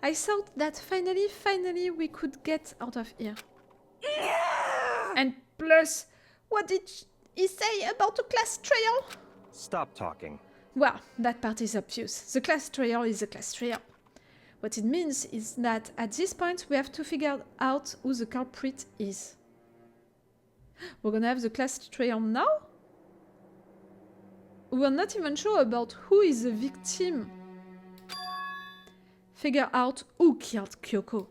I thought that finally we could get out of here. And plus, what did he say about the class trial? Stop talking. Well, that part is obvious. The class trial is a class trial. What it means is that at this point we have to figure out who the culprit is. We're gonna have the class trial now? We're not even sure about who is the victim. Figure out who killed Kyoko.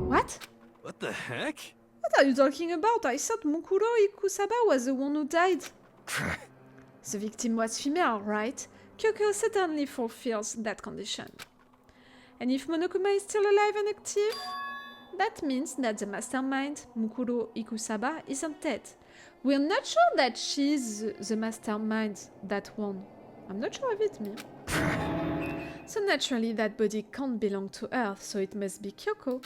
What? What the heck? What are you talking about? I thought Mukuro Ikusaba was the one who died. The victim was female, right? Kyoko certainly fulfills that condition. And if Monokuma is still alive and active, that means that the mastermind, Mukuro Ikusaba, isn't dead. We're not sure that she's the mastermind that won. I'm not sure of it, me. So naturally that body can't belong to her, so it must be Kyoko.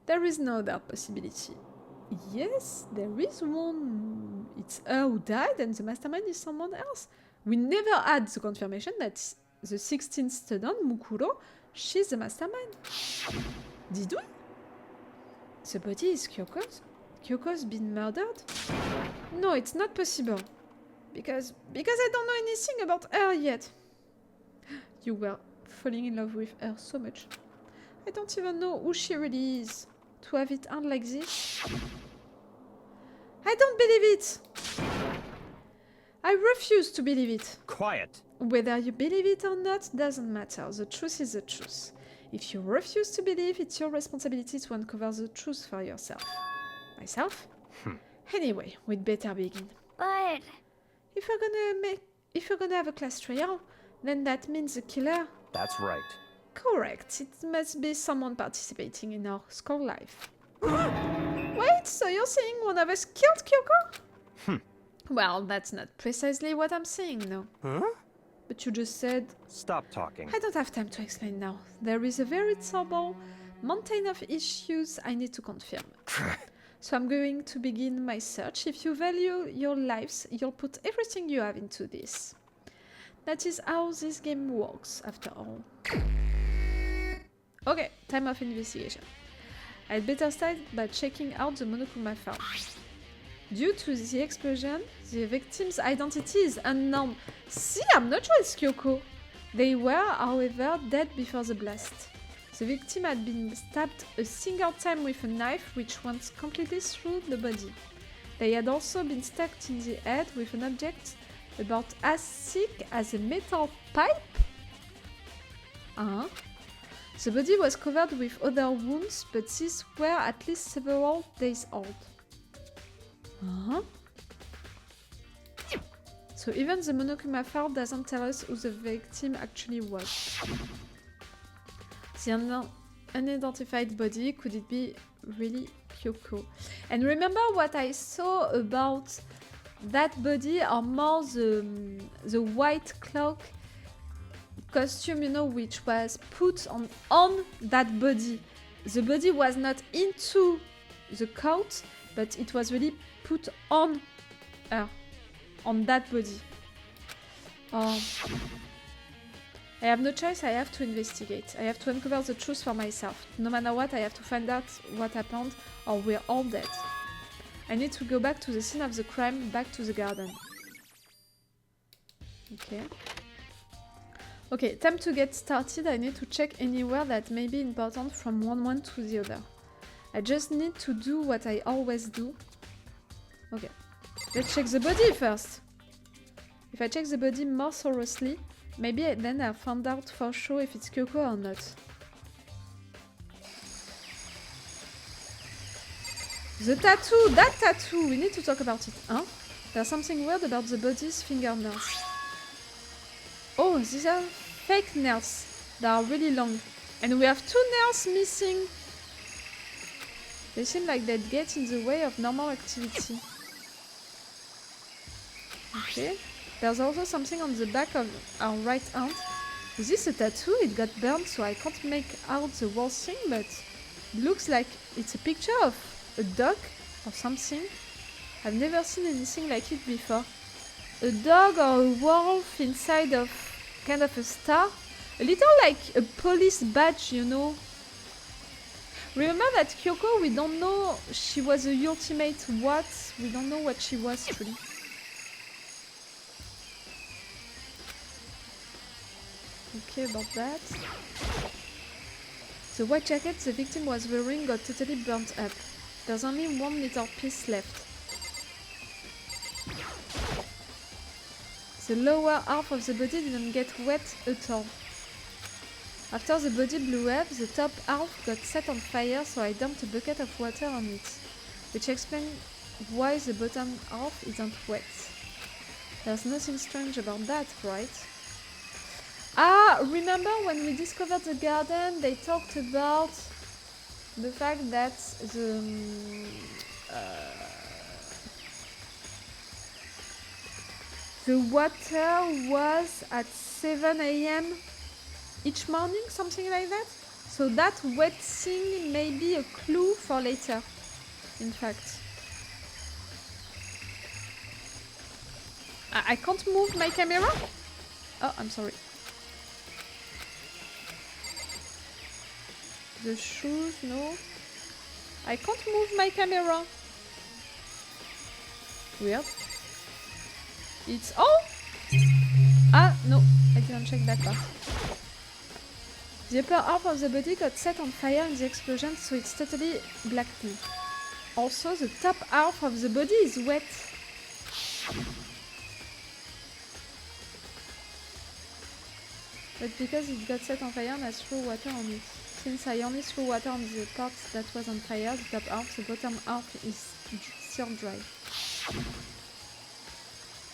There is no other possibility. Yes, there is one. It's her who died and the mastermind is someone else. We never had the confirmation that the 16th student, Mukuro, she's the mastermind. Did we? The body is Kyoko's? Kyoko's been murdered? No, it's not possible. Because I don't know anything about her yet. You were falling in love with her so much. I don't even know who she really is. To have it end like this? I don't believe it! I refuse to believe it. Quiet. Whether you believe it or not doesn't matter. The truth is the truth. If you refuse to believe, it's your responsibility to uncover the truth for yourself. Myself? Anyway, we'd better begin. But... If you're gonna have a class trial, then that means the killer. That's right. Correct. It must be someone participating in our school life. Wait, so you're saying one of us killed Kyoko? Well, that's not precisely what I'm saying, no. Huh? But you just said... Stop talking. I don't have time to explain now. There is a veritable mountain of issues I need to confirm. So I'm going to begin my search. If you value your lives, you'll put everything you have into this. That is how this game works, after all. Okay, time of investigation. I'd better start by checking out the Monokuma farm. Due to the explosion, the victim's identity is unknown. See, I'm not sure it's Kyoko. They were, however, dead before the blast. The victim had been stabbed a single time with a knife which went completely through the body. They had also been stuck in the head with an object about as thick as a metal pipe. The body was covered with other wounds, but these were at least several days old. So even the Monokuma file doesn't tell us who the victim actually was. The unidentified body, could it be really Kyoko? And remember what I saw about that body, or more the white cloak costume, you know, which was put on that body. The body was not into the coat, but it was really put on her, on that body. I have no choice, I have to investigate. I have to uncover the truth for myself. No matter what, I have to find out what happened, or we're all dead. I need to go back to the scene of the crime, back to the garden. Okay, time to get started. I need to check anywhere that may be important from one to the other. I just need to do what I always do. Okay, let's check the body first. If I check the body more thoroughly, maybe then I'll find out for sure if it's Kyoko or not. The tattoo! That tattoo! We need to talk about it, huh? There's something weird about the body's fingernails. Oh, these are fake nails. They are really long. And we have 2 nails missing. They seem like they'd get in the way of normal activity. Okay. There's also something on the back of our right hand. Is this a tattoo? It got burned, so I can't make out the whole thing, but it looks like it's a picture of a dog or something. I've never seen anything like it before. A dog or a wolf inside of kind of a star. A little like a police badge, you know. Remember that Kyoko, we don't know she was a ultimate what? We don't know what she was truly. Okay, about that. The white jacket the victim was wearing got totally burnt up. There's only one little piece left. The lower half of the body didn't get wet at all. After the body blew up, the top half got set on fire, so I dumped a bucket of water on it, which explains why the bottom half isn't wet. There's nothing strange about that, right? Ah, remember when we discovered the garden, they talked about the fact that the water was at 7 AM each morning, something like that? So that wet thing may be a clue for later, in fact. I can't move my camera? Oh, I'm sorry. The shoes, no. I can't move my camera. Weird. It's... Oh! Ah, no, I didn't check that part. The upper half of the body got set on fire in the explosion, so it's totally black tea. Also, the top half of the body is wet. But because it got set on fire, I threw water on it. Since I only threw water on the part that was on fire, the top half, the bottom half is still dry.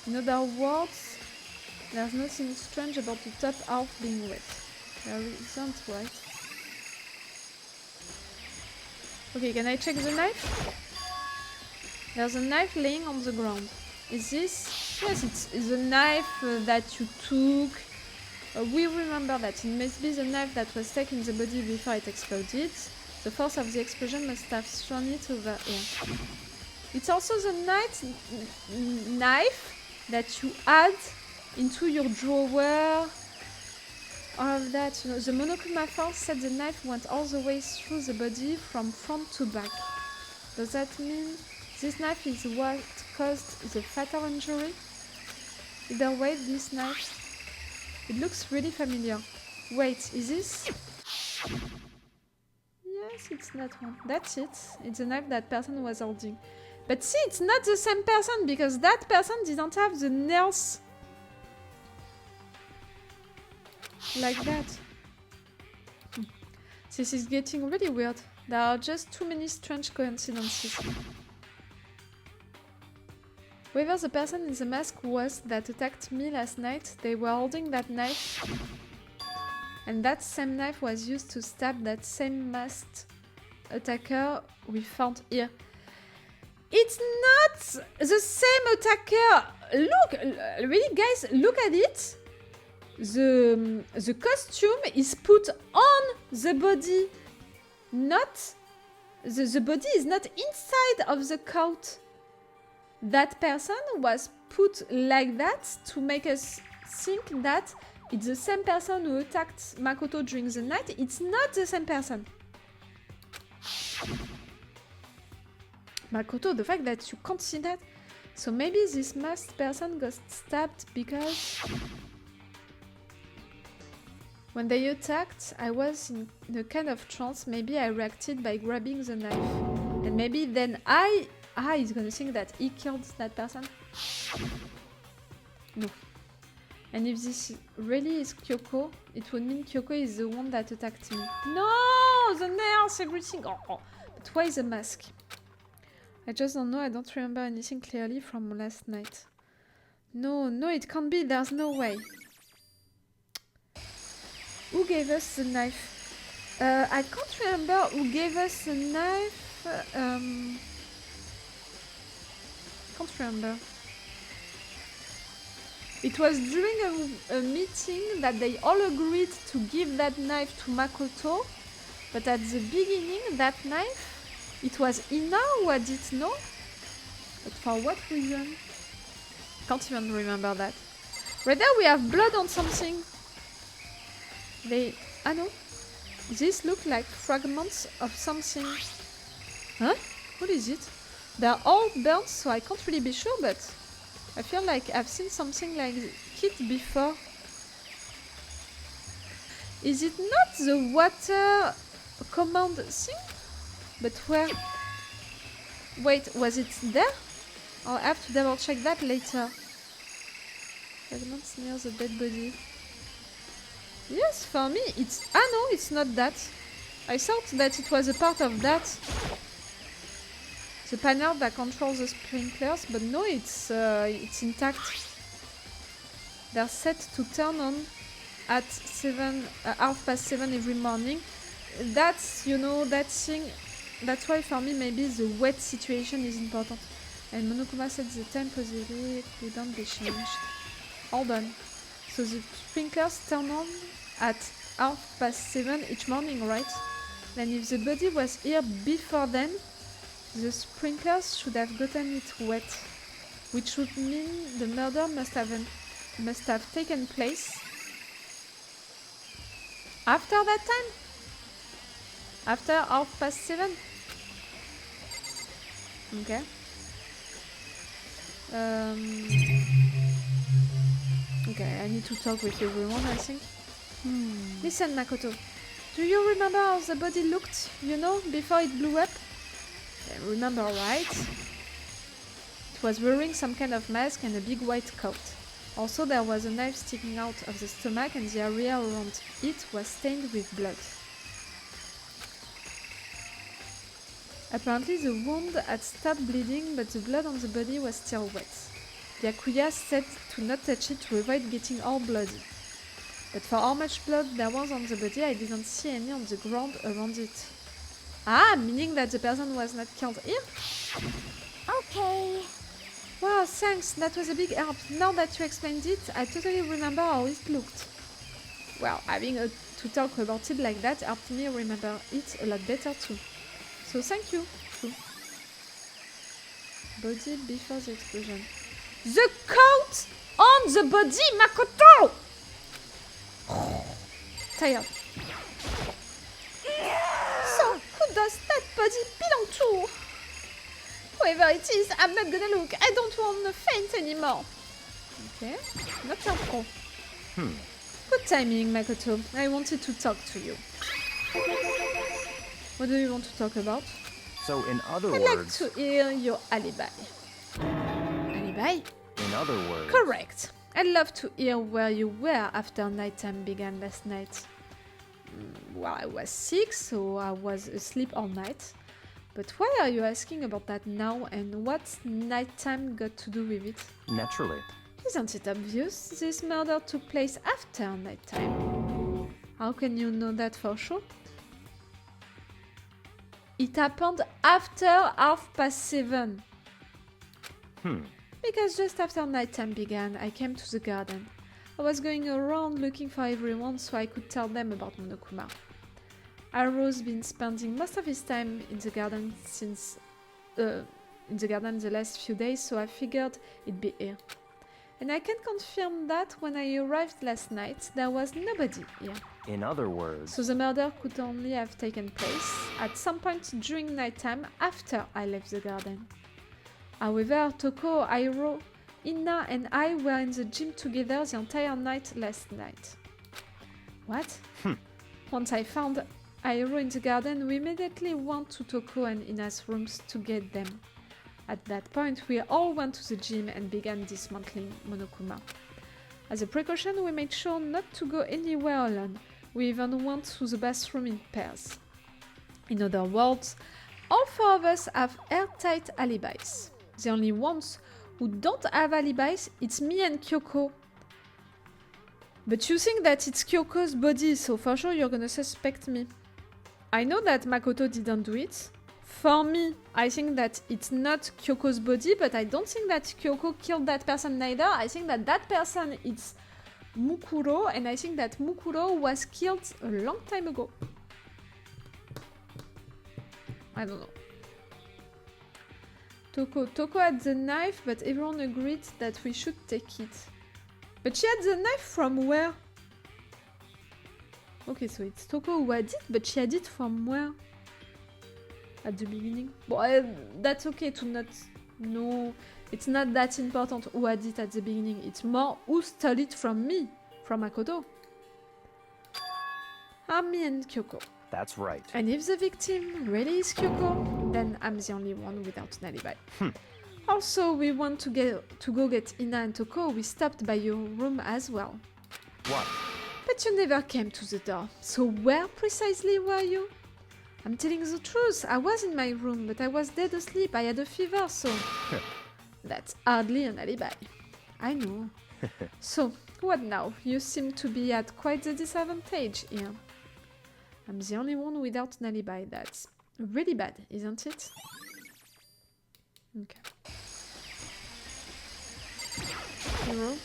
In other words, there's nothing strange about the top half being wet. There isn't, right? Okay, can I check the knife? There's a knife laying on the ground. Is this? Yes, it's a knife that you took. We remember that it must be the knife that was stuck in the body before it exploded. The force of the explosion must have thrown it over here. It's also the knife that you add into your drawer. All of that, you know. The monochroma force said the knife went all the way through the body from front to back. Does that mean this knife is what caused the fatal injury? Either way, this knife... It looks really familiar. Wait, is this? Yes, it's that one. That's it. It's the knife that person was holding. But see, it's not the same person because that person didn't have the nails like that. This is getting really weird. There are just too many strange coincidences. Whoever the person in the mask was that attacked me last night, they were holding that knife. And that same knife was used to stab that same masked attacker we found here. It's not the same attacker! Look! Really, guys, look at it! The costume is put on the body. Not... The body is not inside of the coat. That person was put like that to make us think that it's the same person who attacked Makoto during the night. It's not the same person. Makoto, the fact that you can't see that. So maybe this masked person got stabbed because... When they attacked, I was in a kind of trance. Maybe I reacted by grabbing the knife. And maybe then he's gonna think that he killed that person. No. And if this really is Kyoko, it would mean Kyoko is the one that attacked me. No! The nails, everything! Oh. But why the mask? I just don't know. I don't remember anything clearly from last night. No, it can't be. There's no way. Who gave us the knife? I can't remember who gave us the knife. Can't remember. It was during a meeting that they all agreed to give that knife to Makoto, but at the beginning, that knife, it was Ina who had it, no? But for what reason? Can't even remember that. Right there we have blood on something. Ah no. These look like fragments of something. Huh? What is it? They're all burnt, so I can't really be sure, but I feel like I've seen something like it before. Is it not the water command thing? But where? Wait, was it there? I'll have to double check that later. Fragments near the dead body. Yes, for me it's... Ah no, it's not that. I thought that it was a part of that. The panel that controls the sprinklers, but no, it's intact. They're set to turn on at 7:30 every morning. That's, you know, that thing. That's why for me maybe the wet situation is important. And Monokuma said the time possibly couldn't be changed. Hold on. So the sprinklers turn on at 7:30 each morning, right? Then if the body was here before then, the sprinklers should have gotten it wet, which would mean the murder must have taken place after that time? After 7:30? Okay. Okay, I need to talk with everyone, I think. Listen, Makoto. Do you remember how the body looked, you know, before it blew up? Remember, right? It was wearing some kind of mask and a big white coat. Also, there was a knife sticking out of the stomach and the area around it was stained with blood. Apparently, the wound had stopped bleeding, but the blood on the body was still wet. The Akuya said to not touch it to avoid getting all bloody. But for how much blood there was on the body, I didn't see any on the ground around it. Ah, meaning that the person was not killed here? Okay. Wow, thanks, that was a big help. Now that you explained it, I totally remember how it looked. Well, having to talk about it like that helped me remember it a lot better too. So thank you. Body before the explosion. The coat on the body, Makoto! Tired. So, who does that body belong to? Whoever it is, I'm not gonna look. I don't want to faint anymore. Okay, not your pro. Good timing, Makoto. I wanted to talk to you. What do you want to talk about? So in other I'd like words... to hear your alibi. Alibi? In other words... Correct. I'd love to hear where you were after nighttime began last night. Well, I was sick, so I was asleep all night. But why are you asking about that now, and what's nighttime got to do with it? Naturally. Isn't it obvious? This murder took place after nighttime. How can you know that for sure? It happened after 7:30. Because just after nighttime began, I came to the garden. I was going around looking for everyone so I could tell them about Monokuma. Haru's been spending most of his time in the garden the last few days, so I figured it'd be here. And I can confirm that when I arrived last night, there was nobody here. In other words... So the murder could only have taken place at some point during nighttime after I left the garden. However, Toko, Airo, Inna and I were in the gym together the entire night last night. What? Once I found Airo in the garden, we immediately went to Toko and Inna's rooms to get them. At that point, we all went to the gym and began dismantling Monokuma. As a precaution, we made sure not to go anywhere alone. We even went to the bathroom in pairs. In other words, all four of us have airtight alibis. The only ones who don't have alibis, it's me and Kyoko. But you think that it's Kyoko's body, so for sure you're gonna suspect me. I know that Makoto didn't do it. For me, I think that it's not Kyoko's body, but I don't think that Kyoko killed that person neither. I think that that person is Mukuro, and I think that Mukuro was killed a long time ago. I don't know. Toko had the knife, but everyone agreed that we should take it. But she had the knife from where? Okay, so it's Toko who had it, but she had it from where? At the beginning? Well, that's okay to not know. It's not that important who had it at the beginning. It's more who stole it from me, from Makoto. Me and Kyoko. That's right. And if the victim really is Kyoko, then I'm the only one without an alibi. Also, we want to go get Ina and Toko. We stopped by your room as well. What? But you never came to the door. So where precisely were you? I'm telling the truth. I was in my room, but I was dead asleep. I had a fever, so... That's hardly an alibi. I know. So, what now? You seem to be at quite the disadvantage here. I'm the only one without an alibi. That's really bad, isn't it? Okay. Hero?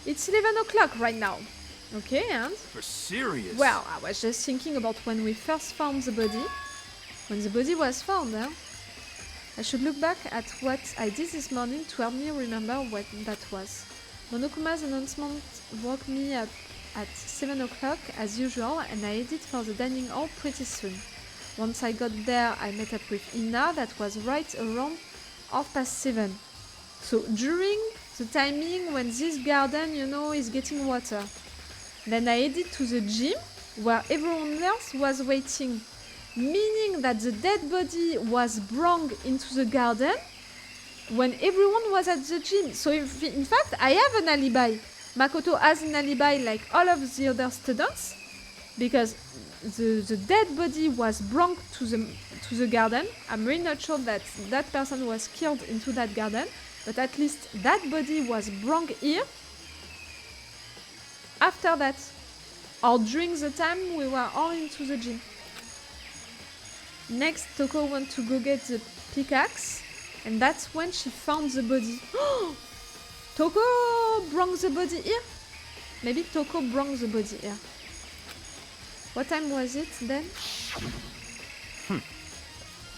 It's 11 o'clock right now. Okay, and? For serious? Well, I was just thinking about when we first found the body. When the body was found, I should look back at what I did this morning to help me remember what that was. Monokuma's announcement woke me up at 7 o'clock as usual, and I headed for the dining hall pretty soon. Once I got there, I met up with Ina. That was right around 7:30. So during the timing when this garden, you know, is getting water. Then I headed to the gym where everyone else was waiting, meaning that the dead body was brought into the garden when everyone was at the gym. So in fact, I have an alibi. Makoto has an alibi like all of the other students because the dead body was brought to the garden. I'm really not sure that that person was killed into that garden, but at least that body was brought here after that, or during the time we were all into the gym. Next, Toko went to go get the pickaxe, and that's when she found the body. Toko brought the body here? Maybe Toko brought the body here. What time was it then?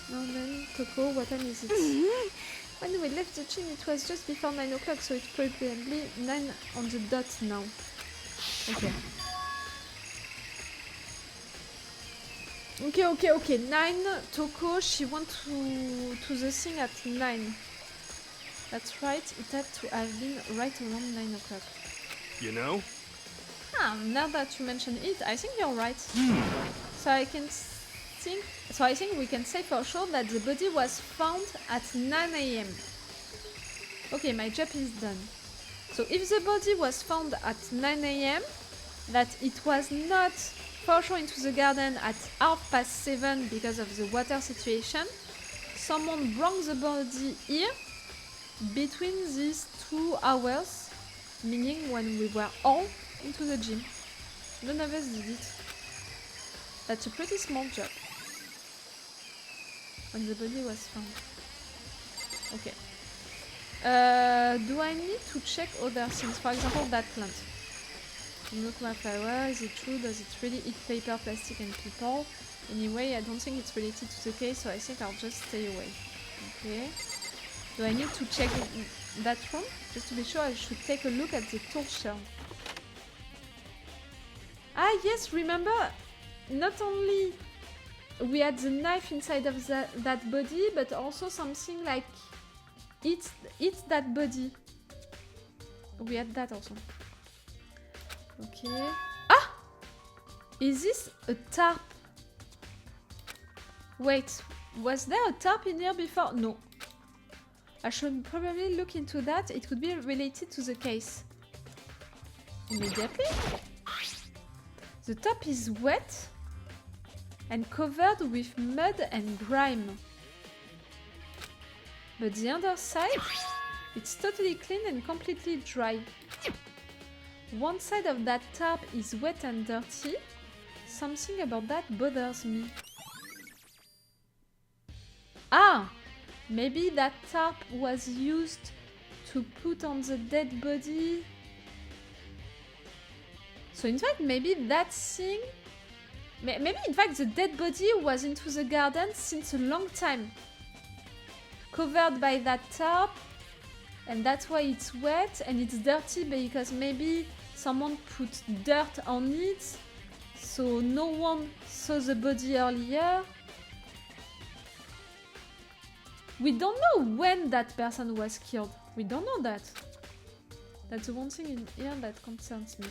No, then Toko, what time is it? When we left the gym, it was just before 9 o'clock, so it's probably 9 on the dot now. Okay. Okay. 9. Toko, she went to the thing at 9. That's right, it had to have been right around 9 o'clock. You know? Now that you mention it, I think you're right. So I think we can say for sure that the body was found at 9 AM. Okay, my job is done. So if the body was found at 9 AM, that it was not for sure into the garden at 7:30 because of the water situation, someone brought the body here between these 2 hours, meaning when we were all into the gym. None of us did it. That's a pretty small job. When the body was found. Okay. Do I need to check other things? For example, that plant. Look my flower, is it true? Does it really eat paper, plastic and people? Anyway, I don't think it's related to the case, so I think I'll just stay away. Okay. Do I need to check that room? Just to be sure, I should take a look at the tool shelf. Ah yes, remember, not only we had the knife inside of that body, but also something like eats that body. We had that also. Okay. Ah! Is this a tarp? Wait, was there a tarp in here before? No. I should probably look into that. It could be related to the case. Immediately. The top is wet and covered with mud and grime. But the underside, it's totally clean and completely dry. One side of that tarp is wet and dirty. Something about that bothers me. Ah! Maybe that tarp was used to put on the dead body. So in fact, maybe that thing... Maybe in fact the dead body was into the garden since a long time. Covered by that tarp. And that's why it's wet and it's dirty because maybe someone put dirt on it, so no one saw the body earlier. We don't know when that person was killed. We don't know that. That's the one thing in here that concerns me.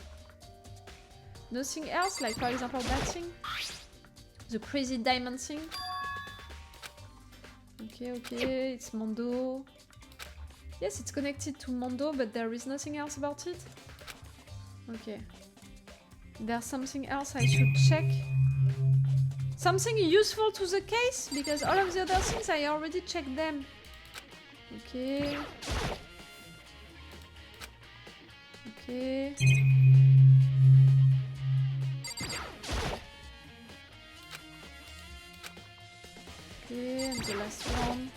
Nothing else, like for example that thing. The crazy diamond thing. Okay, it's Mondo. Yes, it's connected to Mondo, but there is nothing else about it. Okay. There's something else I should check. Something useful to the case, because all of the other things I already checked them. Okay. Okay. Okay, and the last one.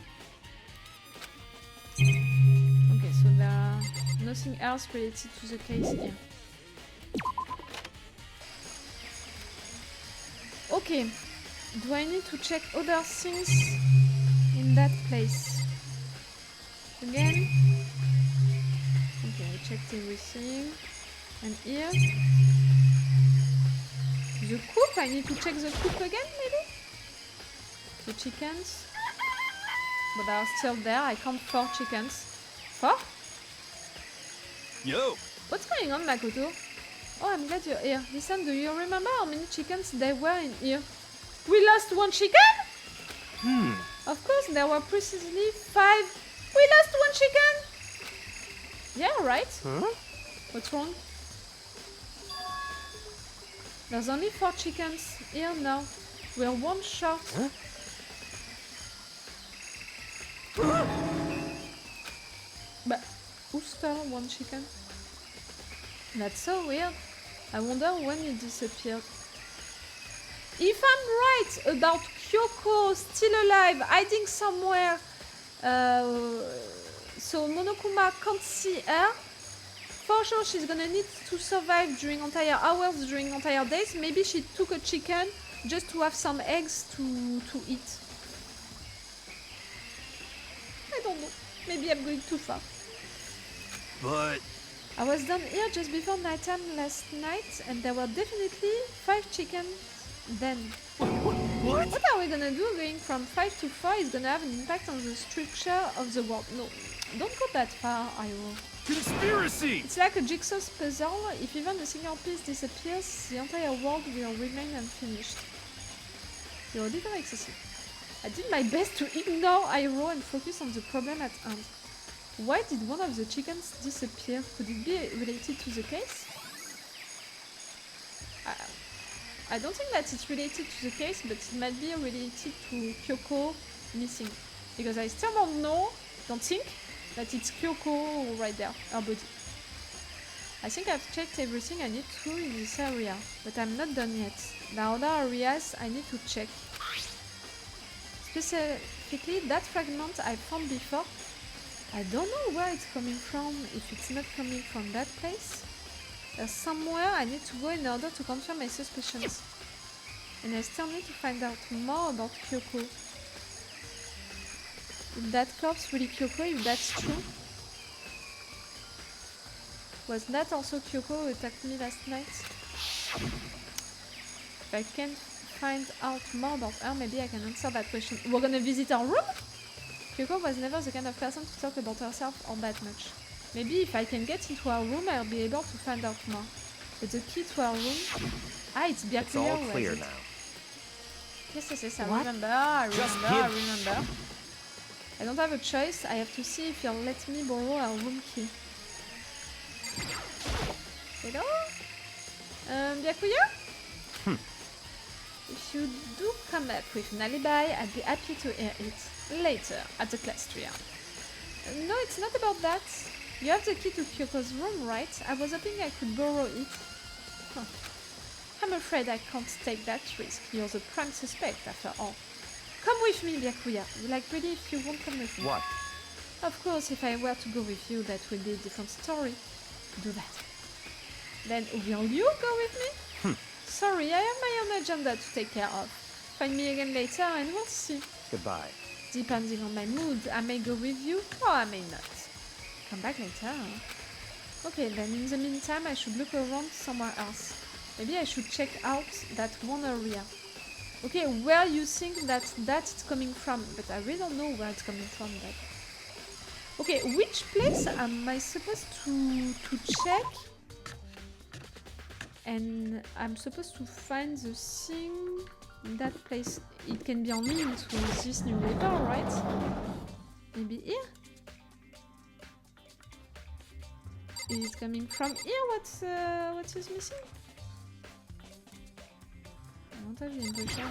Okay, so there are nothing else related to the case here. Okay, do I need to check other things in that place? Again? Okay, I checked everything. And here? The coop? I need to check the coop again, maybe? The chickens? But they are still there. I count 4 chickens. 4? Yo! What's going on, Makoto? Oh, I'm glad you're here. Listen, do you remember how many chickens there were in here? We lost 1 chicken? Of course, there were precisely 5. We lost 1 chicken! Yeah, right? Huh? What's wrong? There's only 4 chickens here now. We're 1 short. Huh? But who stole 1 chicken? That's so weird. I wonder when it disappeared. If I'm right about Kyoko still alive, hiding somewhere, so Monokuma can't see her, for sure she's gonna need to survive during entire hours, during entire days. Maybe she took a chicken just to have some eggs to eat. I don't know. Maybe I'm going too far. But I was down here just before nighttime last night, and there were definitely 5 chickens then. what? What are we gonna do? Going from 5 to 4 is gonna have an impact on the structure of the world. No, don't go that far, Iroh. Conspiracy! It's like a jigsaw puzzle. If even a single piece disappears, the entire world will remain unfinished. You're a little excessive. I did my best to ignore Iroh and focus on the problem at hand. Why did one of the chickens disappear? Could it be related to the case? I don't think that it's related to the case, but it might be related to Kyoko missing. Because I still don't think that it's Kyoko right there, her body. I think I've checked everything I need to in this area, but I'm not done yet. There are other areas I need to check. Specifically, that fragment I found before. I don't know where it's coming from, if it's not coming from that place. There's somewhere I need to go in order to confirm my suspicions. And I still need to find out more about Kyoko. Is that corpse really Kyoko, if that's true? Was that also Kyoko who attacked me last night? If I can't find out more about her, maybe I can answer that question. We're gonna visit her room? Kyoko was never the kind of person to talk about herself all that much. Maybe if I can get into her room, I'll be able to find out more. But the key to her room... Ah, it's Byakuya. It's all clear now. Yes, I remember. I don't have a choice. I have to see if you'll let me borrow her room key. Hello? Byakuya? If you do come up with an alibi, I'd be happy to hear it later at the class trial. No, it's not about that. You have the key to Kyoko's room, right? I was hoping I could borrow it. Huh. I'm afraid I can't take that risk. You're the prime suspect, after all. Come with me, Byakuya. Like, really, if you won't come with me. What? Of course, if I were to go with you, that would be a different story. Do that. Then, will you go with me? Sorry, I have my own agenda to take care of. Find me again later and we'll see. Goodbye. Depending on my mood, I may go with you or I may not. Come back later. Okay, then in the meantime, I should look around somewhere else. Maybe I should check out that one area. Okay, where you think that is coming from, but I really don't know where it's coming from. That. Okay, which place am I supposed to check? And I'm supposed to find the thing in that place. It can be only into this new paper, right? Maybe here? Is it coming from here? What is missing? I don't have the impression.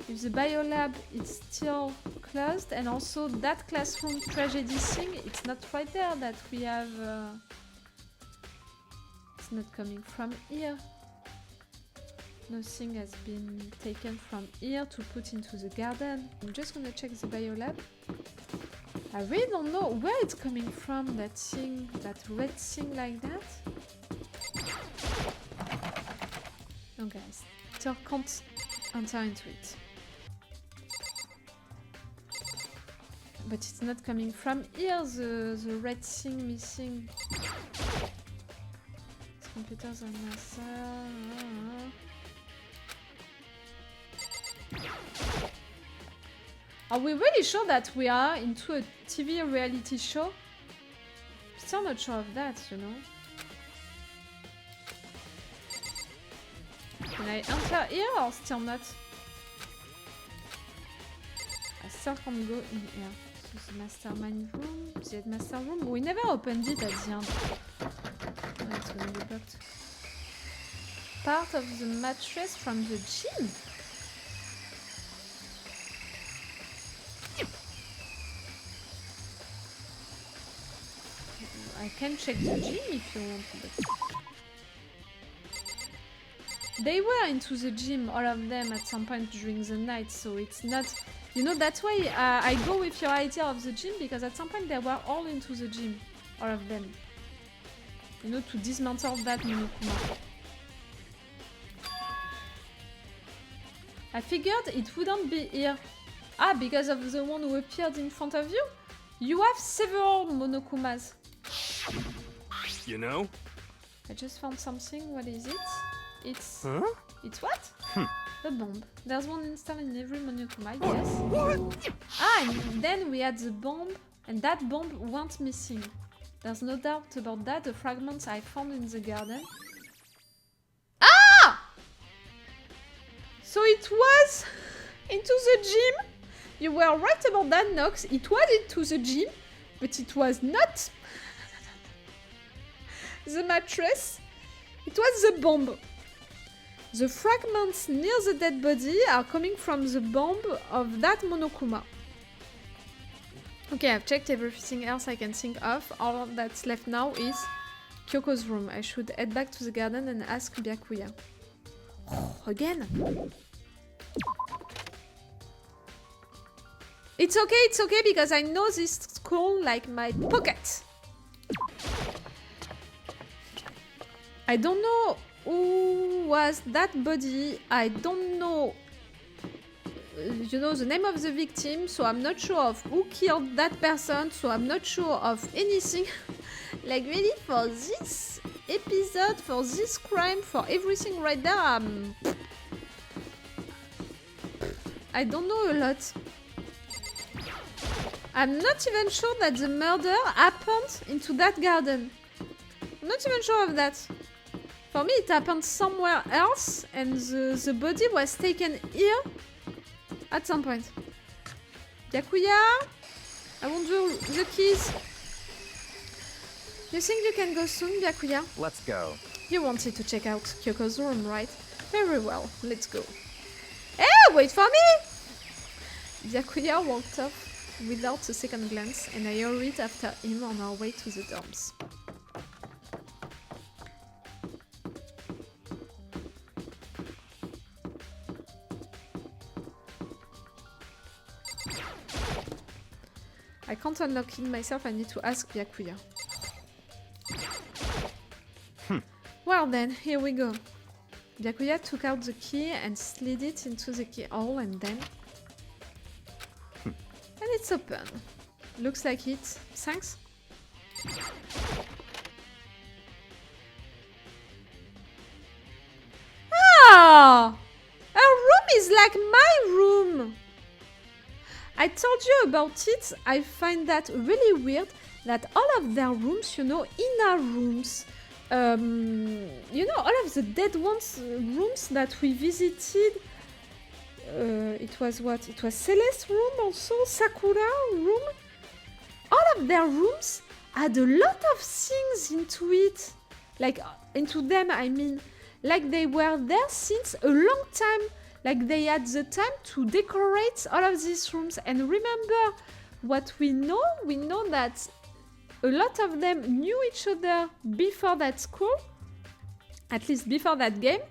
If the biolab is still closed, and also that classroom tragedy thing, it's not right there that we have. It's not coming from here. Nothing has been taken from here to put into the garden. I'm just gonna check the biolab. I really don't know where it's coming from, that thing, that red thing like that. No guys, still can't enter into it. But it's not coming from here, the red thing missing. These computers are massive. Are we really sure that we are into a TV reality show? Still not sure of that, you know. Can I enter here or still not? I still can't go in here. So the mastermind room, the headmaster room. We never opened it at the end. Oh, it's gonna be blocked. Part of the mattress from the gym. I can check the gym if you want, but... They were into the gym, all of them, at some point during the night, so it's not... You know, that's why I go with your idea of the gym, because at some point they were all into the gym, all of them. You know, to dismantle that Monokuma. I figured it wouldn't be here. Ah, because of the one who appeared in front of you? You have several Monokumas. You know? I just found something. What is it? It's... Huh? It's what? The bomb. There's one installed in every Monokuma, Oh, yes. what? Ah, and then we had the bomb, and that bomb went missing. There's no doubt about that. The fragments I found in the garden. Ah! So it was into the gym. You were right about that, Nox. It was into the gym, but it was not the mattress. It was the bomb. The fragments near the dead body are coming from the bomb of that Monokuma. Okay, I've checked everything else I can think of. All that's left now is Kyoko's room. I should head back to the garden and ask Byakuya. Oh, again? It's okay, because I know this school like my pocket. I don't know who was that body. I don't know, you know, the name of the victim, so I'm not sure of who killed that person, so I'm not sure of anything. Like, really, for this episode, for this crime, for everything right there, I don't know a lot. I'm not even sure that the murder happened into that garden. I'm not even sure of that. For me, it happened somewhere else, and the body was taken here at some point. Byakuya, I want the keys. You think you can go soon, Byakuya? Let's go. You wanted to check out Kyoko's room, right? Very well, let's go. Hey, wait for me! Byakuya walked off without a second glance, and I hurried after him on our way to the dorms. I can't unlock it myself, I need to ask Byakuya. Well then, here we go. Byakuya took out the key and slid it into the keyhole, and then... and it's open. Looks like it. Thanks. Ah! Her room is like my room! I told you about it. I find that really weird that all of their rooms, you know, inner rooms, you know, all of the dead ones rooms that we visited. It was what? It was Celeste's room also, Sakura room. All of their rooms had a lot of things into it. Like, into them, I mean. Like they were there since a long time. Like they had the time to decorate all of these rooms. And remember what we know? We know that a lot of them knew each other before that school. At least before that game.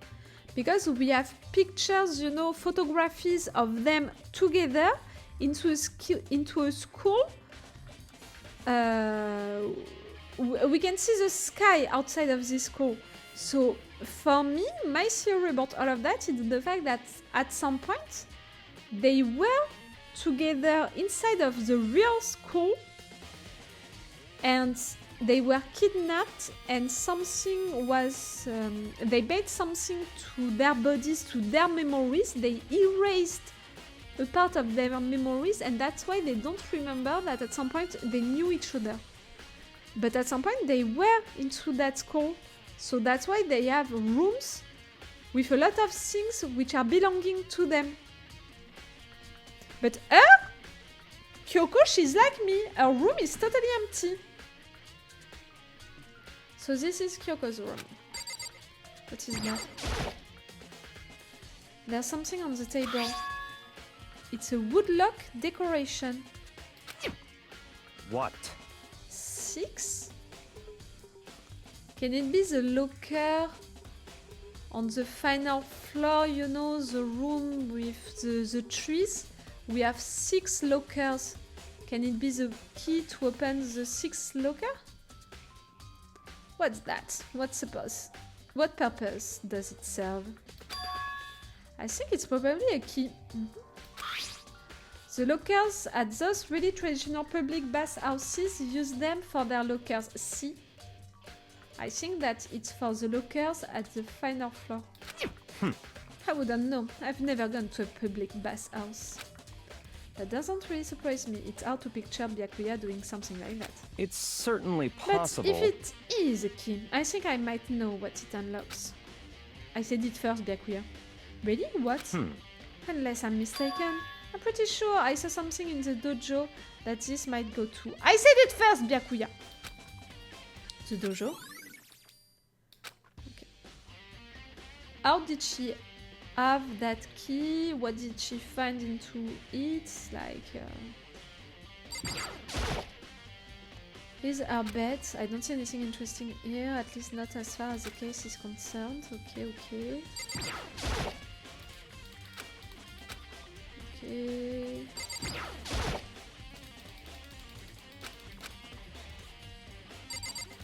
Because we have pictures, you know, photographies of them together into a school. We can see the sky outside of this school. So, for me, my theory about all of that is the fact that at some point, they were together inside of the real school and they were kidnapped and something was... they made something to their bodies, to their memories. They erased a part of their memories and that's why they don't remember that at some point they knew each other. But at some point they were into that school. So that's why they have rooms with a lot of things which are belonging to them. But her, Kyoko, she's like me. Her room is totally empty. So this is Kyoko's room. What is that? There's something on the table. It's a woodlock decoration. What? 6? Can it be the locker on the final floor, you know, the room with the trees? We have 6 lockers. Can it be the key to open the 6th locker? What's that? What purpose does it serve? I think it's probably a key. The lockers at those really traditional public bathhouses use them for their lockers. See? I think that it's for the lockers at the final floor. I wouldn't know. I've never gone to a public bathhouse. That doesn't really surprise me. It's hard to picture Byakuya doing something like that. It's certainly possible. But if it is a key, I think I might know what it unlocks. I said it first, Byakuya. Really? What? Unless I'm mistaken. I'm pretty sure I saw something in the dojo that this might go to. I said it first, Byakuya! The dojo? Okay. How did she have that key? What did she find into it? Like... Here's our bed. I don't see anything interesting here, at least not as far as the case is concerned. Okay. Okay.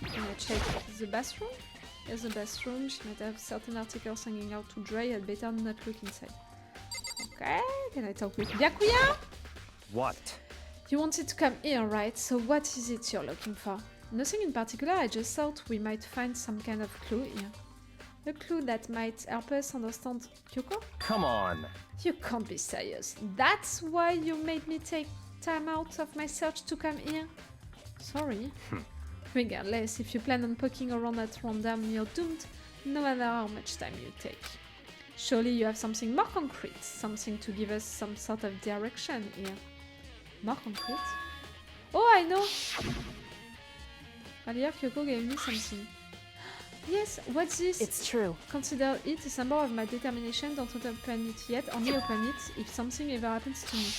Can I check the bathroom? Here's the bathroom. She might have certain articles hanging out to dry. I'd better not look inside. Okay, can I talk with Byakuya? What? You wanted to come here, right? So what is it you're looking for? Nothing in particular, I just thought we might find some kind of clue here. A clue that might help us understand Kyoko? Come on. You can't be serious. That's why you made me take time out of my search to come here? Sorry. Regardless, if you plan on poking around at random, you're doomed, no matter how much time you take. Surely you have something more concrete, something to give us some sort of direction here. More concrete? Oh, I know! Earlier, Kyoko gave me something. Yes, what's this? It's true. Consider it a symbol of my determination. Don't open it yet, only open it if something ever happens to me.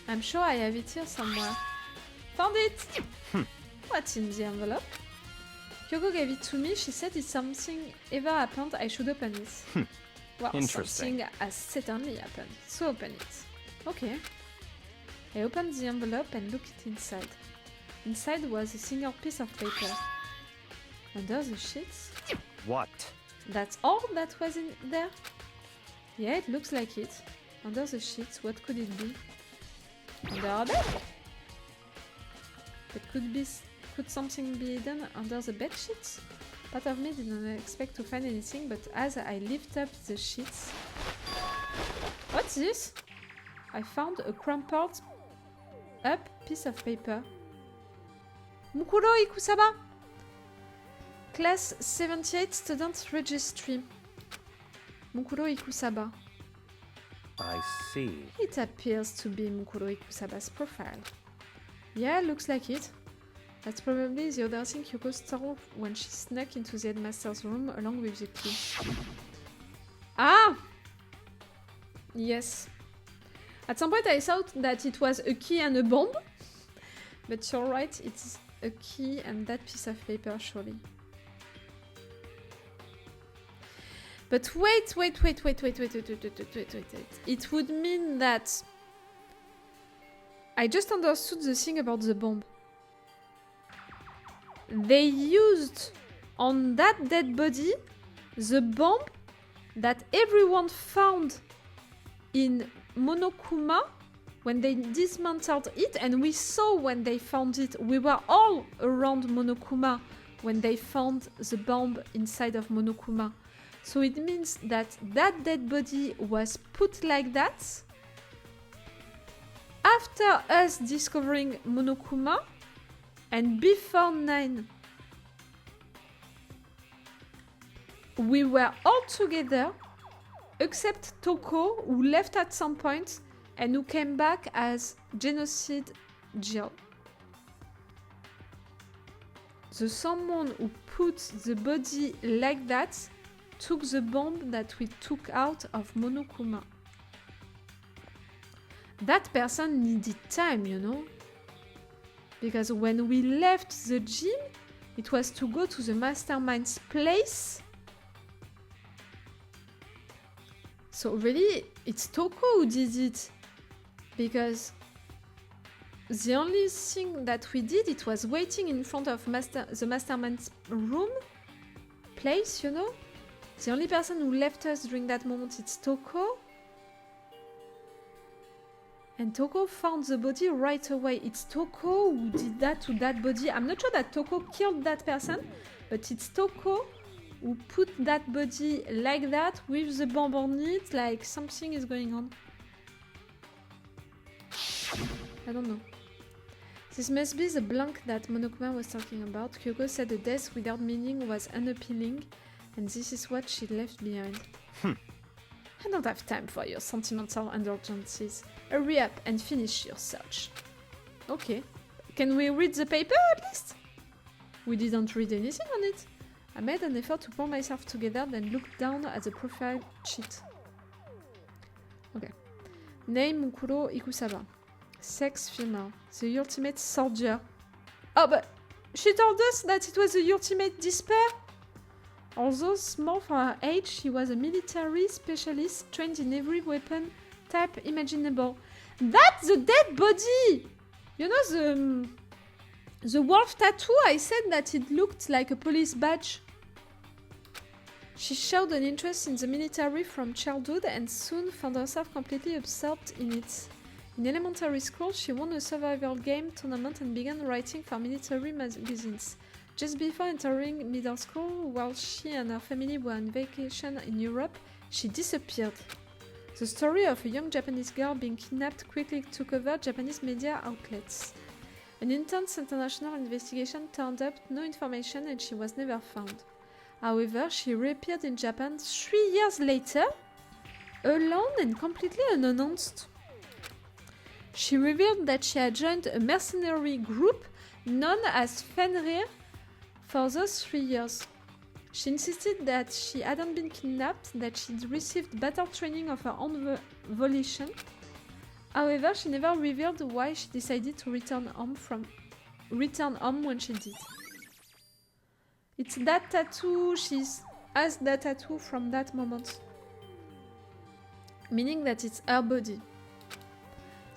I'm sure I have it here somewhere. Found it! What's in the envelope? Kyoko gave it to me. She said if something ever happened, I should open it. Well, Interesting. something has certainly happened. So open it. Okay. I opened the envelope and looked inside. Inside was a single piece of paper. Under the sheets? What? That's all that was in there? Yeah, it looks like it. Under the sheets, what could it be? Under our bed? But could something be hidden under the bed sheets? Part of me didn't expect to find anything, but as I lift up the sheets... What's this? I found a crumpled up piece of paper. Mukuro Ikusaba! Class 78 Student Registry. Mukuro Ikusaba. I see. It appears to be Mukuro Ikusaba's profile. Yeah, looks like it. That's probably the other thing Kyoko stole when she snuck into the headmaster's room along with the key. Ah! Yes. At some point I thought that it was a key and a bomb. But you're right, it's a key and that piece of paper, surely. But wait. It would mean that... I just understood the thing about the bomb. They used on that dead body the bomb that everyone found in Monokuma when they dismantled it, and we saw when they found it. We were all around Monokuma when they found the bomb inside of Monokuma. So it means that that dead body was put like that after us discovering Monokuma and before 9. We were all together except Toko, who left at some point and who came back as Genocide Jill. The someone who put the body like that took the bomb that we took out of Monokuma. That person needed time, you know? Because when we left the gym, it was to go to the mastermind's place. So really, it's Toko who did it. Because the only thing that we did, it was waiting in front of the mastermind's room, place, you know? The only person who left us during that moment, it's Toko. And Toko found the body right away. It's Toko who did that to that body. I'm not sure that Toko killed that person, but it's Toko who put that body like that with the bomb on it, like something is going on. I don't know. This must be the blank that Monokuma was talking about. Kyoko said the death without meaning was unappealing, and this is what she left behind. I don't have time for your sentimental indulgences. Hurry up and finish your search. Okay. Can we read the paper at least? We didn't read anything on it. I made an effort to pull myself together, then looked down at the profile sheet. Okay. Name Mukuro Ikusaba. Sex female. The ultimate soldier. Oh, but she told us that it was the ultimate despair. Although small for her age, she was a military specialist trained in every weapon type imaginable. That's the dead body! You know the wolf tattoo? I said that it looked like a police badge. She showed an interest in the military from childhood and soon found herself completely absorbed in it. In elementary school, she won a survival game tournament and began writing for military magazines. Just before entering middle school, while she and her family were on vacation in Europe, she disappeared. The story of a young Japanese girl being kidnapped quickly took over Japanese media outlets. An intense international investigation turned up no information and she was never found. However, she reappeared in Japan 3 years later, alone and completely unannounced. She revealed that she had joined a mercenary group known as Fenrir for those 3 years. She insisted that she hadn't been kidnapped, that she'd received battle training of her own volition. However, she never revealed why she decided to return home when she did. It's that tattoo, she has that tattoo from that moment. Meaning that it's her body.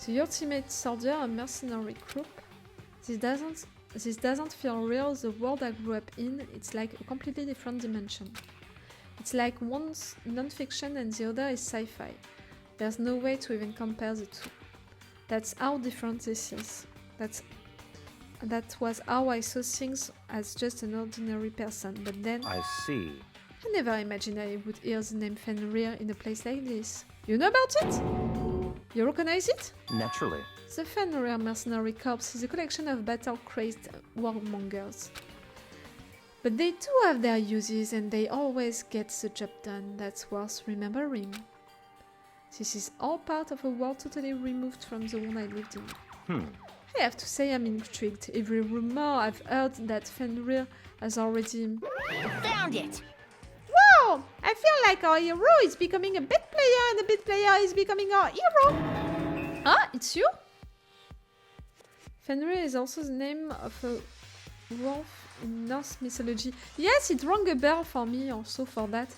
The ultimate soldier, a mercenary group. This doesn't feel real, the world I grew up in, it's like a completely different dimension. It's like one's non-fiction and the other is sci-fi. There's no way to even compare the two. That's how different this is. that was how I saw things as just an ordinary person, but then I see. I never imagined I would hear the name Fenrir in a place like this. You know about it? You recognize it? Naturally. The Fenrir Mercenary Corps is a collection of battle-crazed warmongers. But they do have their uses and they always get the job done. That's worth remembering. This is all part of a world totally removed from the one I lived in. I have to say I'm intrigued. Every rumor I've heard that Fenrir has already... Found it! Wow! I feel like our hero is becoming a bit player and the bit player is becoming our hero! Ah, it's you? Fenrir is also the name of a wolf in Norse mythology. Yes, it rang a bell for me also for that.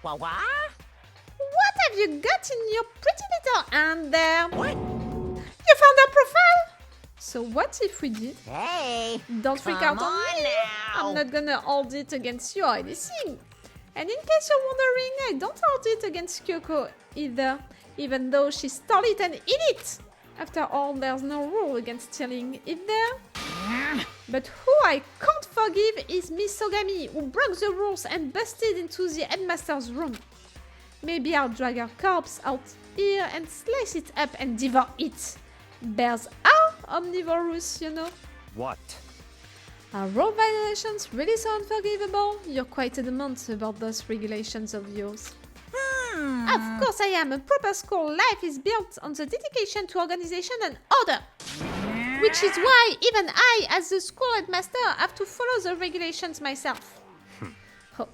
What? What have you got in your pretty little hand there? What? You found our profile? So what if we did? Hey! Don't freak out Come on on me! now. I'm not gonna hold it against you or anything. And in case you're wondering, I don't hold it against Kyoko either, even though she stole it and hid it. After all, there's no rule against stealing, is there? But who I can't forgive is Miss Sogami, who broke the rules and busted into the headmaster's room. Maybe I'll drag her corpse out here and slice it up and devour it. Bears are omnivorous, you know. What? Are rule violations really so unforgivable? You're quite adamant about those regulations of yours. Of course I am. A proper school life is built on the dedication to organization and order. Which is why even I, as the school headmaster, have to follow the regulations myself. Oh,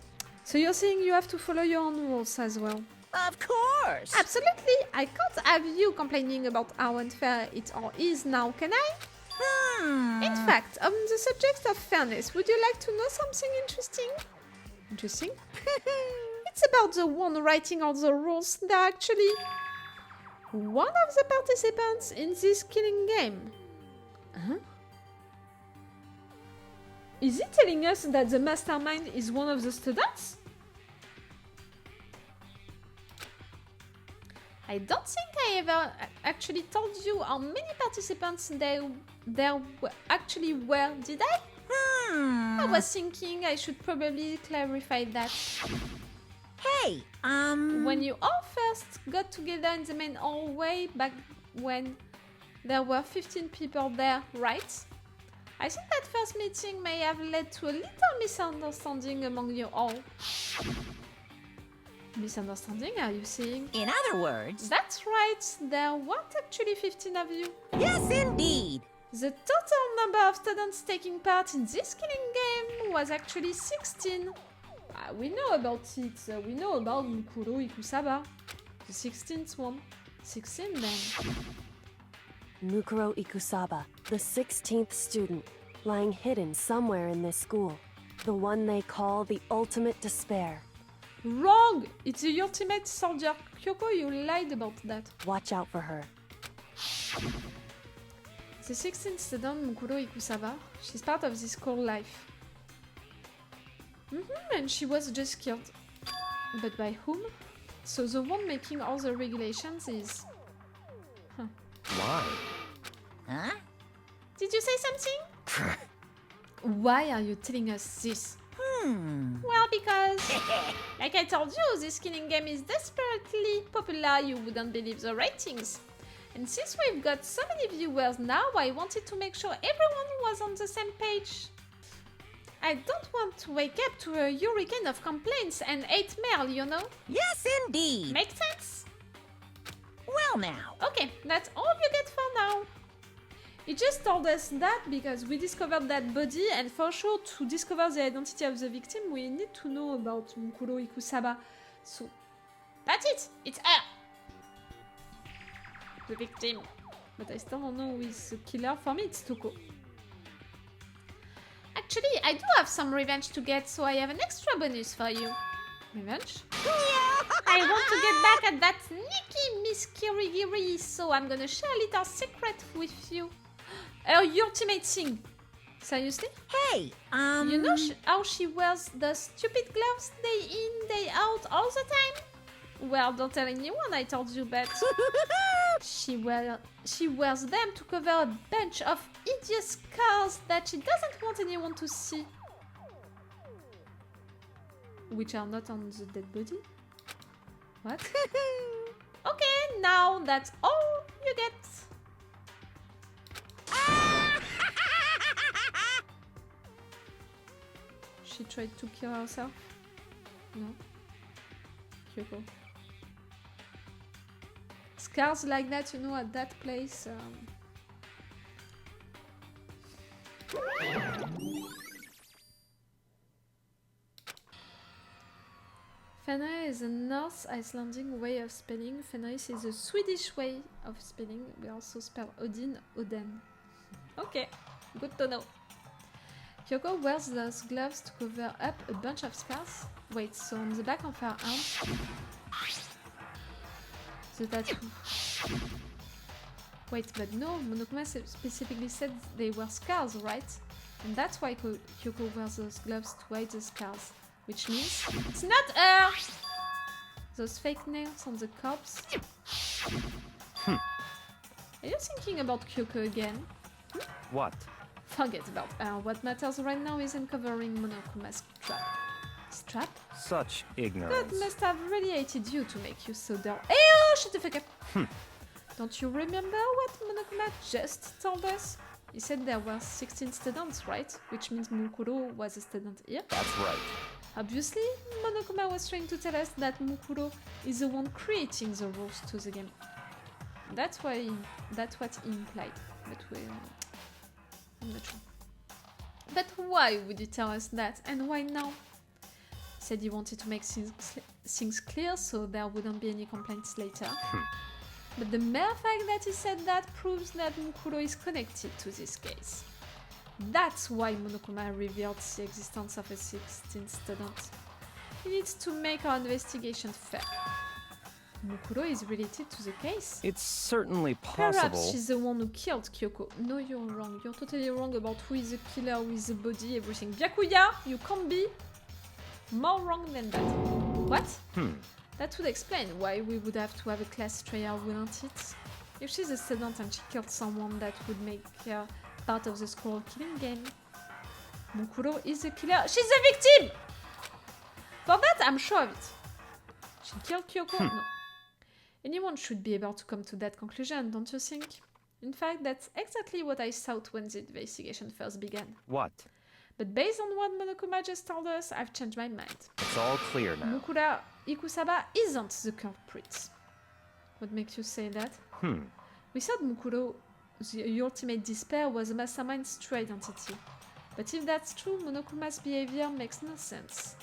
so you're saying you have to follow your own rules as well? Of course! Absolutely! I can't have you complaining about how unfair it all is now, can I? In fact, on the subject of fairness, would you like to know something interesting? Interesting? It's about the one writing all the rules. They're actually one of the participants in this killing game. Huh? Is it telling us that the mastermind is one of the students? I don't think I ever actually told you how many participants there actually were, did I? I was thinking I should probably clarify that. Hey, When you all first got together in the main hallway back when there were 15 people there, right? I think that first meeting may have led to a little misunderstanding among you all. Misunderstanding, are you saying? in other words... That's right, there weren't actually 15 of you. Yes, indeed! The total number of students taking part in this killing game was actually 16. We know about it, we know about Mukuro Ikusaba. The 16th one. 16 then. Mukuro Ikusaba, the 16th student, lying hidden somewhere in this school. The one they call the ultimate despair. Wrong! It's the ultimate soldier. Kyoko, you lied about that. Watch out for her. The 16th student, Mukuro Ikusaba, she's part of this school life. And she was just killed. But by whom? So the one making all the regulations is... Why? Huh? Did you say something? Why are you telling us this? Well, because... like I told you, this killing game is desperately popular, you wouldn't believe the ratings. And since we've got so many viewers now, I wanted to make sure everyone was on the same page. I don't want to wake up to a hurricane of complaints and hate mail, you know? Yes, indeed! Make sense? Well now! Okay, that's all you get for now. He just told us that because we discovered that body, and for sure to discover the identity of the victim, we need to know about Mukuro Ikusaba. So, that's it! It's her! The victim. But I still don't know who is the killer. For me, it's Toko. Actually, I do have some revenge to get, so I have an extra bonus for you. Revenge? I want to get back at that sneaky Miss Kirigiri, so I'm gonna share a little secret with you. Her ultimate thing. Seriously? Hey, You know how she wears those stupid gloves day in, day out, all the time? Well, don't tell anyone I told you, but... She wears them to cover a bunch of hideous scars that she doesn't want anyone to see. Which are not on the dead body? What? Okay, now that's all you get. She tried to kill herself? No. Kyoko. Scars like that, you know, at that place. Fenrir is a North Icelandic way of spelling. Fenris is a Swedish way of spelling. We also spell Odin, Oden. Okay, good to know. Kyoko wears those gloves to cover up a bunch of scars. Wait, so on the back of her arm, the tattoo. Wait, but no, Monokuma specifically said they were scars, right? And that's why Kyoko wears those gloves to hide the scars. Which means it's not her! Those fake nails on the corpse. Are you thinking about Kyoko again? What? Forget about her. What matters right now is uncovering Monokuma's trap. Strap? Such ignorance. God must have radiated you to make you so dull. Oh, shut the fuck up! Don't you remember what Monokuma just told us? He said there were 16 students, right? Which means Mukuro was a student here. That's right. Obviously, Monokuma was trying to tell us that Mukuro is the one creating the rules to the game. That's what he implied, but I'm not sure. But why would he tell us that, and why now? He said he wanted to make things clear so there wouldn't be any complaints later. But the mere fact that he said that proves that Mukuro is connected to this case. That's why Monokuma revealed the existence of a 16th student. He needs to make our investigation fair. Mukuro is related to the case. It's certainly Perhaps possible. she's the one who killed Kyoko. No, you're wrong. You're totally wrong about who is the killer, who is the body, everything. Byakuya, you can't be more wrong than that. What? That would explain why we would have to have a class trial, wouldn't it? If she's a student and she killed someone, that would make her part of the school killing game. Mukuro is the killer. She's a victim! For that, I'm sure of it. She killed Kyoko? No. Anyone should be able to come to that conclusion, don't you think? In fact, that's exactly what I thought when the investigation first began. What? But based on what Monokuma just told us, I've changed my mind. It's all clear now. Mukura Ikusaba isn't the culprit. What makes you say that? We thought Mukuro, the ultimate despair, was a mastermind's true identity. But if that's true, Monokuma's behavior makes no sense.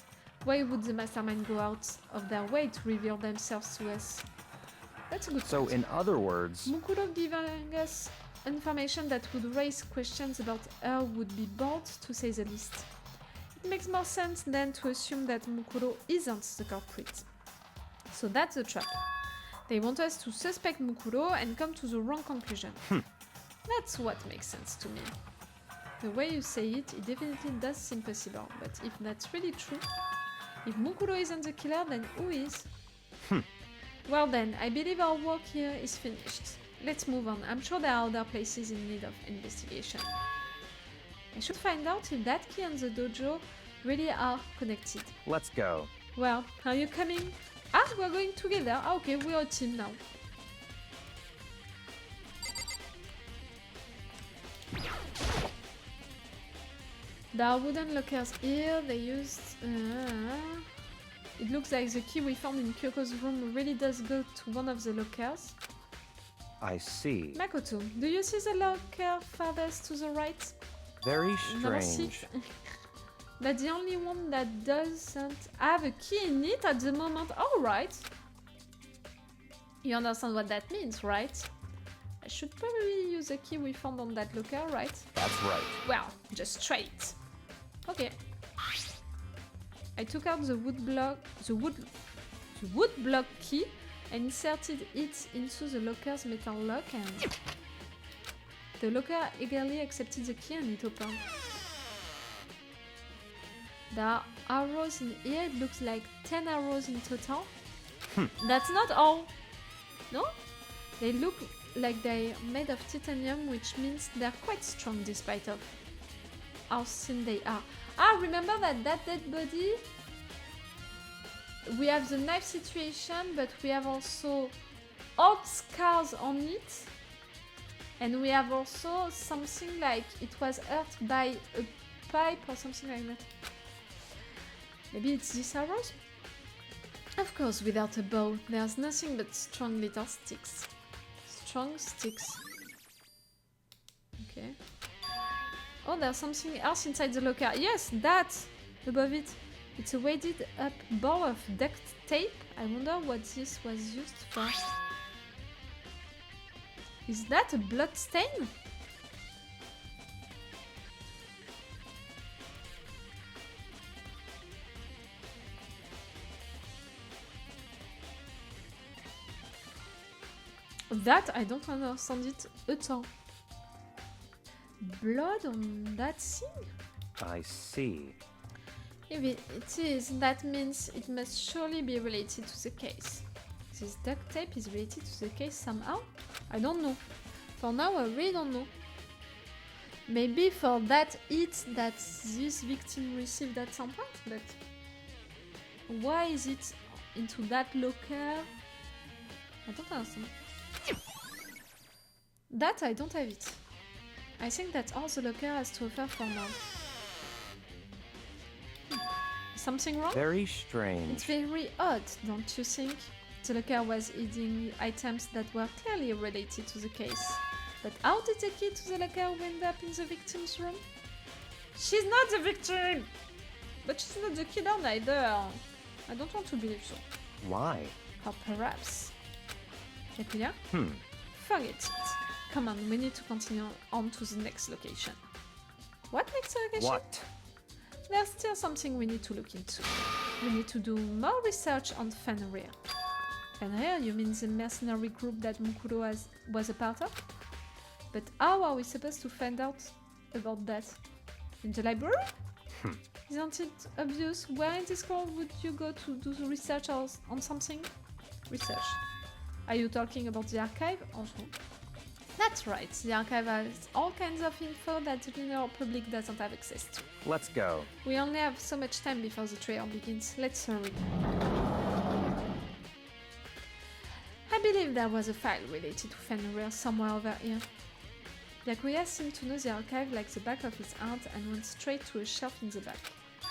Why would the mastermind go out of their way to reveal themselves to us? That's a good So, point. in other words, Mukuro giving us information that would raise questions about her would be bold, to say the least. It makes more sense than to assume that Mukuro isn't the culprit. So that's the trap. They want us to suspect Mukuro and come to the wrong conclusion. That's what makes sense to me. The way you say it, it definitely does seem possible, but if that's really true, if Mukuro isn't the killer, then who is? Well then, I believe our work here is finished. Let's move on. I'm sure there are other places in need of investigation. I should find out if that key and the dojo really are connected. let's go. Well, are you coming? Ah, we're going together. Ah, okay, we're a team now. There are wooden lockers here. They used... It looks like the key we found in Kyoko's room really does go to one of the lockers. I see. Makoto, do you see the locker farthest to the right? Very Number strange. 6. That's the only one that doesn't have a key in it at the moment. Alright. You understand what that means, right? I should probably use the key we found on that locker, right? That's right. Well, just straight. Okay. I took out the wood block key and inserted it into the locker's metal lock, and the locker eagerly accepted the key and it opened. There are arrows in here. It looks like 10 arrows in total. That's not all. No? They look like they're made of titanium, which means they're quite strong despite of how thin they are. Ah, remember that dead body? We have the knife situation, but we have also old scars on it. And we have also something like it was hurt by a pipe or something like that. Maybe it's these arrows? Of course, without a bow, there's nothing but strong little sticks. Strong sticks. Okay. Oh, there's something else inside the locker. Yes, that! Above it. It's a weighted up ball of duct tape. I wonder what this was used for. Is that a blood stain? That I don't understand it at all. Blood on that thing? I see. If it is, that means it must surely be related to the case. This duct tape is related to the case somehow? I don't know. For now, I really don't know. Maybe for that hit that this victim received at some point, but why is it into that locker? I don't understand. That I don't have it. I think that's all the locker has to offer for now. Something wrong? Very strange. It's very odd, don't you think? The locker was hiding items that were clearly related to the case. But how did the key to the locker end up in the victim's room? She's not the victim! But she's not the killer neither. I don't want to believe so. Why? Or perhaps... Yakuya? Hmm. Forget it. Come on, we need to continue on to the next location. What next location? What? There's still something we need to look into. We need to do more research on Fenrir. Fenrir, you mean the mercenary group that Mukuro was a part of? But how are we supposed to find out about that? In the library? Isn't it obvious? Where in this world would you go to do the research on something? Research. Are you talking about the archive? Also. That's right, the archive has all kinds of info that the general public doesn't have access to. Let's go. We only have so much time before the trial begins. Let's hurry. I believe there was a file related to Fenrir somewhere over here. Yakuya seemed to know the archive like the back of his hand and went straight to a shelf in the back.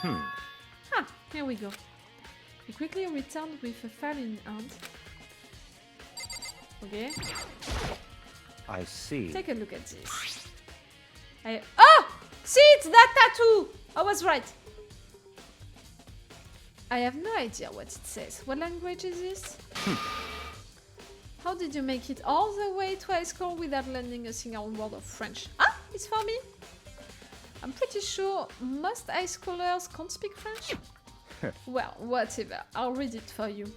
Ah, here we go. He quickly returned with a file in hand. Okay. I see. Take a look at this. Oh! See, it's that tattoo! I was right. I have no idea what it says. What language is this? How did you make it all the way to high school without learning a single word of French? Ah, it's for me. I'm pretty sure most high schoolers can't speak French. Well, whatever. I'll read it for you.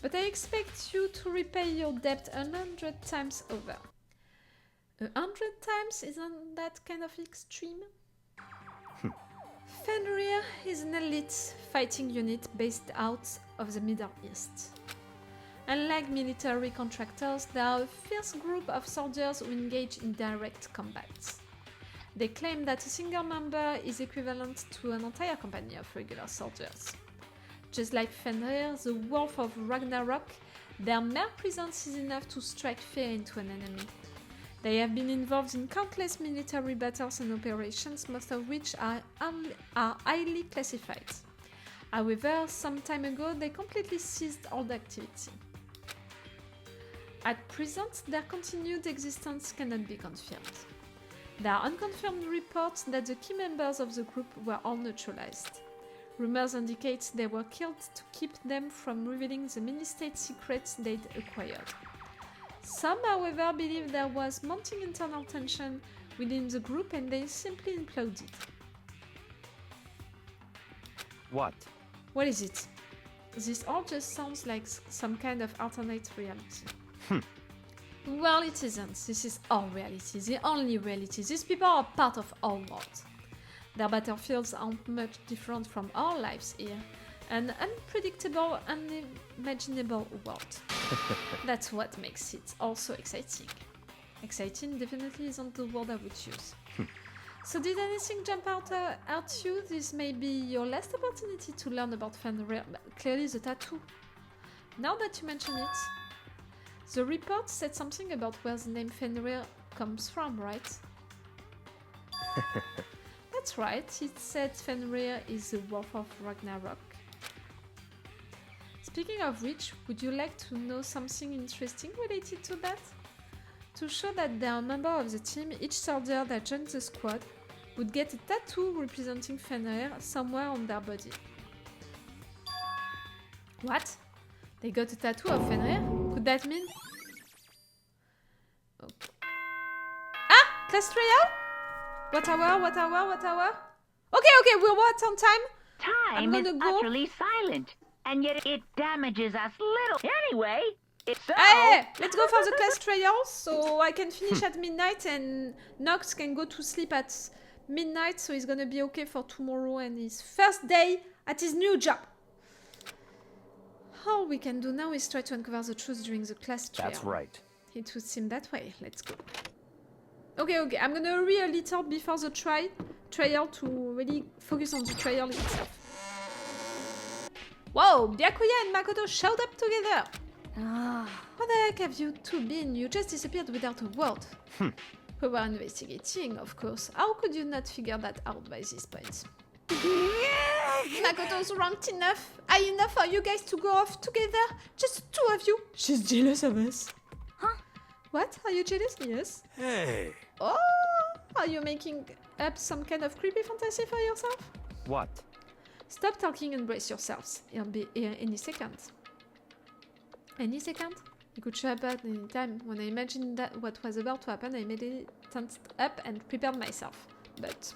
But I expect you to repay your debt 100 times over. 100 times? Isn't that kind of extreme? Fenrir is an elite fighting unit based out of the Middle East. Unlike military contractors, they are a fierce group of soldiers who engage in direct combat. They claim that a single member is equivalent to an entire company of regular soldiers. Just like Fenrir, the Wolf of Ragnarok, their mere presence is enough to strike fear into an enemy. They have been involved in countless military battles and operations, most of which are highly classified. However, some time ago they completely ceased all activity. At present, their continued existence cannot be confirmed. There are unconfirmed reports that the key members of the group were all neutralized. Rumors indicate they were killed to keep them from revealing the many state secrets they'd acquired. Some, however, believe there was mounting internal tension within the group and they simply imploded. What? What is it? This all just sounds like some kind of alternate reality. Well, it isn't. This is our reality, the only reality. These people are part of our world. Their battlefields aren't much different from our lives here. An unpredictable, unimaginable world. That's what makes it also exciting. Exciting definitely isn't the word I would use. So did anything jump out at you? This may be your last opportunity to learn about Fenrir. Clearly the tattoo. Now that you mention it, the report said something about where the name Fenrir comes from, right? That's right, it said Fenrir is the wolf of Ragnarok. Speaking of which, would you like to know something interesting related to that? To show that they are a member of the team, each soldier that joins the squad would get a tattoo representing Fenrir somewhere on their body. What? They got a tattoo of Fenrir? Could that mean? Okay. Ah! Class trial? What hour? Okay, we're what on time? I'm Time is gonna go. utterly silent, and yet it damages us little. Anyway, it's so. Hey, let's go for the class trials so I can finish at midnight and Nox can go to sleep at midnight so he's gonna be okay for tomorrow and his first day at his new job. All we can do now is try to uncover the truth during the class trial. That's right. It would seem that way. Let's go. Okay, I'm gonna read a little before the trial to really focus on the trial itself. Whoa, Byakuya and Makoto showed up together! Where the heck have you two been? You just disappeared without a word. We were investigating, of course. How could you not figure that out by this point? Makoto's ranked enough. High enough for you guys to go off together? Just the two of you? She's jealous of us. Huh? What? Are you jealous? Yes. Hey. Oh! Are you making up some kind of creepy fantasy for yourself? What? Stop talking and brace yourselves. He'll be here any second. Any second? It could show up at any time. When I imagined that what was about to happen, I immediately tensed up and prepared myself. But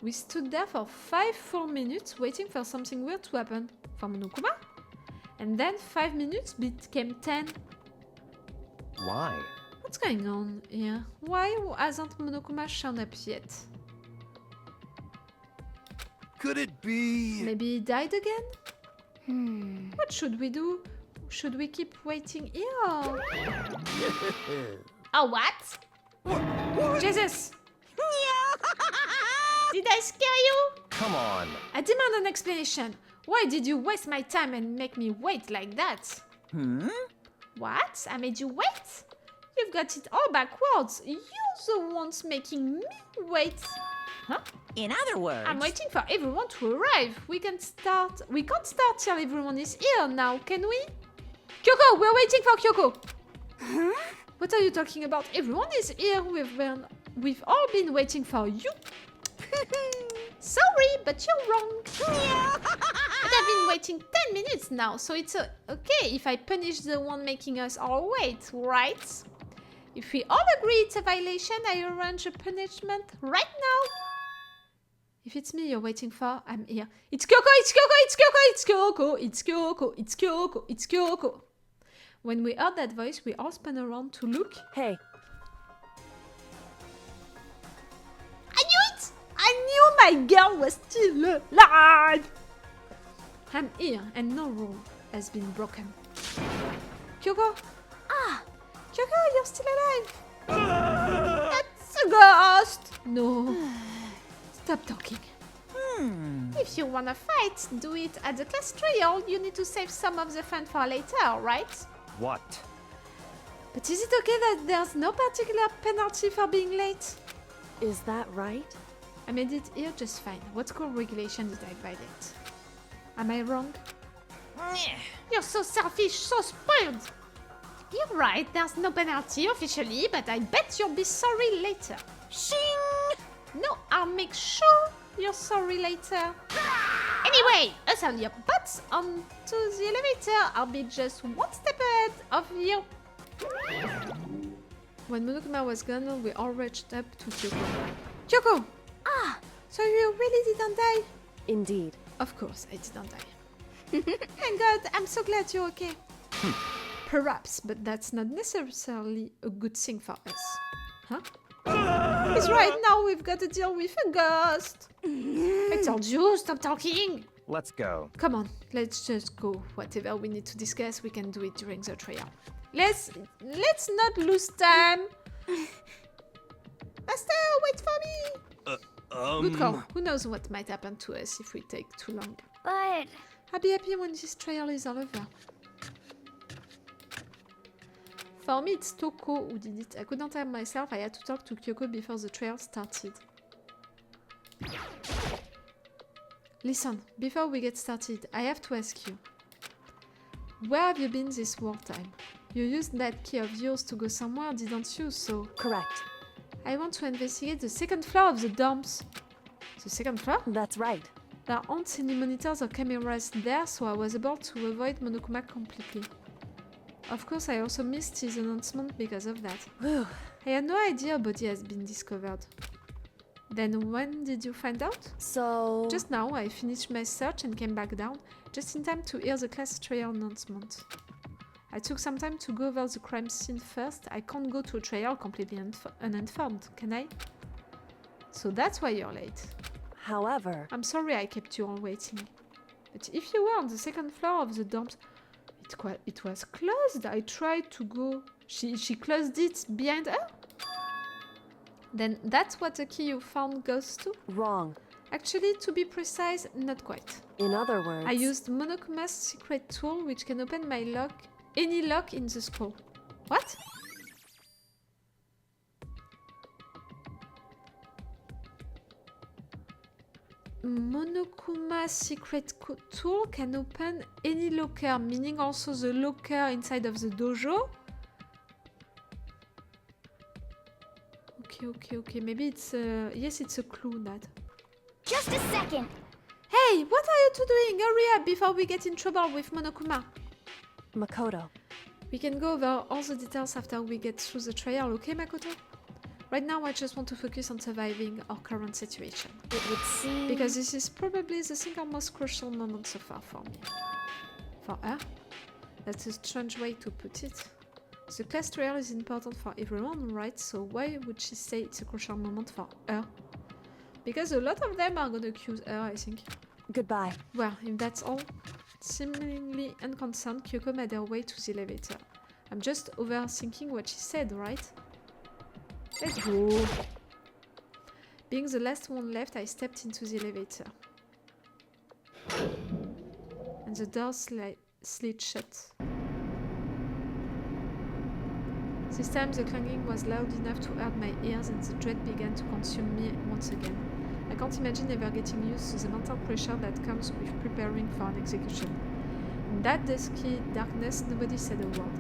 we stood there for 5 full minutes waiting for something weird to happen. For Monokuma? And then 5 minutes became 10. Why? What's going on here? Why hasn't Monokuma shown up yet? Could it be? Maybe he died again? What should we do? Should we keep waiting here or... Oh, what? Jesus! Did I scare you? Come on. I demand an explanation. Why did you waste my time and make me wait like that? What? I made you wait? You've got it all backwards. You're the ones making me wait. Huh? In other words, I'm waiting for everyone to arrive. We can't start till everyone is here now, can we? Kyoko, we're waiting for Kyoko. Huh? What are you talking about? Everyone is here. We've all been waiting for you. Sorry, but you're wrong. But I've been waiting 10 minutes now, so it's okay if I punish the one making us all wait, right? If we all agree it's a violation, I arrange a punishment right now. If it's me you're waiting for, I'm here. It's Kyoko, it's Kyoko, it's Kyoko, it's Kyoko, it's Kyoko, it's Kyoko, it's Kyoko. When we heard that voice, we all spun around to look. Hey, I knew it! I knew my girl was still alive! I'm here and no rule has been broken. Kyoko? Kyoko, you're still alive! That's a ghost! No. Stop talking. If you wanna fight, do it at the class trial. You need to save some of the fun for later, right? What? But is it okay that there's no particular penalty for being late? is that right? I made it here just fine. What school regulation did I violate? Am I wrong? You're so selfish, so spoiled! You're right, there's no penalty officially, but I bet you'll be sorry later. Shing! No, I'll make sure you're sorry later. Anyway, hustle your butts onto the elevator. I'll be just one step ahead of you. When Monokuma was gone, we all rushed up to Kyoko. Kyoko! So you really didn't die? Indeed. Of course, I didn't die. Thank God, I'm so glad you're okay. Perhaps, but that's not necessarily a good thing for us. Huh? Because right now we've got to deal with a ghost. I told you, stop talking. Let's go. Come on, let's just go. Whatever we need to discuss, we can do it during the trial. Let's not lose time. Master, wait for me. Good call. Who knows what might happen to us if we take too long. But I'll be happy when this trial is all over. For me, it's Toko who did it. I couldn't help myself. I had to talk to Kyoko before the trial started. Listen, before we get started, I have to ask you. Where have you been this whole time? You used that key of yours to go somewhere, didn't you? So... Correct. I want to investigate the second floor of the dorms. The second floor? That's right. There aren't any monitors or cameras there, so I was able to avoid Monokuma completely. Of course, I also missed his announcement because of that. Whew. I had no idea a body has been discovered. Then when did you find out? So... Just now, I finished my search and came back down, just in time to hear the class trial announcement. I took some time to go over the crime scene first. I can't go to a trial completely uninformed, can I? So that's why you're late. However... I'm sorry I kept you all waiting. But if you were on the second floor of the dorms, it was closed. I tried to go. She closed it behind her? Then that's what the key you found goes to? Wrong. Actually, to be precise, not quite. In other words... I used Monokuma's secret tool, which can open any lock in the school. What? Monokuma's secret tool can open any locker, meaning also the locker inside of the dojo? Okay. Maybe it's yes, it's a clue, that. just a second. Hey, what are you two doing? Hurry up before we get in trouble with Monokuma. Makoto. We can go over all the details after we get through the trial, okay, Makoto? Right now, I just want to focus on surviving our current situation. It would seem... Because this is probably the single most crucial moment so far for me. For her? That's a strange way to put it. The class trial is important for everyone, right? So why would she say it's a crucial moment for her? Because a lot of them are gonna accuse her, I think. Goodbye. Well, if that's all, seemingly unconcerned, Kyoko made her way to the elevator. I'm just overthinking what she said, right? Let's go! Being the last one left, I stepped into the elevator. And the door slid shut. This time the clanging was loud enough to hurt my ears and the dread began to consume me once again. I can't imagine ever getting used to the mental pressure that comes with preparing for an execution. In that dusky darkness, nobody said a word.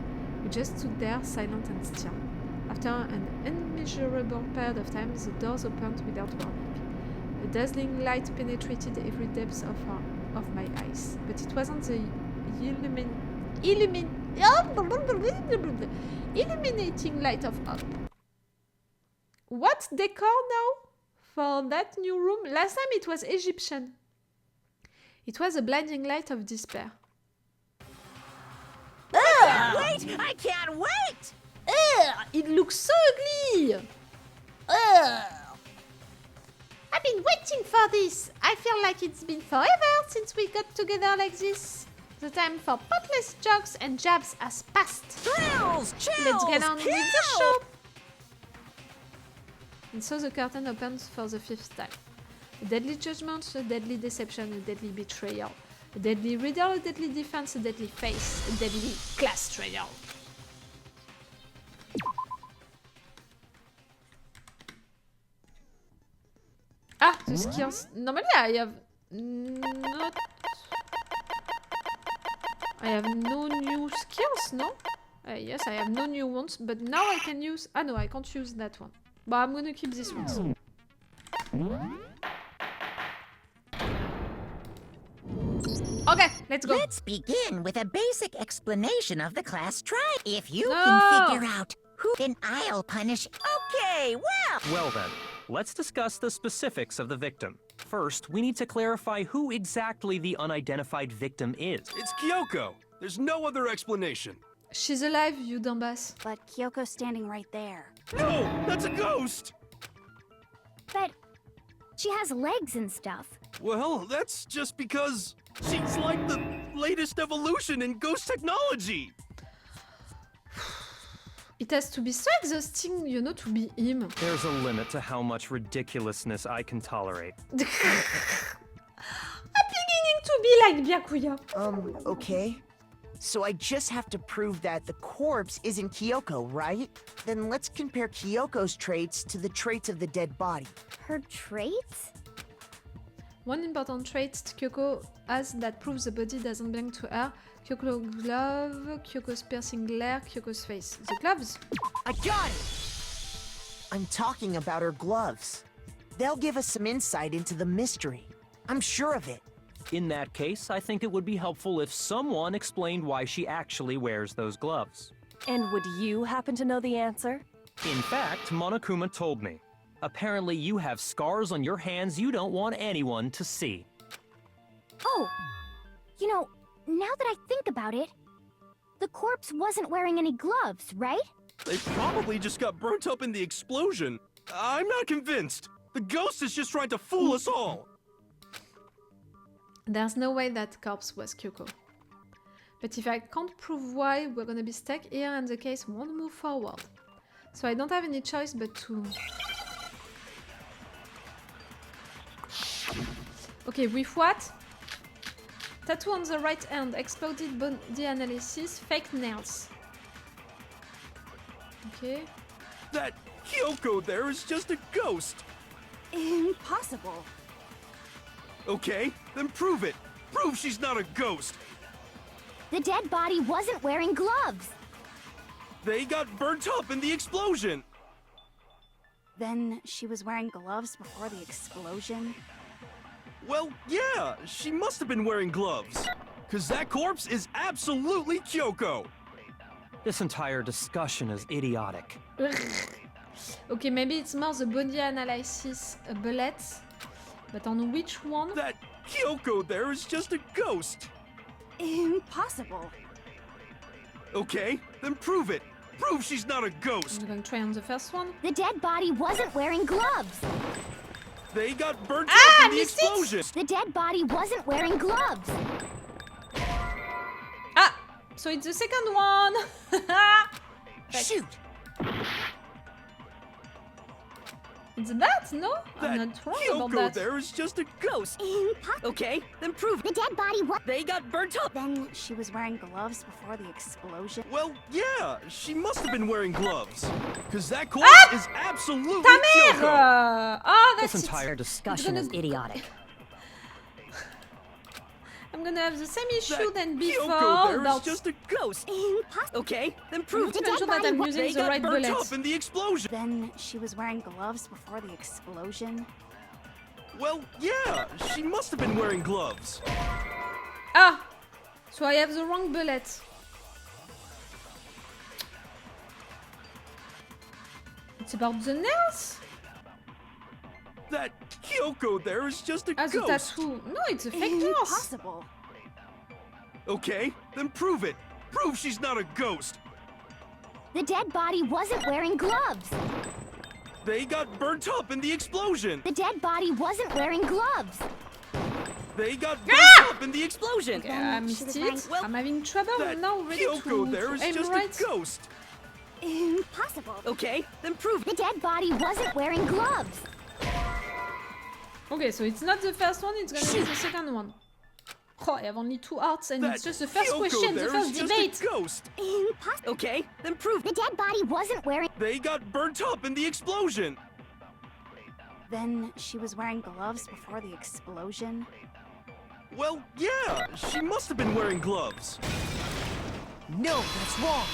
We just stood there, silent and still. After an immeasurable period of time, the doors opened without warning. A dazzling light penetrated every depth of my eyes, but it wasn't the illuminating light of hope. What decor now for that new room? Last time it was Egyptian. It was a blinding light of despair. Wait! I can't wait! Ugh, it looks so ugly! Ugh. I've been waiting for this. I feel like it's been forever since we got together like this. The time for pointless jokes and jabs has passed. Thrills! Chills! Let's get on with the kills! show! And so the curtain opens for the 5th time. A deadly judgment, a deadly deception, a deadly betrayal. A deadly riddle, a deadly defense, a deadly face, a deadly class trial. Ah, the skills. Normally I have not... I have no new skills, no? Yes, I have no new ones, but now I can use... Ah no, I can't use that one. But I'm gonna keep this one. So. Okay, let's go. Let's begin with a basic explanation of the class trial. If you No. can figure out who, then I'll punish. Okay, well. Well then, let's discuss the specifics of the victim. First, we need to clarify who exactly the unidentified victim is. It's Kyoko. There's no other explanation. She's alive, you dumbass. But Kyoko's standing right there. No, that's a ghost! But she has legs and stuff. Well, that's just because she's like the latest evolution in ghost technology. It has to be so exhausting, you know, to be him. There's a limit to how much ridiculousness I can tolerate. I'm beginning to be like Byakuya. Okay. So I just have to prove that the corpse isn't Kyoko, right? Then let's compare Kyoko's traits to the traits of the dead body. Her traits? One important trait Kyoko has that proves the body doesn't belong to her. Kyoko's glove, Kyoko's piercing glare, Kyoko's face. The gloves? I got it! I'm talking about her gloves. They'll give us some insight into the mystery. I'm sure of it. In that case, I think it would be helpful if someone explained why she actually wears those gloves. And would you happen to know the answer? In fact, Monokuma told me. Apparently you have scars on your hands you don't want anyone to see. Oh! You know, now that I think about it, the corpse wasn't wearing any gloves, right? They probably just got burnt up in the explosion. I'm not convinced. The ghost is just trying to fool us all. There's no way that corpse was Kyoko. But if I can't prove why, we're gonna be stuck here and the case won't move forward. So I don't have any choice but to... Okay, with what? Tattoo on the right hand, exploded body analysis, fake nails. Okay. That Kyoko there is just a ghost. Impossible. Okay, then prove it. Prove she's not a ghost. The dead body wasn't wearing gloves. They got burnt up in the explosion. Then she was wearing gloves before the explosion? Well, yeah, she must have been wearing gloves. Cause that corpse is absolutely Kyoko. This entire discussion is idiotic. Okay, maybe it's more the body analysis bullets. But on which one? That Kyoko there is just a ghost. Impossible. Okay, then prove it. Prove she's not a ghost. I'm gonna try on the first one. The dead body wasn't wearing gloves. They got burnt up in the missed it! explosion. The dead body wasn't wearing gloves. Ah! So it's the second one! Shoot! It's that, no? I'm That not wrong Kyoko about that. there is just a ghost. Impossible. Okay, then prove it. The dead body was... They got burnt up! Then she was wearing gloves before the explosion? Well, yeah, she must have been wearing gloves. Cause that corpse is absolutely Ta Kyoko. mère! Oh, This that's entire it. discussion It's is gonna- idiotic. I'm gonna have the same issue That than Kyoko before there is about... just a ghost. Impossible. Okay, then I'm prove not it. even sure that I'm using They the got right burnt bullets. up in the explosion. Then she was wearing gloves before the explosion? Well, yeah, she must have been wearing gloves. Ah! So I have the wrong bullet. It's about the nails? That Kyoko there is just a Ah, the ghost. tattoo. No, it's a fake nails. Impossible. Okay, then prove it. Prove she's not a ghost. The dead body wasn't wearing gloves. They got burnt up in the explosion. The dead body wasn't wearing gloves. They got burnt up in the explosion. Okay, I missed it. I'm having trouble That now ready Kyoko there to is aim just right. a ghost. Impossible. Okay, then prove it. The dead body wasn't wearing gloves. Okay, so it's not the first one, it's gonna be the second one. Oh, I have only 2 hearts and That it's just the first Kyoko question, the there first is just debate. a ghost. Impossible. Okay, then prove The it. dead body wasn't wearing... They got burnt up in the explosion. Then she was wearing gloves before the explosion? Well, yeah, she must have been wearing gloves. No, that's wrong.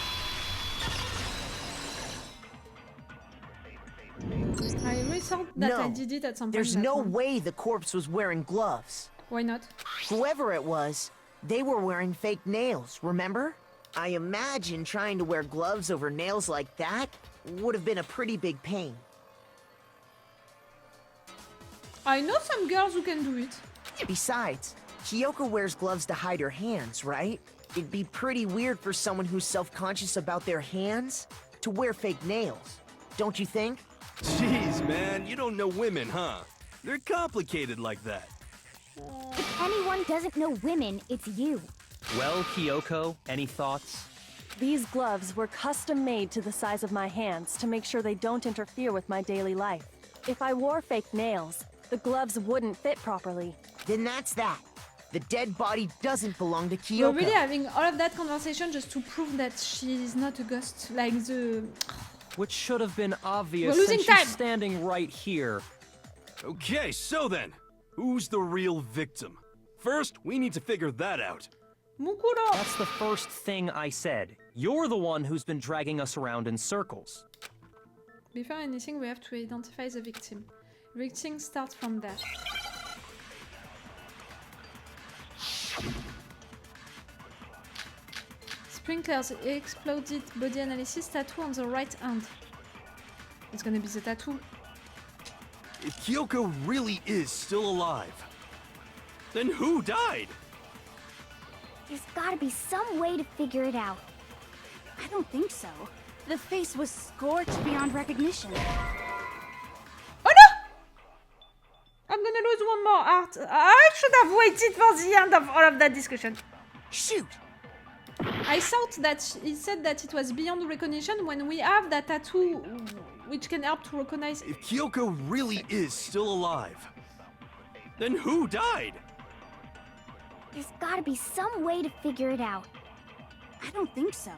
I really thought that I No, did it at some point. There's that no one. way the corpse was wearing gloves. Why not? Whoever it was, they were wearing fake nails, remember? I imagine trying to wear gloves over nails like that would have been a pretty big pain. I know some girls who can do it. Besides, Kyoko wears gloves to hide her hands, right? It'd be pretty weird for someone who's self-conscious about their hands to wear fake nails, don't you think? Jeez, man, you don't know women, huh? They're complicated like that. If anyone doesn't know women, it's you. Well, Kyoko, any thoughts? These gloves were custom made to the size of my hands to make sure they don't interfere with my daily life. If I wore fake nails, the gloves wouldn't fit properly. Then that's that. The dead body doesn't belong to We're Kyoko. really having all of that conversation just to prove that she is not a ghost, like the... Which should have been obvious We're losing since she's time. standing right here. Okay, so then, who's the real victim? First, we need to figure that out. Mukuro! That's the first thing I said. You're the one who's been dragging us around in circles. Before anything, we have to identify the victim. Victim starts from there. Sprinklers, exploded body analysis, tattoo on the right hand. It's gonna be the tattoo. If Kyoko really is still alive, then who died? There's gotta be some way to figure it out. I don't think so. The face was scorched beyond recognition. Oh no! I'm gonna lose one more art. I should have waited for the end of all of that discussion. Shoot! I thought that he said that it was beyond recognition when we have that tattoo which can help to recognize. If Kyoko really is still alive, then who died? There's gotta be some way to figure it out. I don't think so.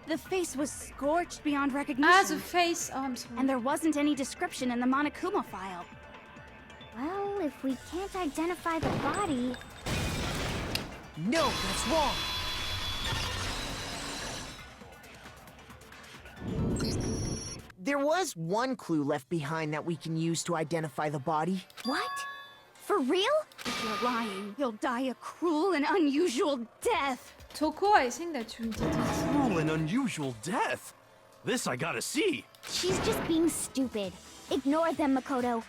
The face was scorched beyond recognition. Ah, the face. Oh, I'm sorry. And there wasn't any description in the Monokuma file. Well, if we can't identify the body... No, that's wrong. There was one clue left behind that we can use to identify the body. What? For real? If you're lying, you'll die a cruel and unusual death. Toko, I think that you did it. Cruel and unusual death. This I gotta see. She's just being stupid. Ignore them, Makoto.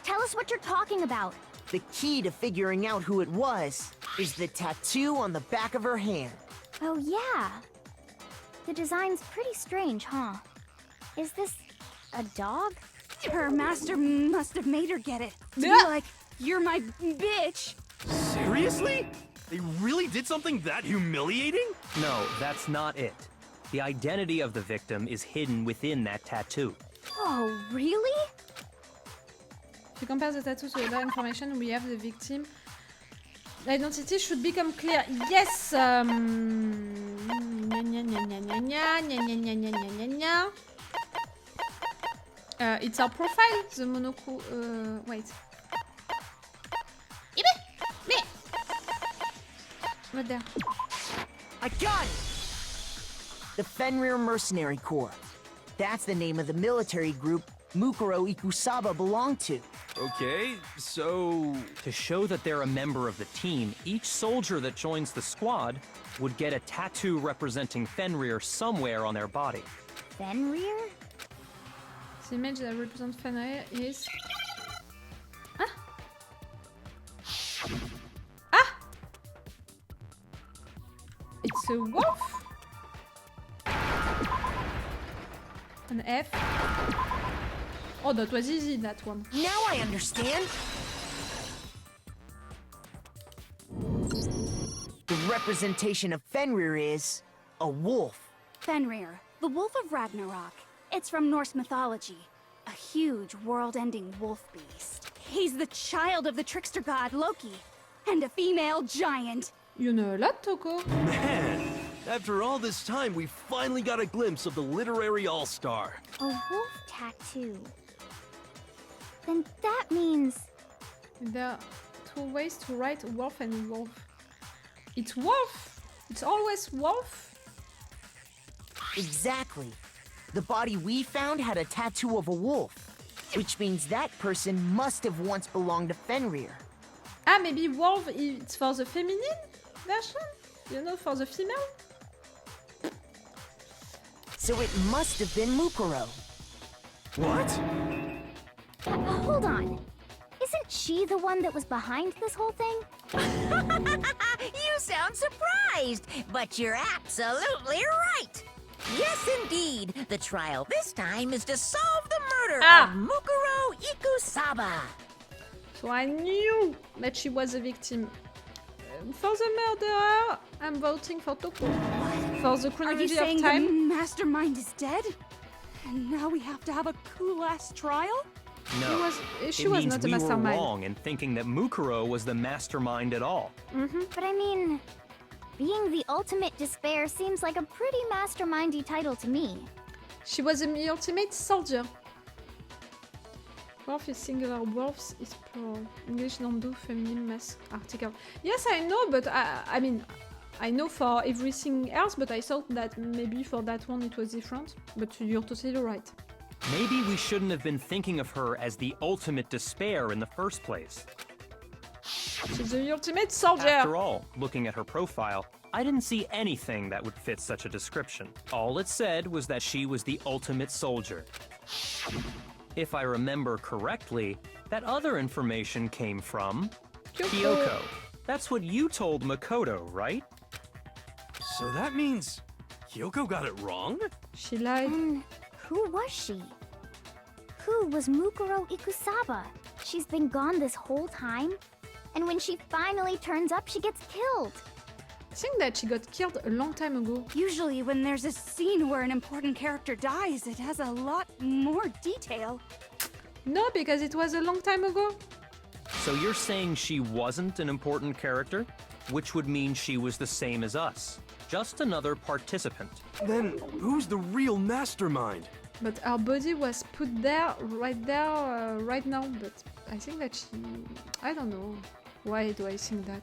Tell us what you're talking about. The key to figuring out who it was is the tattoo on the back of her hand. Oh, yeah. The design's pretty strange, huh? Is this a dog? Her master must have made her get it. To be Yeah. like, you're my bitch. Seriously? They really did something that humiliating? No, that's not it. The identity of the victim is hidden within that tattoo. Oh, really? If you compare the tattoo to other information, we have the victim. The identity should become clear. Yes! It's our profile, the Monoku... wait. Right there. I got it! The Fenrir Mercenary Corps. That's the name of the military group Mukuro Ikusaba belonged to. Okay, so... To show that they're a member of the team, each soldier that joins the squad would get a tattoo representing Fenrir somewhere on their body. Fenrir? The image that represents Fenrir is... Ah! Ah! It's a wolf? An F? Oh, that was easy, that one. Now I understand. The representation of Fenrir is a wolf. Fenrir, the Wolf of Ragnarok. It's from Norse mythology. A huge, world-ending wolf beast. He's the child of the trickster god Loki, and a female giant. You know a lot, Toko. Man, after all this time, we finally got a glimpse of the literary all-star. A wolf tattoo. Then that means... There are two ways to write wolf and wolf. It's wolf! It's always wolf! Exactly. The body we found had a tattoo of a wolf, which means that person must have once belonged to Fenrir. Ah, maybe wolf it's for the feminine version? You know, for the female? So it must have been Mukuro. What? Hold on. Isn't she the one that was behind this whole thing? You sound surprised, but you're absolutely right. Yes, indeed. The trial this time is to solve the murder murder Ah! of Mukuro Ikusaba. So I knew that she was a victim. For the murderer, I'm voting for Toko. For the Are you chronology saying of the time, mastermind is dead? And now we have to have a cool-ass trial? No. she it was means not the we were mastermind. wrong in thinking that Mukuro was the mastermind at all. But I mean, being the ultimate despair seems like a pretty mastermindy title to me. She was the ultimate soldier. Wolf is singular, wolves is plural. English don't do feminine mass article. Yes, I know, but I mean, I know for everything else, but I thought that maybe for that one it was different. But you're totally right. Maybe we shouldn't have been thinking of her as the ultimate despair in the first place. She's the ultimate soldier. After all, looking at her profile, I didn't see anything that would fit such a description. All it said was that she was the ultimate soldier. If I remember correctly, that other information came from Kyoko. That's what you told Makoto, right? So that means Kyoko got it wrong? She lied. And who was she? Who was Mukuro Ikusaba? She's been gone this whole time? And when she finally turns up, she gets killed. I think that she got killed a long time ago. Usually when there's a scene where an important character dies, it has a lot more detail. No, because it was a long time ago. So you're saying she wasn't an important character? Which would mean she was the same as us. Just another participant. Then who's the real mastermind? But her body was put there, right now. But I think that she... I don't know. Why do I think that?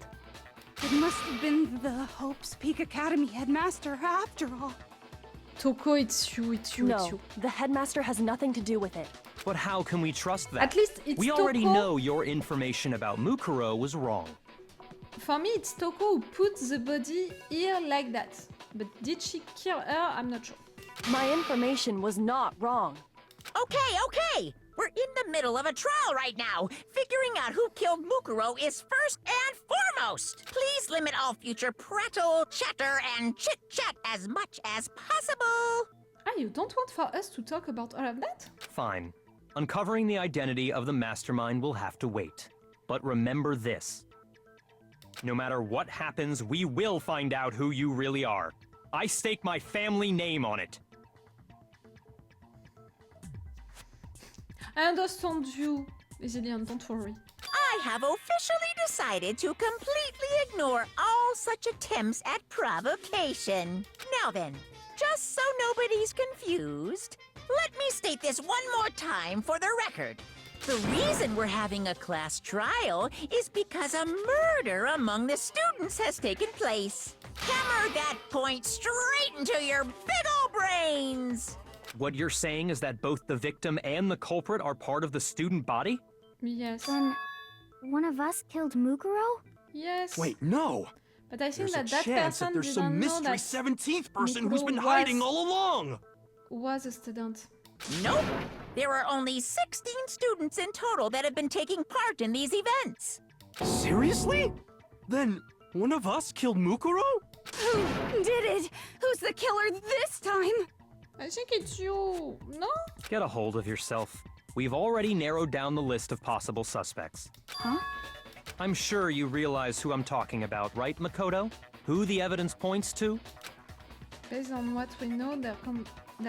It must have been the Hope's Peak Academy headmaster after all. Toko, it's you, it's you. No, the headmaster has nothing to do with it. But how can we trust that? At least it's we Toko. already know your information about Mukuro was wrong. For me, it's Toko who put the body here like that. But did she kill her? I'm not sure. My information was not wrong. Okay. We're in the middle of a trial right now. Figuring out who killed Mukuro is first and foremost. Please limit all future prattle, chatter, and chit-chat as much as possible. You don't want for us to talk about all of that? Fine. Uncovering the identity of the mastermind will have to wait. But remember this. No matter what happens, we will find out who you really are. I stake my family name on it. I understand you, Zillian, don't worry. I have officially decided to completely ignore all such attempts at provocation. Now then, just so nobody's confused, let me state this one more time for the record. The reason we're having a class trial is because a murder among the students has taken place. Hammer that point straight into your big ol' brains! What you're saying is that both the victim and the culprit are part of the student body? Yes. Then, one of us killed Mukuro? Yes. Wait, no! But I think There's a that chance person that there's some didn't know mystery that 17th person who's Mukuro been hiding was- all along! was a student. Nope. There are only 16 students in total that have been taking part in these events. Seriously? Then one of us killed Mukuro? Who did it? Who's the killer this time? I think it's you, no? Get a hold of yourself. We've already narrowed down the list of possible suspects. Huh? I'm sure you realize who I'm talking about, right, Makoto? Who the evidence points to? Based on what we know, there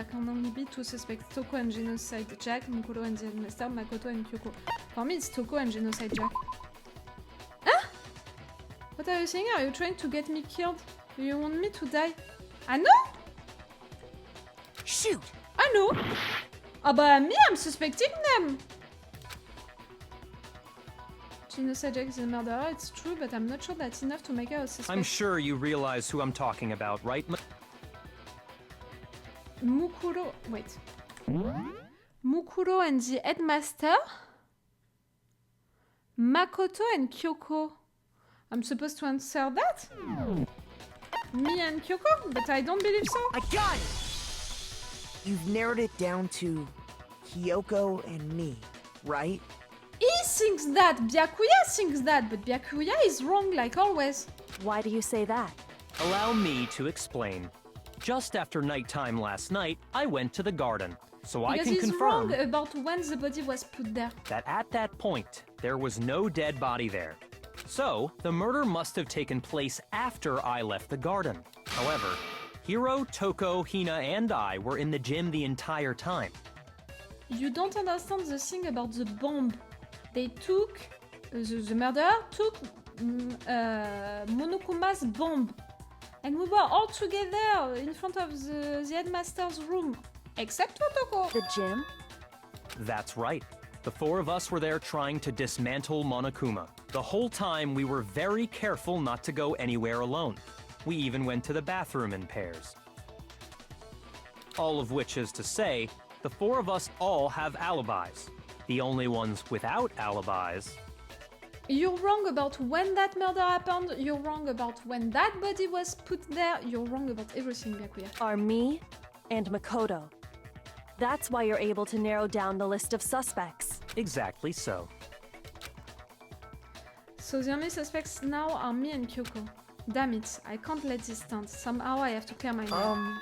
can only be two suspects, Toko and Genocide Jack, Mukuro and the headmaster, Makoto and Kyoko. For me, it's Toko and Genocide Jack. Huh? What are you saying? Are you trying to get me killed? Do you want me to die? I know! Shoot! I know! But me, I'm suspecting them! Genocide Jack is a murderer, it's true, but I'm not sure that's enough to make her a suspect. I'm sure you realize who I'm talking about, right, Mukuro... wait. Mukuro and the headmaster? Makoto and Kyoko. I'm supposed to answer that? Me and Kyoko? But I don't believe so. I got it! You've narrowed it down to Kyoko and me, right? He thinks that, Byakuya thinks that, but Byakuya is wrong like always. Why do you say that? Allow me to explain. Just after nighttime last night, I went to the garden. So I Because can he's confirm wrong about when the body was put there. that at that point, there was no dead body there. So, the murder must have taken place after I left the garden. However, Hiro, Toko, Hina, and I were in the gym the entire time. You don't understand the thing about the bomb. They took... the murderer took Monokuma's bomb. And we were all together in front of the headmaster's room. Except for Toko. The gym? That's right. The four of us were there trying to dismantle Monokuma. The whole time we were very careful not to go anywhere alone. We even went to the bathroom in pairs. All of which is to say, the four of us all have alibis. The only ones without alibis... You're wrong about when that murder happened. You're wrong about when that body was put there. You're wrong about everything, Byakuya. Are me and Makoto. That's why you're able to narrow down the list of suspects. Exactly so. So the only suspects now are me and Kyoko. Damn it, I can't let this stand. Somehow I have to clear my mind.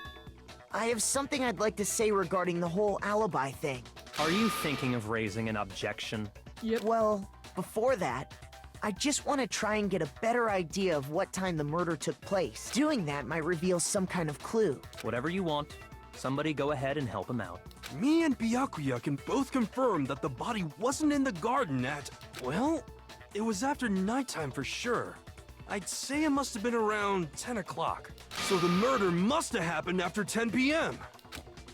I have something I'd like to say regarding the whole alibi thing. Are you thinking of raising an objection? Yep. Well, before that, I just want to try and get a better idea of what time the murder took place. Doing that might reveal some kind of clue. Whatever you want. Somebody go ahead and help him out. Me and Byakuya can both confirm that the body wasn't in the garden at... Well, it was after nighttime for sure. I'd say it must have been around 10 o'clock. So the murder must have happened after 10 p.m.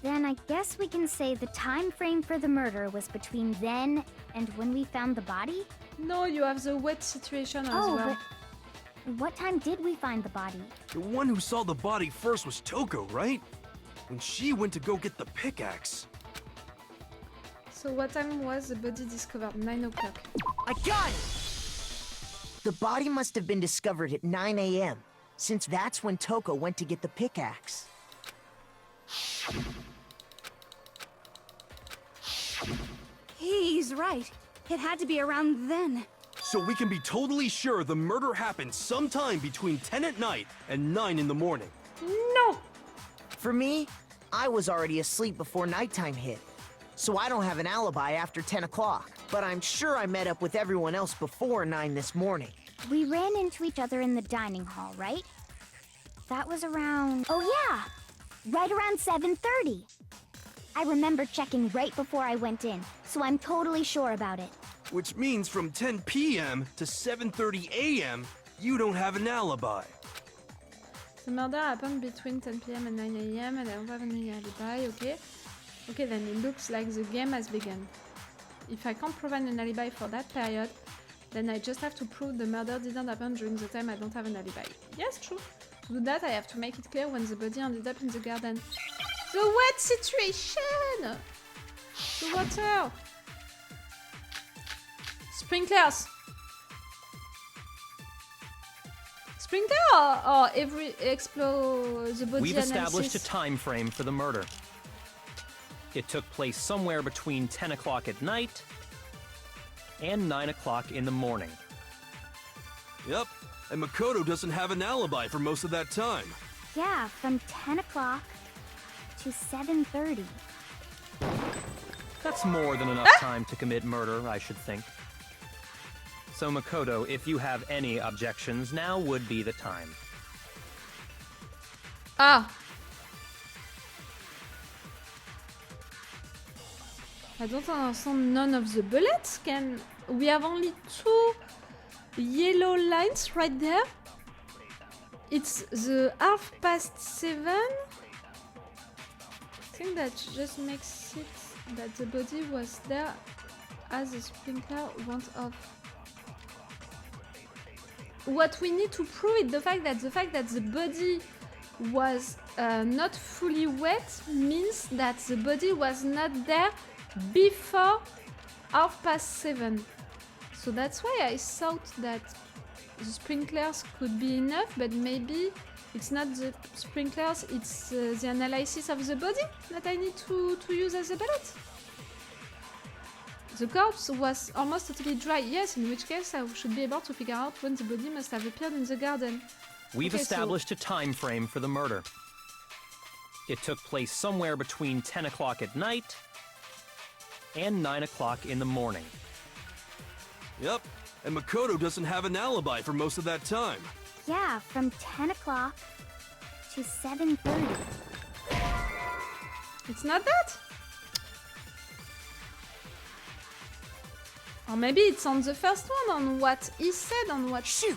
Then I guess we can say the time frame for the murder was between then and when we found the body? No, you have the wet situation as Oh, well. but what time did we find the body? The one who saw the body first was Toko, right? When she went to go get the pickaxe. So what time was the body discovered? 9 o'clock. I got it! The body must have been discovered at 9 a.m., since that's when Toko went to get the pickaxe. He's right. It had to be around then. So we can be totally sure the murder happened sometime between 10 at night and 9 in the morning. No! For me, I was already asleep before nighttime hit, so I don't have an alibi after 10 o'clock. But I'm sure I met up with everyone else before 9 this morning. We ran into each other in the dining hall, right? That was around... Oh yeah! Right around 7:30. I remember checking right before I went in, so I'm totally sure about it. Which means from 10 p.m. to 7:30 a.m., you don't have an alibi. The murder happened between 10 p.m. and 9 a.m. and I don't have any alibi, okay? Okay, then it looks like the game has begun. If I can't provide an alibi for that period, then I just have to prove the murder didn't happen during the time I don't have an alibi. Yes, true. To do that, I have to make it clear when the body ended up in the garden. The wet situation! The water! Sprinklers! Sprinkler or every explode the body We've established a analysis? time frame for the murder. It took place somewhere between 10 o'clock at night and 9 o'clock in the morning. Yep, and Makoto doesn't have an alibi for most of that time. Yeah, from 10 o'clock to 7:30. That's more than enough time to commit murder, I should think. So Makoto, if you have any objections, now would be the time. Ah! I don't understand none of the bullets. We have only 2 yellow lines right there. It's the 7:30. I think that just makes it that the body was there as the sprinkler went off. What we need to prove is the fact that the body was not fully wet means that the body was not there before 7:30. So that's why I thought that the sprinklers could be enough, but maybe it's not the sprinklers, it's the analysis of the body that I need to use as a bullet. The corpse was almost totally dry, yes, in which case I should be able to figure out when the body must have appeared in the garden. We've Okay, established a time frame for the murder. It took place somewhere between 10 o'clock at night and 9 o'clock in the morning. Yep, and Makoto doesn't have an alibi for most of that time. Yeah, from 10 o'clock to 7:30. It's not that? Or maybe it's on the first one, on what he said, on what... Shoot!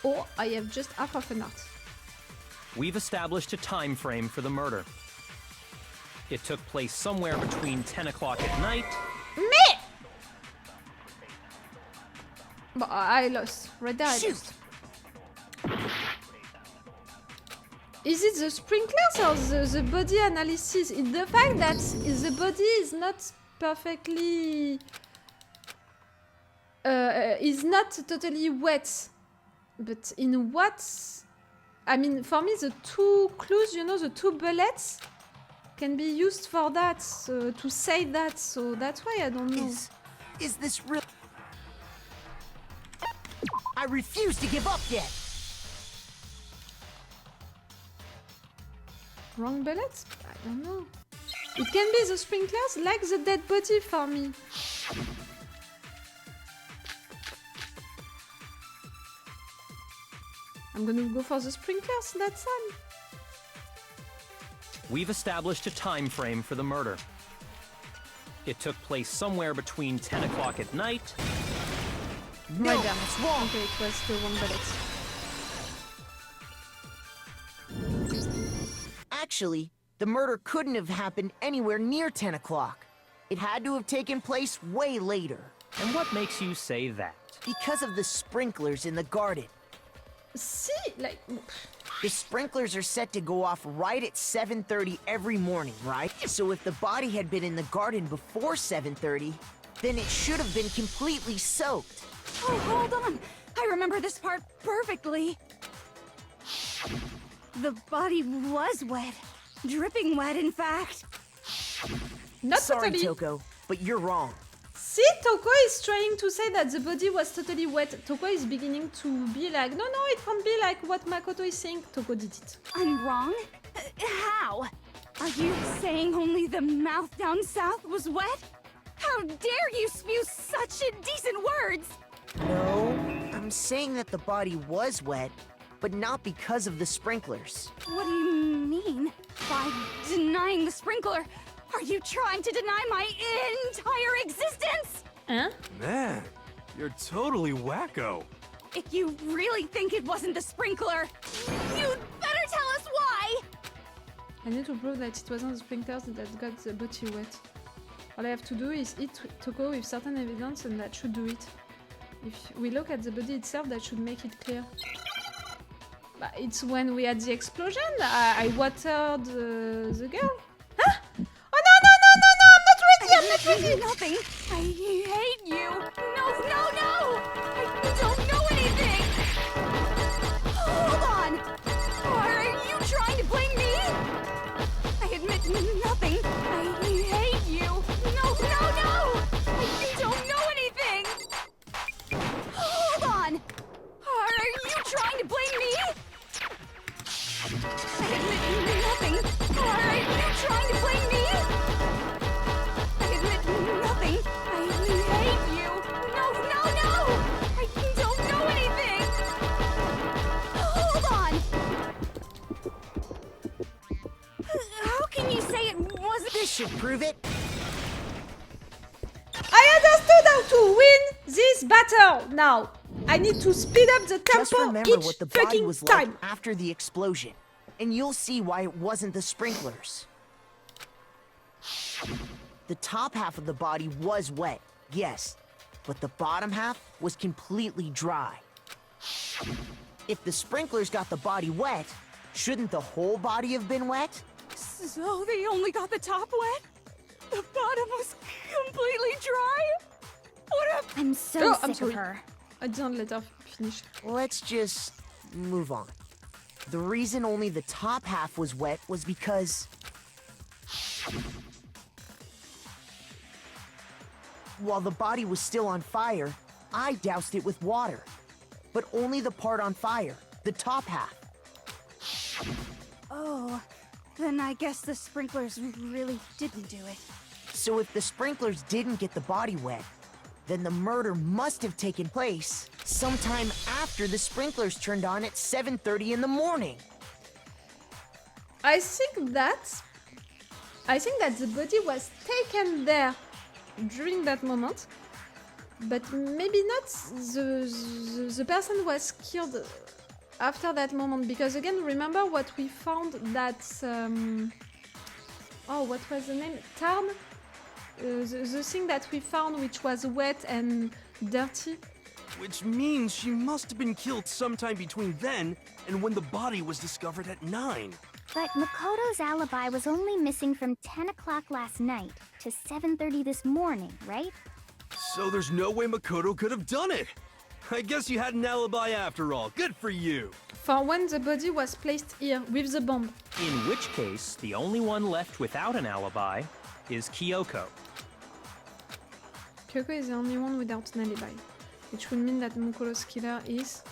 Or I have just half of a knot. We've established a time frame for the murder. It took place somewhere between 10 o'clock at night. Me! But I lost. Right there I lost. Is it the sprinklers or the body analysis? It's the fact that the body is not perfectly... is not totally wet. But in what... I mean, for me, the two clues, you know, the two bullets can be used for that, so, to say that, so that's why I don't know. Is this real? I refuse to give up yet! Wrong bullets? I don't know. It can be the sprinklers, like the dead body for me. I'm gonna go for the sprinklers that time. We've established a time frame for the murder. It took place somewhere between 10 o'clock at night. Right there. Okay, it was the one bullet. Actually, the murder couldn't have happened anywhere near 10 o'clock. It had to have taken place way later. And what makes you say that? Because of the sprinklers in the garden. See, like... The sprinklers are set to go off right at 7:30 every morning, right? So if the body had been in the garden before 7:30, then it should have been completely soaked. Oh, hold on. I remember this part perfectly. The body was wet. Dripping wet, in fact. Not Sorry, totally. Kyoko, but you're wrong. See, Toko is trying to say that the body was totally wet. Toko is beginning to be like, no, it can't be like what Makoto is saying. Toko did it. I'm wrong? How? Are you saying only the mouth down south was wet? How dare you spew such indecent words! No, I'm saying that the body was wet, but not because of the sprinklers. What do you mean? By denying the sprinkler, are you trying to deny my entire existence? Huh? Man, you're totally wacko. If you really think it wasn't the sprinkler, you'd better tell us why! I need to prove that it wasn't the sprinklers that got the body wet. All I have to do is hit Toko with certain evidence and that should do it. If we look at the body itself, that should make it clear. But it's when we had the explosion, I watered the girl. Huh? Oh no, I'm not ready! Nothing. I hate you. No. I don't know anything. Hold on. Are you trying to blame me? I admit nothing. I hate you. No. I don't know anything. Hold on. Are you trying to blame me? I admit nothing. Are you trying to blame me? I admit nothing. I hate you. No. I don't know anything. Hold on. How can you say it wasn't? This should prove it. I understood how to win this battle now. I need to speed up the Just tempo remember each what the body fucking was time. like after the explosion, and you'll see why it wasn't the sprinklers. The top half of the body was wet, yes, but the bottom half was completely dry. If the sprinklers got the body wet, shouldn't the whole body have been wet? So they only got the top wet? The bottom was completely dry? What a... I'm so Oh, I'm sick sorry. of her. I didn't let her finish. Let's just move on. The reason only the top half was wet was because... while the body was still on fire, I doused it with water. But only the part on fire, the top half. Oh, Then I guess the sprinklers really didn't do it. So if the sprinklers didn't get the body wet, then the murder must have taken place sometime after the sprinklers turned on at 7:30 in the morning. I think that the body was taken there during that moment, but maybe not the person was killed after that moment, because again, remember what we found that oh, what was the name? Tarn? The thing that we found, which was wet and dirty. Which means she must have been killed sometime between then and when the body was discovered at 9. But Makoto's alibi was only missing from 10 o'clock last night to 7:30 this morning, right? So there's no way Makoto could have done it. I guess you had an alibi after all. Good for you. For when the body was placed here with the bomb. In which case, the only one left without an alibi is Kyoko. Kyoko is the only one without an alibi, which would mean that Makoto's killer is...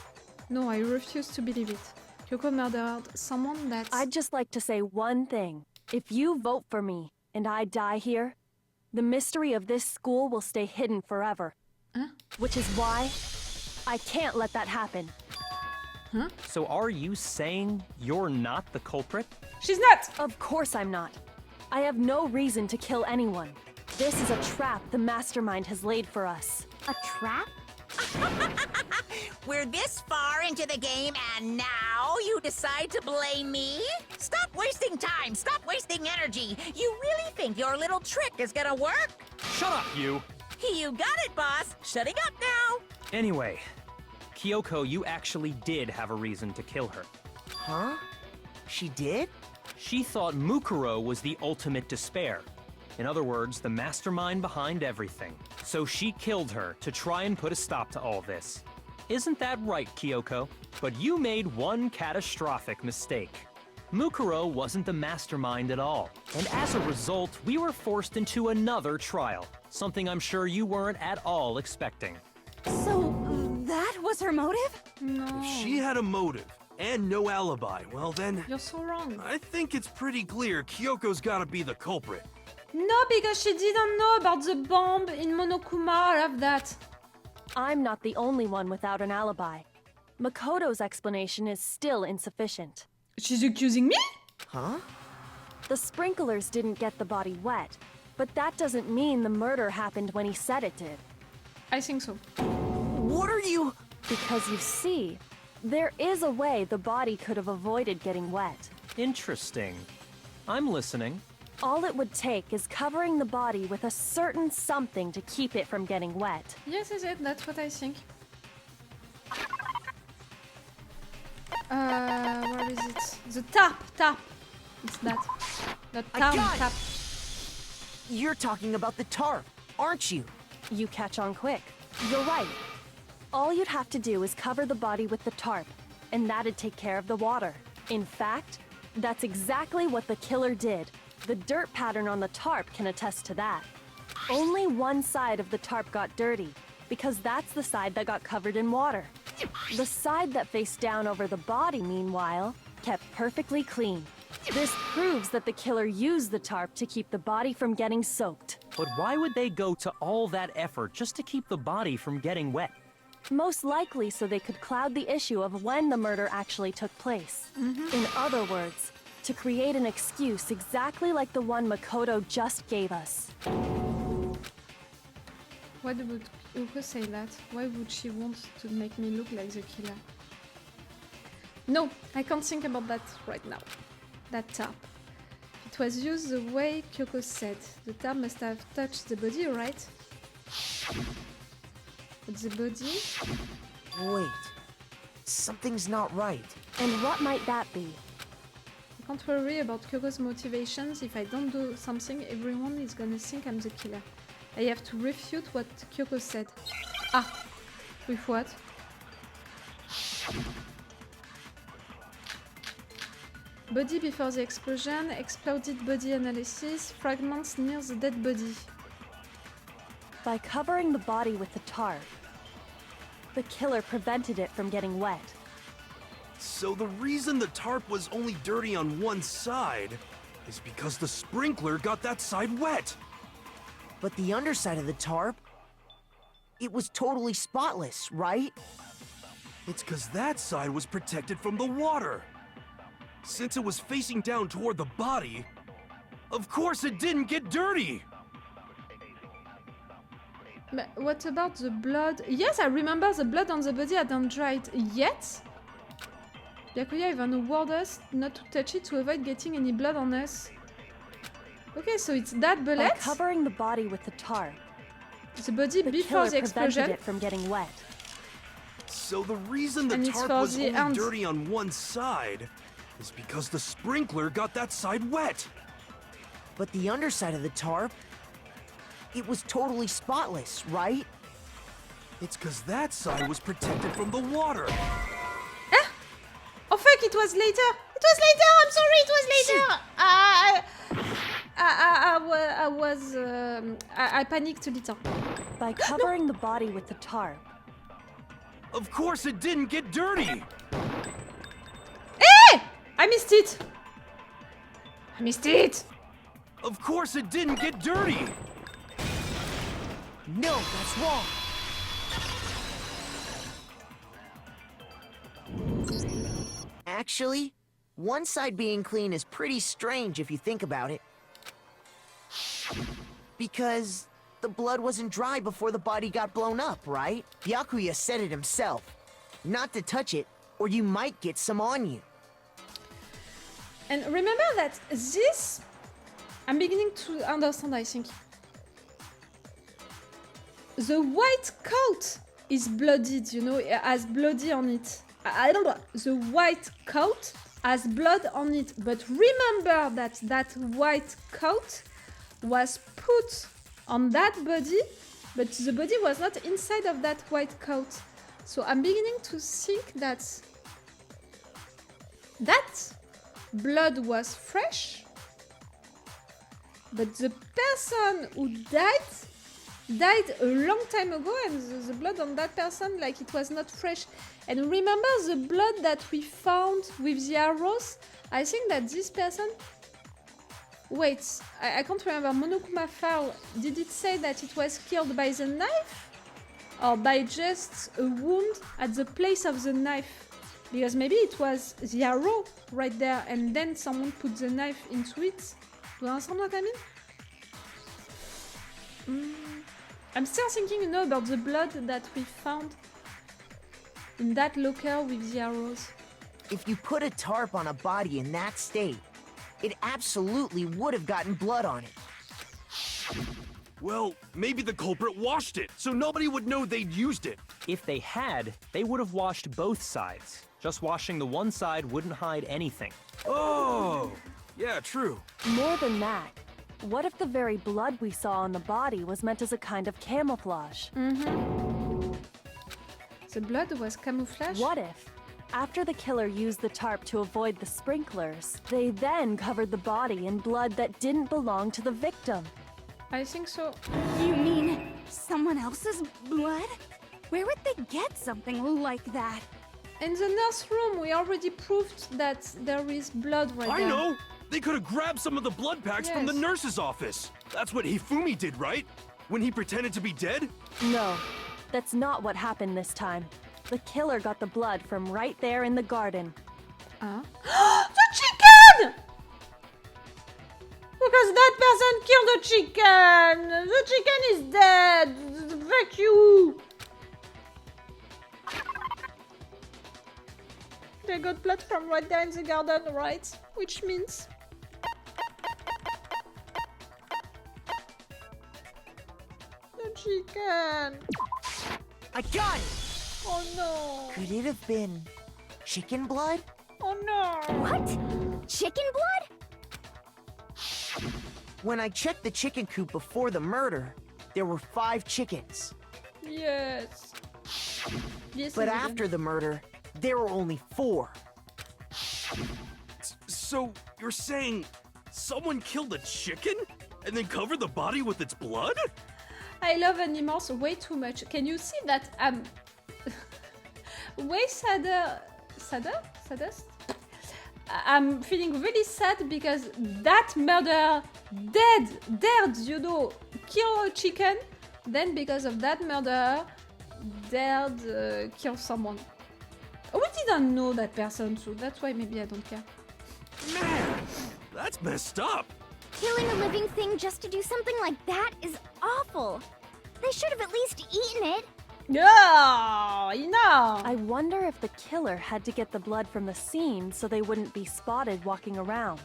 No, I refuse to believe it. Kyoko murdered someone that's... I'd just like to say one thing. If you vote for me and I die here, the mystery of this school will stay hidden forever. Huh? Which is why I can't let that happen. Huh? So are you saying you're not the culprit? She's not! Of course I'm not. I have no reason to kill anyone. This is a trap the mastermind has laid for us. A trap? We're this far into the game and now you decide to blame me? Stop wasting time! Stop wasting energy! You really think your little trick is gonna work? Shut up, you! You got it, boss! Shutting up now! Anyway, Kyoko, you actually did have a reason to kill her. Huh? She did? She thought Mukuro was the ultimate despair. In other words, the mastermind behind everything. So she killed her to try and put a stop to all this. Isn't that right, Kyoko? But you made one catastrophic mistake. Mukuro wasn't the mastermind at all. And as a result, we were forced into another trial. Something I'm sure you weren't at all expecting. So, that was her motive? No. If she had a motive and no alibi, well then, You're so wrong. I think it's pretty clear Kyoko's gotta be the culprit. No, because she didn't know about the bomb in Monokuma, all of that. I'm not the only one without an alibi. Makoto's explanation is still insufficient. She's accusing me? Huh? The sprinklers didn't get the body wet, but that doesn't mean the murder happened when he said it did. I think so. What are you... Because you see, there is a way the body could have avoided getting wet. Interesting. I'm listening. All it would take is covering the body with a certain something to keep it from getting wet. Yes, is it? That's what I think. Where is it? The tap! It's that. The I tarp, got it. tap. You're talking about the tarp, aren't you? You catch on quick. You're right. All you'd have to do is cover the body with the tarp, and that'd take care of the water. In fact, that's exactly what the killer did. The dirt pattern on the tarp can attest to that. Only one side of the tarp got dirty, because that's the side that got covered in water. The side that faced down over the body, meanwhile, kept perfectly clean. This proves that the killer used the tarp to keep the body from getting soaked. But why would they go to all that effort just to keep the body from getting wet? Most likely so they could cloud the issue of when the murder actually took place. In other words, to create an excuse exactly like the one Makoto just gave us. Why would Kyoko say that? Why would she want to make me look like the killer? No, I can't think about that right now. That tarp. It was used the way Kyoko said. The tarp must have touched the body, right? But the body? Wait. Something's not right. And what might that be? I can't worry about Kyoko's motivations. If I don't do something, everyone is gonna think I'm the killer. I have to refute what Kyoko said. Ah! With what? Body before the explosion, exploded body analysis, fragments near the dead body. By covering the body with the tarp, the killer prevented it from getting wet. So the reason the tarp was only dirty on one side is because the sprinkler got that side wet. But the underside of the tarp, it was totally spotless, right? It's because that side was protected from the water. Since it was facing down toward the body, of course it didn't get dirty. But what about the blood? Yes, I remember the blood on the body hadn't dried yet. Byakuya even warned us not to touch it to avoid getting any blood on us. Okay, so it's that bullet. By covering the body with the tarp, The body the before killer the prevented explosion. it from getting wet. So the reason the And it's tarp for was the only end. dirty on one side is because the sprinkler got that side wet. But the underside of the tarp, it was totally spotless, right? It's because that side was protected from the water. Oh fuck, it was later! It was later! I'm sorry, it was later! I panicked a little. By covering the body with the tarp, Of course it didn't get dirty. Hey! I missed it! I missed it! Of course it didn't get dirty. No, that's wrong. Actually, one side being clean is pretty strange if you think about it. Because the blood wasn't dry before the body got blown up, right? Byakuya said it himself. Not to touch it, or you might get some on you. And remember that this... I'm beginning to understand, I think. The white coat is bloodied, you know, it has bloody on it. I don't know. The white coat has blood on it. But remember that that white coat was put on that body, but the body was not inside of that white coat. So I'm beginning to think that that blood was fresh, but the person who died a long time ago, and the blood on that person, like, it was not fresh. And remember the blood that we found with the arrows? I think that this person... Wait, I can't remember. Monokuma Fowl, did it say that it was killed by the knife? Or by just a wound at the place of the knife? Because maybe it was the arrow right there, and then someone put the knife into it. Do you understand what I mean? I'm still thinking, you know, about the blood that we found in that locker with the arrows. If you put a tarp on a body in that state, it absolutely would have gotten blood on it. Well, maybe the culprit washed it, so nobody would know they'd used it. If they had, they would have washed both sides. Just washing the one side wouldn't hide anything. Oh, yeah, true. more than that, what if the very blood we saw on the body was meant as a kind of camouflage? The blood was camouflage? What if, after the killer used the tarp to avoid the sprinklers, they then covered the body in blood that didn't belong to the victim? I think so. You mean someone else's blood? Where would they get something like that? In the nurse room, we already proved that there is blood right there. I know! They could have grabbed some of the blood packs from the Yes. nurse's office. That's what Hifumi did, right? When he pretended to be dead? No, that's not what happened this time. The killer got the blood from right there in the garden. The chicken! Because that person killed the chicken! The chicken is dead! Fuck you! They got blood from right there in the garden, right? Which means... the chicken! I got it! Oh no! Could it have been chicken blood? Oh no! What? Chicken blood? When I checked the chicken coop before the murder, there were 5 chickens. Yes. Yes. But it is. after the murder, there were only 4. So, you're saying someone killed a chicken and then covered the body with its blood? I love animals way too much. Can you see that I'm way sadder saddest. I'm feeling really sad because that murderer dared, you know, kill a chicken. Then because of that murderer, dared kill someone. We didn't know that person, so that's why maybe I don't care. Man, that's messed up. Killing a living thing just to do something like that is awful. They should have at least eaten it. Yeah, you know. I wonder if the killer had to get the blood from the scene so they wouldn't be spotted walking around.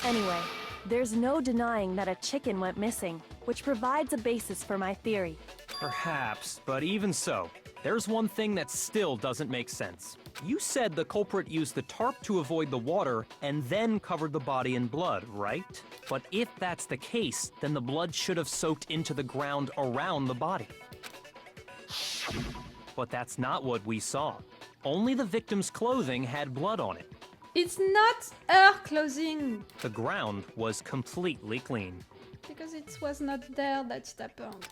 Anyway, there's no denying that a chicken went missing, which provides a basis for my theory. Perhaps, but even so, there's one thing that still doesn't make sense. You said the culprit used the tarp to avoid the water and then covered the body in blood, right? But if that's the case, then the blood should have soaked into the ground around the body. But that's not what we saw. Only the victim's clothing had blood on it. It's not her clothing. The ground was completely clean. Because it was not there that it happened.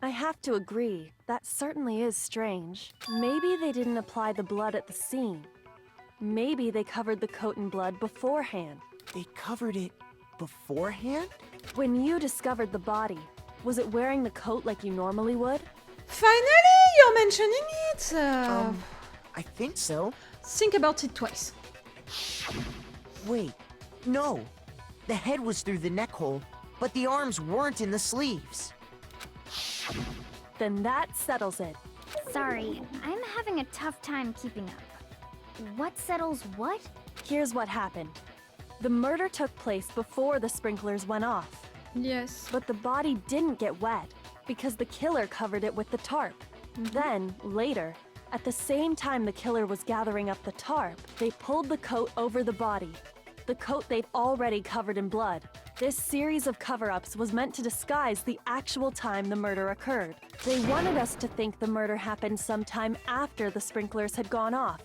I have to agree, that certainly is strange. Maybe they didn't apply the blood at the scene. Maybe they covered the coat in blood beforehand. They covered it beforehand? When you discovered the body, was it wearing the coat like you normally would? Finally, you're mentioning it. I think so. Think about it twice. Wait, no. The head was through the neck hole, but the arms weren't in the sleeves. Then that settles it. Sorry, I'm having a tough time keeping up. What settles what? Here's what happened. The murder took place before the sprinklers went off, Yes. but the body didn't get wet because the killer covered it with the tarp. Then, later, at the same time the killer was gathering up the tarp, they pulled the coat over the body. The coat they'd already covered in blood. This series of cover-ups was meant to disguise the actual time the murder occurred. They wanted us to think the murder happened sometime after the sprinklers had gone off.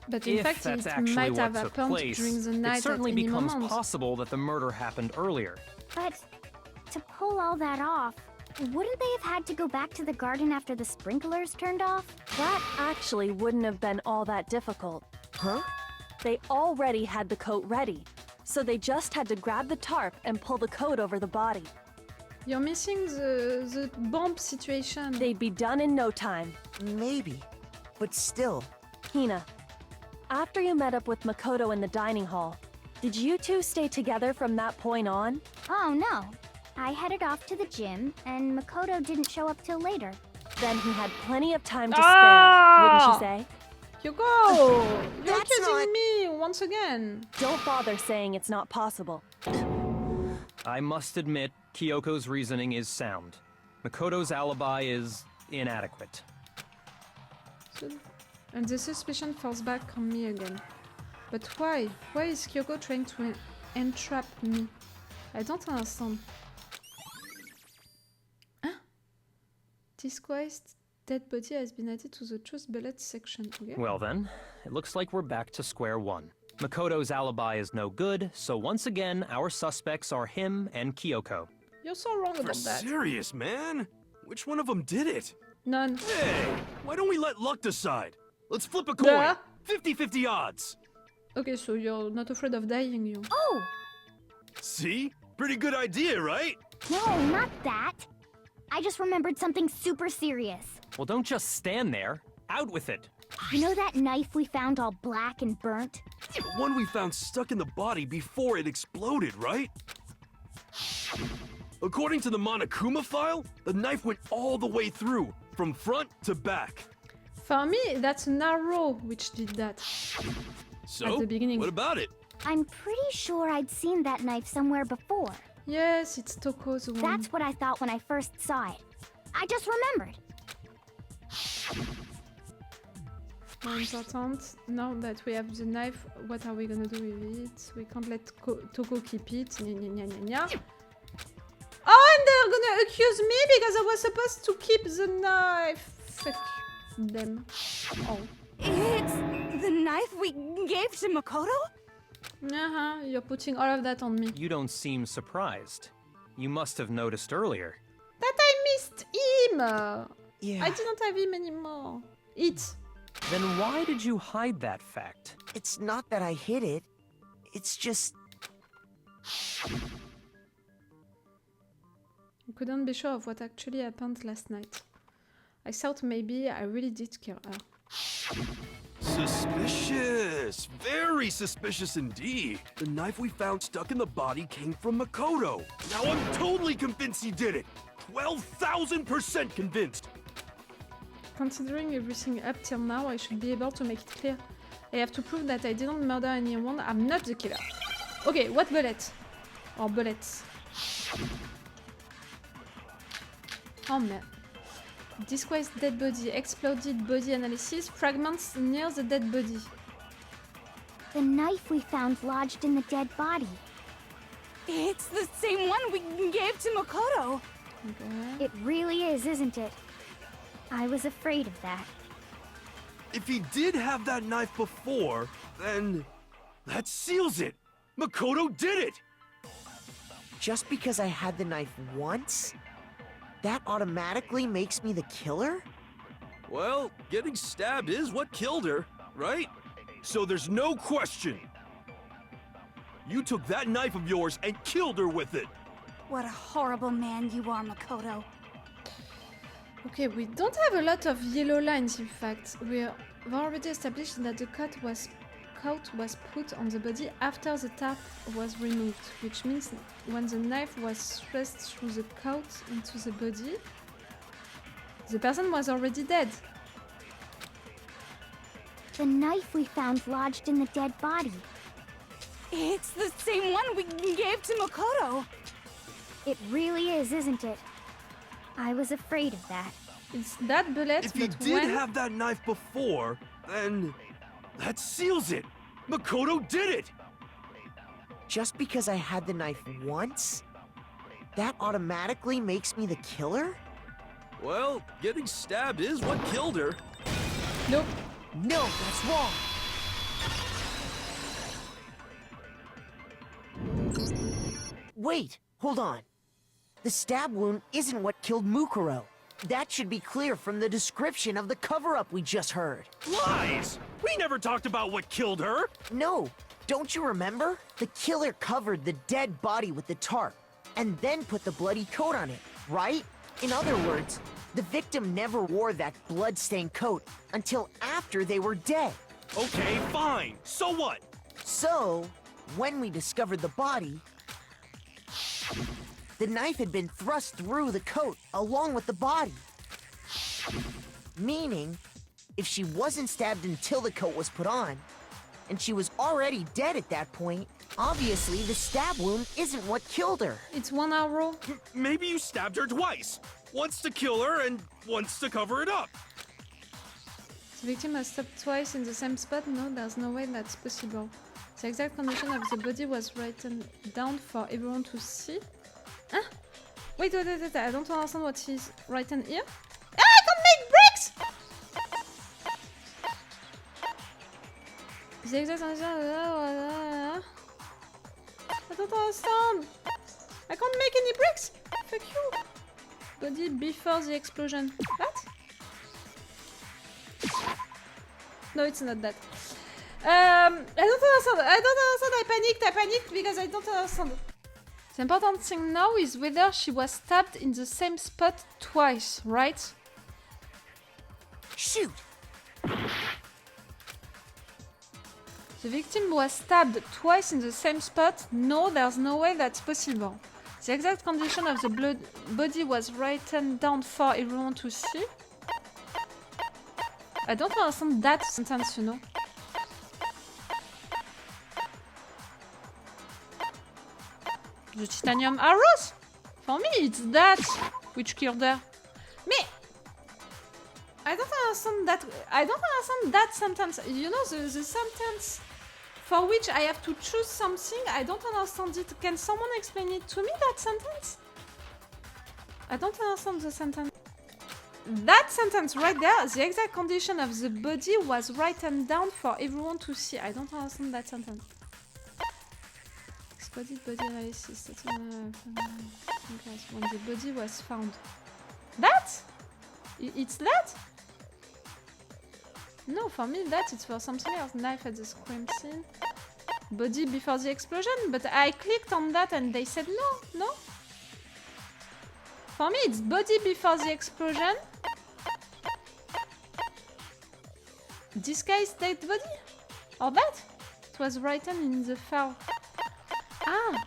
But in If fact, that's it actually might what have took happened place, during the night it certainly at any becomes moment. possible that the murder happened earlier. But to pull all that off, wouldn't they have had to go back to the garden after the sprinklers turned off? That actually wouldn't have been all that difficult. Huh? They already had the coat ready, so they just had to grab the tarp and pull the coat over the body. You're missing the bomb situation. They'd be done in no time. Maybe. But still. Hina, after you met up with Makoto in the dining hall, did you two stay together from that point on? Oh no. I headed off to the gym, and Makoto didn't show up till later. Then he had plenty of time to spare, wouldn't you say? Kyoko! You're That's accusing not- me once again. Don't bother saying it's not possible. I must admit, Kyoko's reasoning is sound. Makoto's alibi is inadequate. And the suspicion falls back on me again. But why? Why is Kyoko trying to entrap me? I don't understand. Huh? Disguised dead body has been added to the truth bullet section. Okay. Well then, it looks like we're back to square one. Makoto's alibi is no good, so once again, our suspects are him and Kyoko. You're so wrong For about that. serious, man? Which one of them did it? None. Hey, why don't we let luck decide? Let's flip a coin. Yeah. 50-50 odds. Okay, so you're not afraid of dying, you. Oh! See? Pretty good idea, right? No, not that. I just remembered something super serious. Well, don't just stand there. Out with it. You know that knife we found all black and burnt? The one we found stuck in the body before it exploded, right? According to the Monokuma file, the knife went all the way through, from front to back. For me, that's an arrow which did that. So, At the beginning. what about it? I'm pretty sure I'd seen that knife somewhere before. Yes, it's Toko's one. That's what I thought when I first saw it. I just remembered. More important. Now that we have the knife, what are we gonna do with it? We can't let Toko keep it. Nya, nya, nya, nya, nya. Oh, and they're gonna accuse me because I was supposed to keep the knife. Fuck them. Oh. It's the knife we gave to Makoto? Uh-huh, you're putting all of that on me. You don't seem surprised. You must have noticed earlier. That I missed him! Yeah. I didn't have him anymore. Eat. Then why did you hide that fact? It's not that I hid it. It's just... I couldn't be sure of what actually happened last night. I thought maybe I really did kill her. Suspicious! Very suspicious indeed. The knife we found stuck in the body came from Makoto. Now I'm totally convinced he did it. 12,000% convinced. Considering everything up till now, I should be able to make it clear. I have to prove that I didn't murder anyone. I'm not the killer. Okay, what bullet? Or bullets? Oh man. Disgraced dead body, exploded body analysis, fragments near the dead body. The knife we found lodged in the dead body. It's the same one we gave to Makoto. Okay. It really is, isn't it? I was afraid of that. If he did have that knife before, then that seals it. Makoto did it. Just because I had the knife once? That automatically makes me the killer? Well, getting stabbed is what killed her, right? So there's no question. You took that knife of yours and killed her with it. What a horrible man you are, Makoto. Okay, we don't have a lot of yellow lines in fact. We've already established that the coat was put on the body after the tarp was removed, which means when the knife was thrust through the coat into the body, the person was already dead. The knife we found lodged in the dead body. It's the same one we gave to Makoto. It really is, isn't it? I was afraid of that. It's that bullet, If he but did when... have that knife before, then that seals it. Makoto did it. Just because I had the knife once? That automatically makes me the killer? Well, getting stabbed is what killed her. Nope. No, that's wrong. Wait, hold on. The stab wound isn't what killed Mukuro. That should be clear from the description of the cover-up we just heard. Lies! We never talked about what killed her. No, don't you remember? The killer covered the dead body with the tarp, and then put the bloody coat on it, right? In other words, the victim never wore that blood-stained coat until after they were dead. Okay, fine. So what? So, when we discovered the body, the knife had been thrust through the coat along with the body. Meaning, if she wasn't stabbed until the coat was put on, and she was already dead at that point, obviously the stab wound isn't what killed her. It's one arrow. Maybe you stabbed her twice. Once to kill her and once to cover it up. The victim was stabbed twice in the same spot? No, there's no way that's possible. The exact condition of the body was written down for everyone to see. Huh? Wait, I don't understand what is written here. Ah, I can't make bricks! The exact condition... I don't understand. I can't make any bricks. Fuck you. Body before the explosion. What? No, it's not that. I don't understand. I panicked because I don't understand. The important thing now is whether she was stabbed in the same spot twice, right? Shoot! The victim was stabbed twice in the same spot? No, there's no way that's possible. The exact condition of the body was written down for everyone to see. I don't understand that sentence, you know. The titanium arrows? For me, it's that which killed her. Me, I don't understand that. I don't understand that sentence. You know, the sentence for which I have to choose something. I don't understand it. Can someone explain it to me? That sentence? I don't understand the sentence. That sentence right there, the exact condition of the body was written down for everyone to see. I don't understand that sentence. Exploded body analysis. That's when the body was found. That? It's that? No, for me that it's for something else. Knife at the crime scene. Body before the explosion, but I clicked on that and they said no, no? For me it's body before the explosion. Disguised dead body? Or that? It was written in the file. Ah!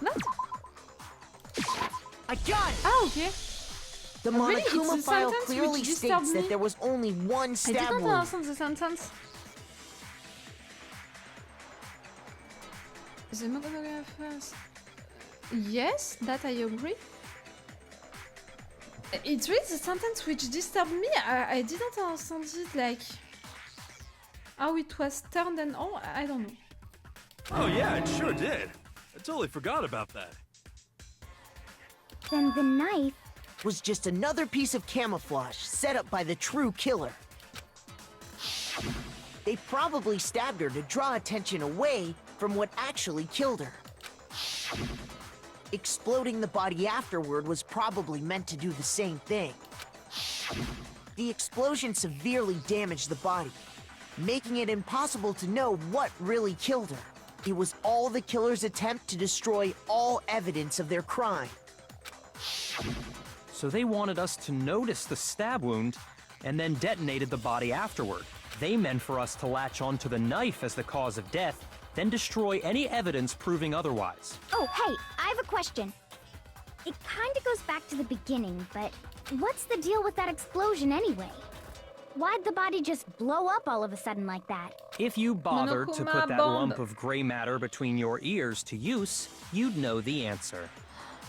What? I got it! Ah, okay. The Really? It's Monokuma a file sentence clearly which disturbed states me? that there was only one I stab didn't wound. understand the sentence. The Makoto'S first. Yes, that I agree. It's really the sentence which disturbed me. I didn't understand it, like how it was turned and all. I don't know. Oh yeah, it sure did. I totally forgot about that. Then the knife. Was just another piece of camouflage set up by the true killer. They probably stabbed her to draw attention away from what actually killed her. Exploding the body afterward was probably meant to do the same thing. The explosion severely damaged the body, making it impossible to know what really killed her. It was all the killer's attempt to destroy all evidence of their crime. So they wanted us to notice the stab wound and then detonated the body afterward. They meant for us to latch onto the knife as the cause of death, then destroy any evidence proving otherwise. Oh, hey, I have a question. It kinda goes back to the beginning, but what's the deal with that explosion anyway? Why'd the body just blow up all of a sudden like that? If you bothered to Monokuma put that bomb. lump of gray matter between your ears to use, you'd know the answer.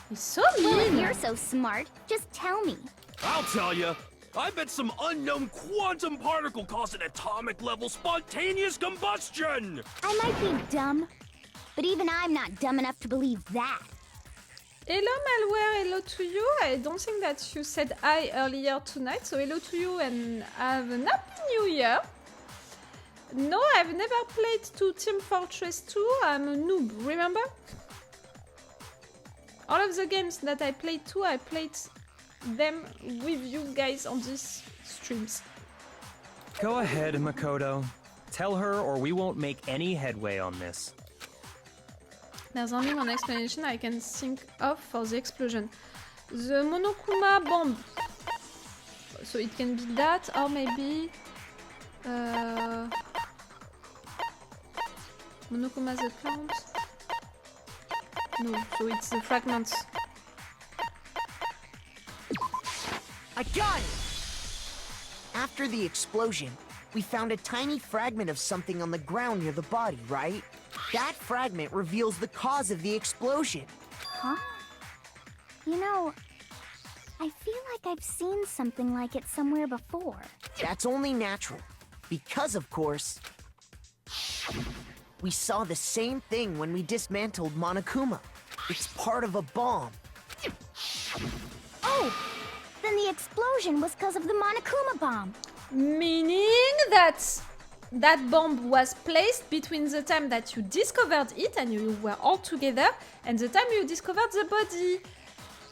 He's so Well, if mean. you're so smart, just tell me. I'll tell you. I bet some unknown quantum particle caused an atomic-level spontaneous combustion! I might be dumb, but even I'm not dumb enough to believe that. Hello Malware, hello to you. I don't think that you said hi earlier tonight, so hello to you and have an happy new year. No, I've never played to Team Fortress 2. I'm a noob, remember? All of the games that I played to, I played them with you guys on these streams. Go ahead, Makoto. Tell her or we won't make any headway on this. There's only one explanation I can think of for the explosion. The Monokuma bomb. So it can be that, or maybe... Monokuma's account? No, so it's the fragments. I got it! After the explosion, we found a tiny fragment of something on the ground near the body, right? That fragment reveals the cause of the explosion. Huh? You know, I feel like I've seen something like it somewhere before. That's only natural, because of course, we saw the same thing when we dismantled Monokuma. It's part of a bomb. Oh! Then the explosion was because of the Monokuma bomb. Meaning that that bomb was placed between the time that you discovered it and you were all together and the time you discovered the body.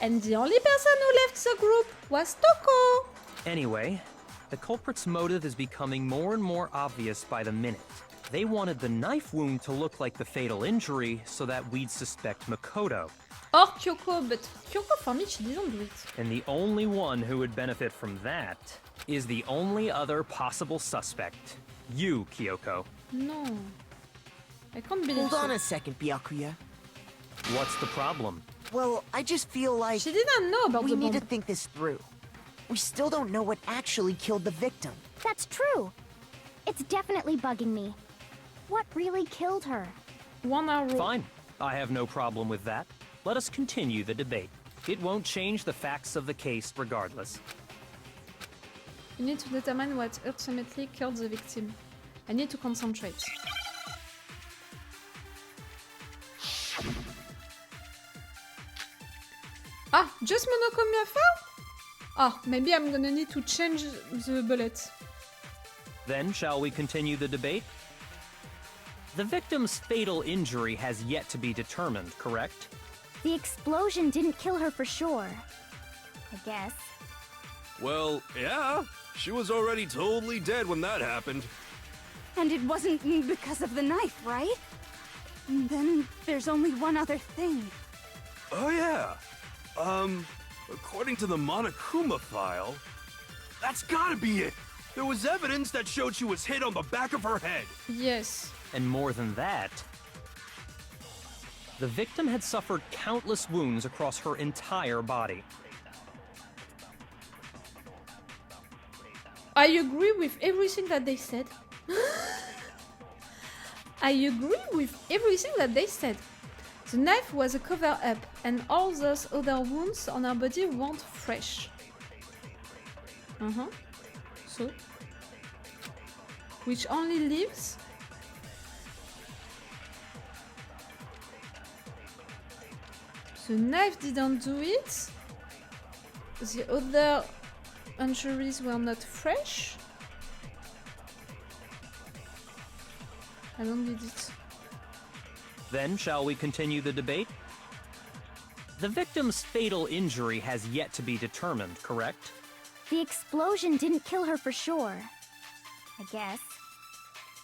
And the only person who left the group was Toko. Anyway, the culprit's motive is becoming more and more obvious by the minute. They wanted the knife wound to look like the fatal injury so that we'd suspect Makoto. Or Kyoko, but Kyoko for me she didn't do it. And the only one who would benefit from that is the only other possible suspect. You, Kyoko. No. I can't believe Hold on so. a second, Byakuya. What's the problem? Well, I just feel like She didn't know about we the need bomb. to think this through. We still don't know what actually killed the victim. That's true. It's definitely bugging me. What really killed her? 1 hour. Fine. I have no problem with that. Let us continue the debate. It won't change the facts of the case regardless. You need to determine what ultimately killed the victim. I need to concentrate. Ah, just Monokuma fell? Ah, maybe I'm gonna need to change the bullet. Then, shall we continue the debate? The victim's fatal injury has yet to be determined, correct? The explosion didn't kill her for sure. I guess. Well, yeah. She was already totally dead when that happened. And it wasn't because of the knife, right? And then there's only one other thing. Oh, yeah. According to the Monokuma file, that's gotta be it. There was evidence that showed she was hit on the back of her head. Yes. And more than that, the victim had suffered countless wounds across her entire body. I agree with everything that they said. I agree with everything that they said. The knife was a cover-up, and all those other wounds on her body weren't fresh. So? Which only leaves... The knife didn't do it. The other injuries were not fresh. How long did it? Then, shall we continue the debate? The victim's fatal injury has yet to be determined, correct? The explosion didn't kill her for sure. I guess.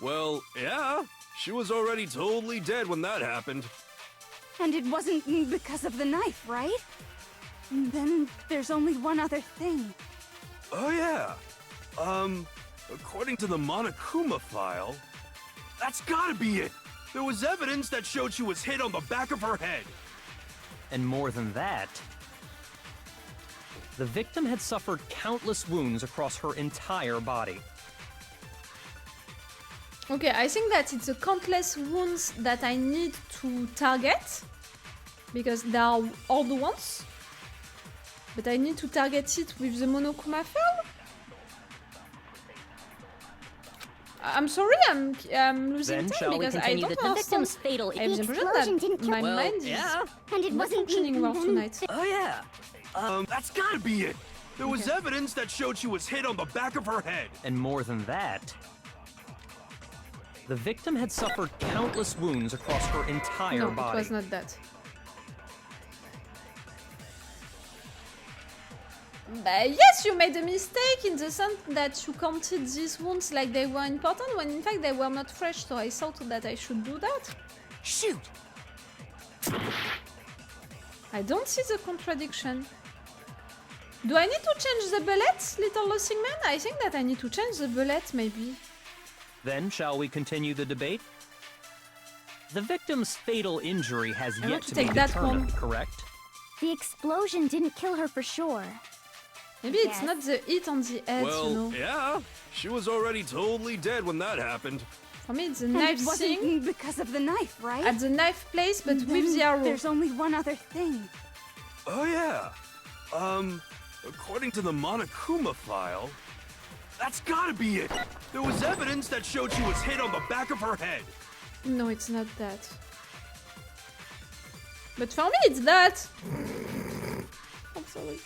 Well, yeah. She was already totally dead when that happened. And it wasn't because of the knife, right? And then there's only one other thing. Oh, yeah. According to the Monokuma file, that's gotta be it. There was evidence that showed she was hit on the back of her head. And more than that, the victim had suffered countless wounds across her entire body. Okay, I think that it's the countless wounds that I need to target. Because they are all the ones. But I need to target it with the Monokuma file. I'm sorry, I'm losing time because I don't the victim's understand. fatal I have the impression explosion that didn't my kill- mind is And it not wasn't functioning well tonight. Oh, yeah. That's gotta be it. There was Okay. evidence that showed she was hit on the back of her head. And more than that, the victim had suffered countless wounds across her entire No, body. it was not that. But yes, you made a mistake in the sense that you counted these wounds like they were important when in fact they were not fresh, so I thought that I should do that. Shoot! I don't see the contradiction. Do I need to change the bullet, little losing man? I think that I need to change the bullet, maybe. Then, shall we continue the debate? The victim's fatal injury has I yet want to to be take that determined, one. correct? The explosion didn't kill her for sure. Maybe it's Yes. not the hit on the head, Well, you know. yeah. She was already totally dead when that happened. For me, it's the And knife it wasn't thing because of the knife, right? at the knife place, but And with then the arrow. There's only one other thing. Oh, yeah. According to the Monokuma file, that's gotta be it. There was evidence that showed she was hit on the back of her head. No, it's not that. But for me, it's that. I'm sorry.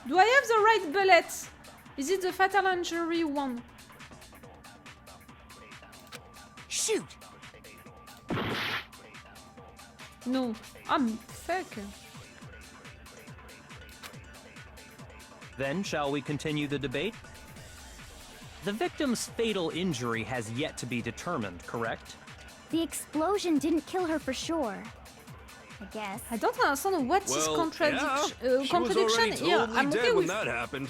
Do I have the right bullet? Is it the fatal injury one? Shoot! No, I'm fuck. Then, shall we continue the debate? The victim's fatal injury has yet to be determined, correct? The explosion didn't kill her for sure. I guess. I don't understand what is Well, yeah. contradiction She was already here. totally I'm dead okay when with that happened.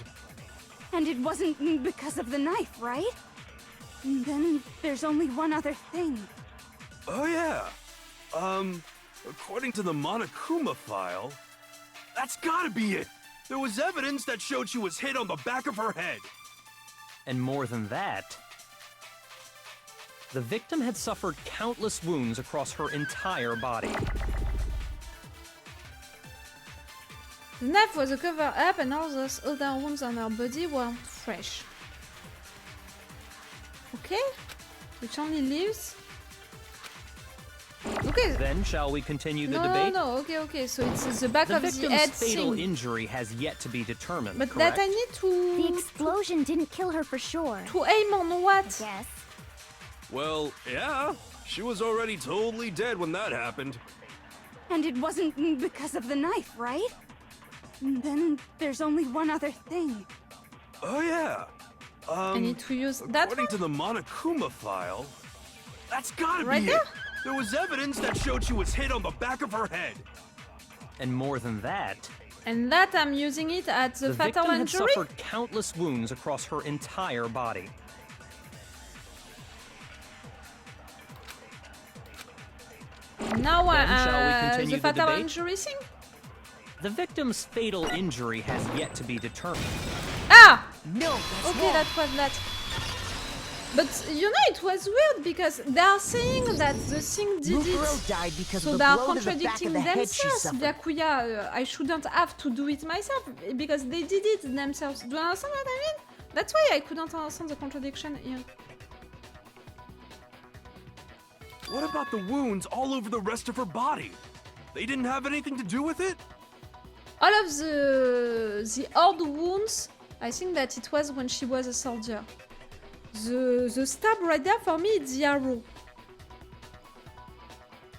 And it wasn't because of the knife, right? And then there's only one other thing. Oh, yeah. According to the Monokuma file, that's gotta be it. There was evidence that showed she was hit on the back of her head. And more than that, the victim had suffered countless wounds across her entire body. The knife was a cover-up and all those other wounds on her body weren't fresh. Okay? Which only leaves... Okay. Then, shall we continue the No, debate? no, okay, so it's the back The of the victim's head fatal thing. injury has yet to be determined, But correct? that I need The to... explosion didn't kill her for sure. To aim on I what? guess. Well, yeah. She was already totally dead when that happened. And it wasn't because of the knife, right? Then there's only one other thing. Oh, yeah. I need to use that According one? to the Monokuma file, that's gotta Right be there? it. There was evidence that showed she was hit on the back of her head. And more than that, And that I'm using it at the, the fatal victim had injury? suffered countless wounds across her entire body. Now Shall we continue the the fatal debate? injury thing? The victim's fatal injury has yet to be determined. Ah! No, that's Okay, wrong. that was that. But you know, it was weird because they are saying that the thing did Mukuro it. died because So of they the are blow to the back of contradicting the head she themselves. suffered. Byakuya, I shouldn't have to do it myself because they did it themselves. Do you understand what I mean? That's why I couldn't understand the contradiction here. What about the wounds all over the rest of her body? They didn't have anything to do with it? All of the old wounds, I think that it was when she was a soldier. The stab right there for me is the arrow.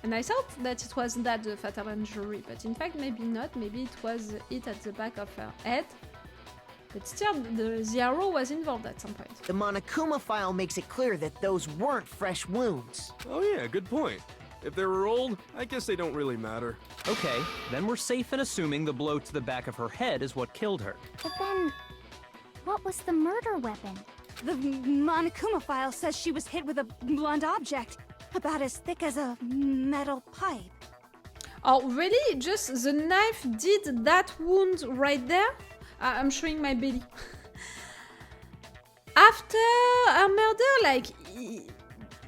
And I thought that it was that the fatal injury, but in fact maybe not, maybe it was it at the back of her head. But still, the arrow was involved at some point. The Monokuma file makes it clear that those weren't fresh wounds. Oh yeah, good point. If they were old, I guess they don't really matter. Okay, then we're safe in assuming the blow to the back of her head is what killed her. But then, what was the murder weapon? The Monokuma file says she was hit with a blunt object, about as thick as a metal pipe. Oh, really? Just the knife did that wound right there? I'm showing my belly. After her murder, like,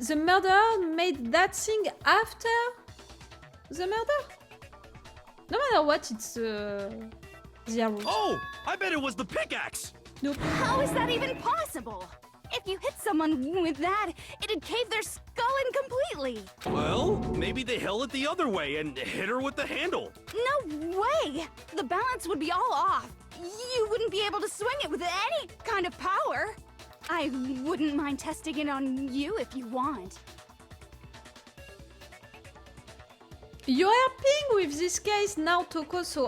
the murderer made that thing after the murder? No matter what, it's the arrow. Oh, I bet it was the pickaxe! Nope. How is that even possible? If you hit someone with that, it'd cave their skull in completely. Well, maybe they held it the other way and hit her with the handle. No way! The balance would be all off. You wouldn't be able to swing it with any kind of power. I wouldn't mind testing it on you if you want. You're helping with this case now, Toko, so...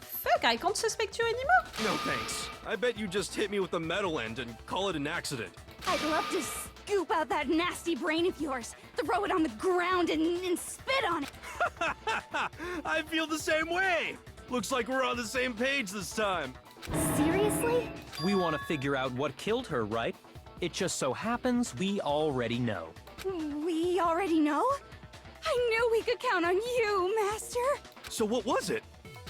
fuck, I can't suspect you anymore. No thanks. I bet you just hit me with the metal end and call it an accident. I'd love to scoop out that nasty brain of yours, throw it on the ground and spit on it. I feel the same way! Looks like we're on the same page this time. Seriously? We want to figure out what killed her, right? It just so happens we already know. We already know? I knew we could count on you, Master. So what was it?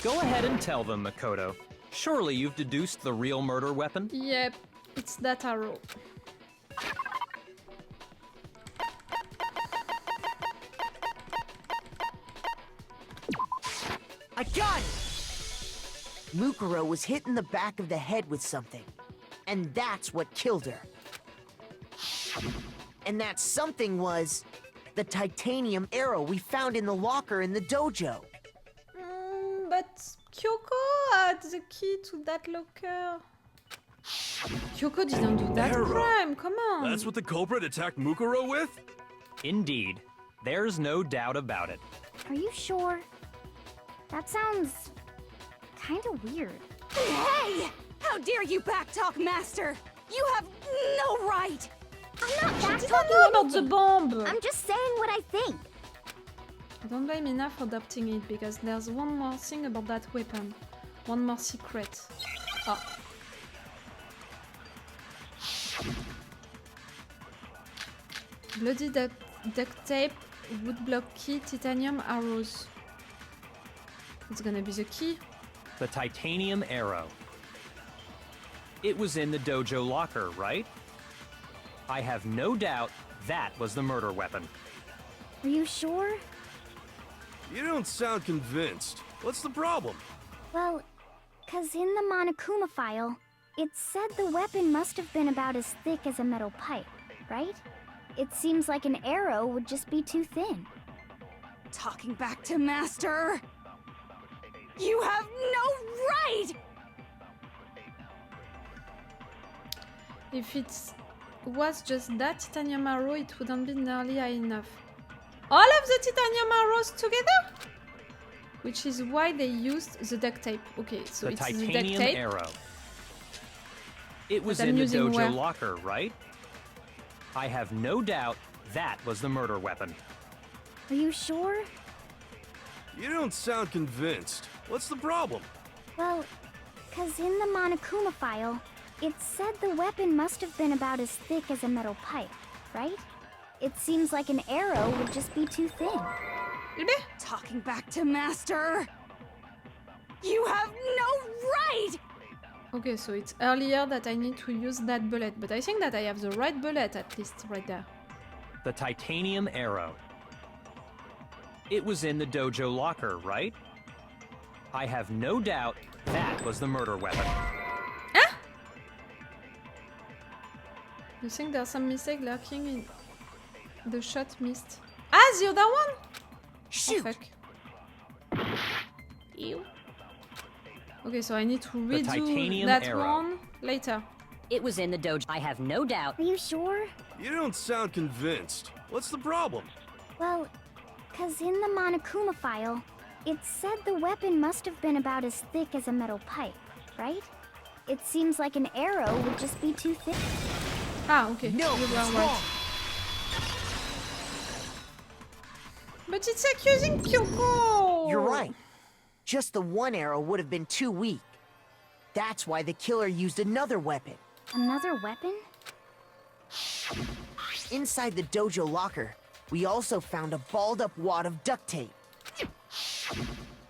Go ahead and tell them, Makoto. Surely you've deduced the real murder weapon? Yep, it's that arrow. I got it! Mukuro was hit in the back of the head with something. And that's what killed her. And that something was the titanium arrow we found in the locker in the dojo. But Kyoko had the key to that locker. Kyoko didn't do that Arrow. crime, come on. That's what the culprit attacked Mukuro with? Indeed. There's no doubt about it. Are you sure? That sounds kinda weird. Hey! How dare you backtalk, Master? You have no right! I'm not She didn't backtalking know about the anything. bomb. I'm just saying what I think. Don't blame Ina for adopting it, because there's one more thing about that weapon. One more secret. Oh. Bloody duct tape, woodblock key, titanium arrows. It's gonna be the key. The titanium arrow. It was in the dojo locker, right? I have no doubt that was the murder weapon. Are you sure? You don't sound convinced. What's the problem? Well, 'cause in the Monokuma file, it said the weapon must have been about as thick as a metal pipe, right? It seems like an arrow would just be too thin. Talking back to Master! You have no right! If it's was just that titanium arrow, it wouldn't be nearly high enough. All of the titanium arrows together? Which is why they used the duct tape. Okay, so The it's the duct titanium tape. arrow. It was But I'm in the using dojo where? locker, right? I have no doubt that was the murder weapon. Are you sure? You don't sound convinced. What's the problem? Well, 'cause in the Monokuma file, it said the weapon must have been about as thick as a metal pipe, right? It seems like an arrow would just be too thin. Talking back to Master. You have no right! Okay, so it's earlier that I need to use that bullet, but I think that I have the right bullet at least right there. The titanium arrow. It was in the dojo locker, right? I have no doubt that was the murder weapon. You think there's some mistake lurking in the shot missed? Ah, the other one? Shoot! Oh, fuck. Ew. Okay, so I need to redo titanium that arrow. one later. It was in the dojo. I have no doubt. Are you sure? You don't sound convinced. What's the problem? Well, 'cause in the Monokuma file, it said the weapon must have been about as thick as a metal pipe, right? It seems like an arrow would just be too thick. Ah, okay. No, you it's were right. wrong. But it's accusing Kyoko! You're right. Just the one arrow would have been too weak. That's why the killer used another weapon. Another weapon? Inside the dojo locker, we also found a balled-up wad of duct tape.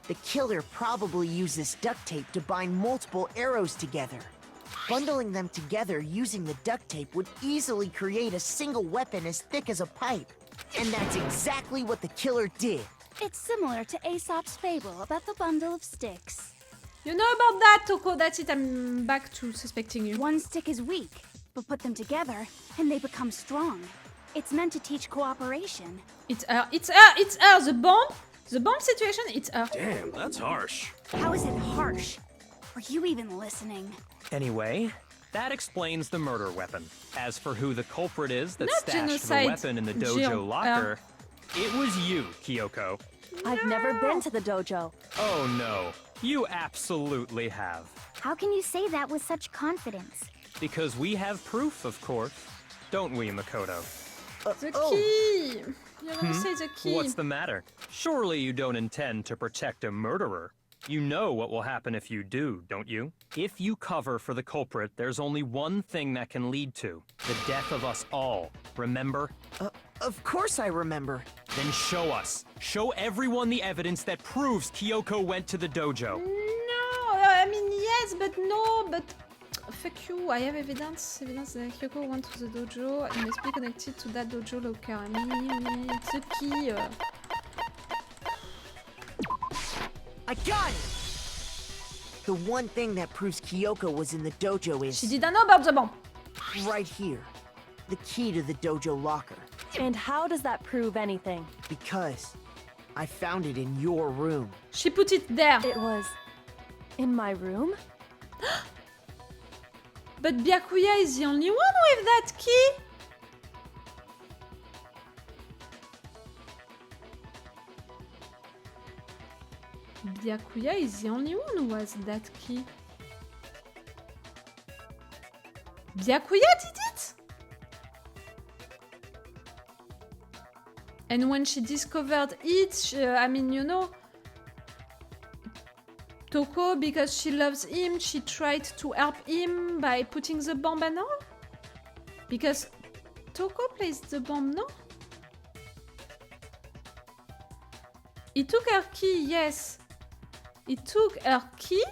The killer probably used this duct tape to bind multiple arrows together. Bundling them together using the duct tape would easily create a single weapon as thick as a pipe. And that's exactly what the killer did. It's similar to Aesop's fable about the bundle of sticks. You know about that, Toko. That's it. I'm back to suspecting you. One stick is weak, but put them together and they become strong. It's meant to teach cooperation. It's her. It's her. It's her. The bomb situation. It's her. Damn, that's harsh. How is it harsh? Are you even listening? Anyway, that explains the murder weapon. As for who the culprit is that Not stashed genocide, the weapon in the dojo Jill. locker, it was you, Kyoko. I've never been to the dojo. Oh no, you absolutely have. How can you say that with such confidence? Because we have proof, of course. Don't we, Makoto? The key. You're gonna say the key. What's the matter? Surely you don't intend to protect a murderer. You know what will happen if you do, don't you? If you cover for the culprit, there's only one thing that can lead to the death of us all. Remember? Of course I remember. Then show us. Show everyone the evidence that proves Kyoko went to the dojo. No, I mean yes, but no, but fuck you. I have evidence that Kyoko went to the dojo and must be connected to that dojo locker. I mean, it's the key. I got it! The one thing that proves Kyoko was in the dojo is She didn't know about the bomb. right here. The key to the dojo locker. And how does that prove anything? Because I found it in your room. She put it there. It was in my room? But Byakuya is the only one with that key. Byakuya is the only one who has that key. Byakuya did it? And when she discovered it, I mean, you know, Toko, because she loves him, she tried to help him by putting the bomb and all? Because Toko placed the bomb, no? He took her key, yes. He took her key?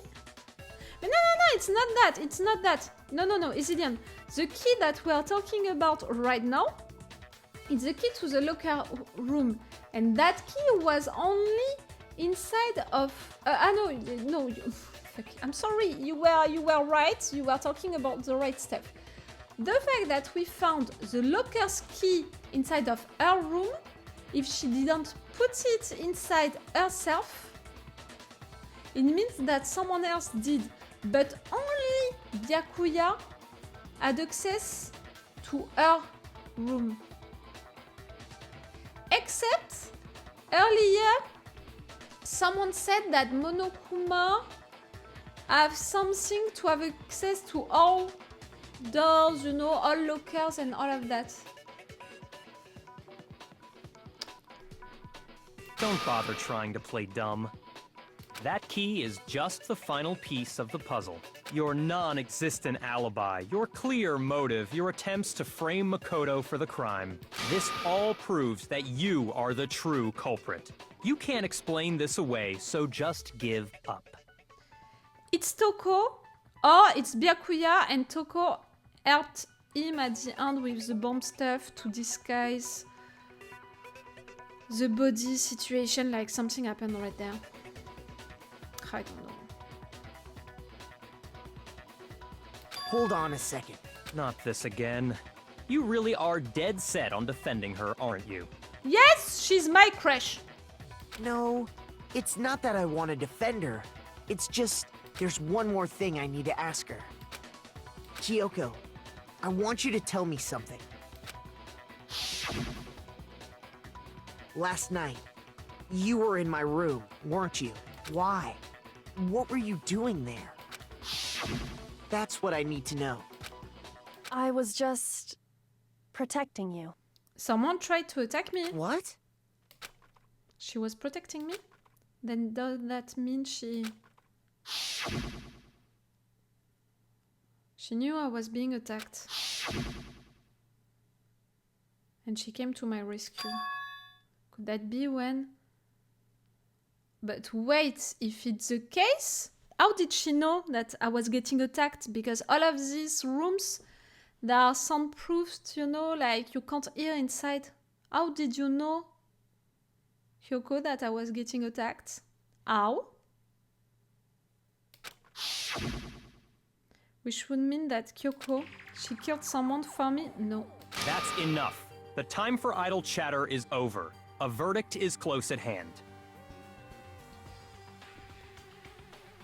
But no, it's not that, it's not that. No, Isidian. The key that we are talking about right now is the key to the locker room. And that key was only inside of... no, fuck. I'm sorry, you were right. You were talking about the right stuff. The fact that we found the locker's key inside of her room, if she didn't put it inside herself, it means that someone else did. But only Byakuya had access to her room. Except earlier, someone said that Monokuma have something to have access to all doors, you know, all lockers and all of that. Don't bother trying to play dumb. That key is just the final piece of the puzzle. Your non-existent alibi, your clear motive, your attempts to frame Makoto for the crime. This all proves that you are the true culprit. You can't explain this away, so just give up. It's Toko, or it's Byakuya, and Toko helped him at the end with the bomb stuff to disguise the body situation, like something happened right there. I don't know. Hold on a second. Not this again. You really are dead set on defending her, aren't you? Yes, she's my crush. No, it's not that I want to defend her. It's just, there's one more thing I need to ask her. Kyoko, I want you to tell me something. Last night, you were in my room, weren't you? Why? What were you doing there? That's what I need to know. I was just protecting you. Someone tried to attack me. What? She was protecting me? Then does that mean she knew I was being attacked? And she came to my rescue. Could that be when? But wait, if it's the case, how did she know that I was getting attacked? Because all of these rooms, there are soundproofed, you know, like you can't hear inside. How did you know, Kyoko, that I was getting attacked? How? Which would mean that Kyoko, she killed someone for me? No. That's enough. The time for idle chatter is over. A verdict is close at hand.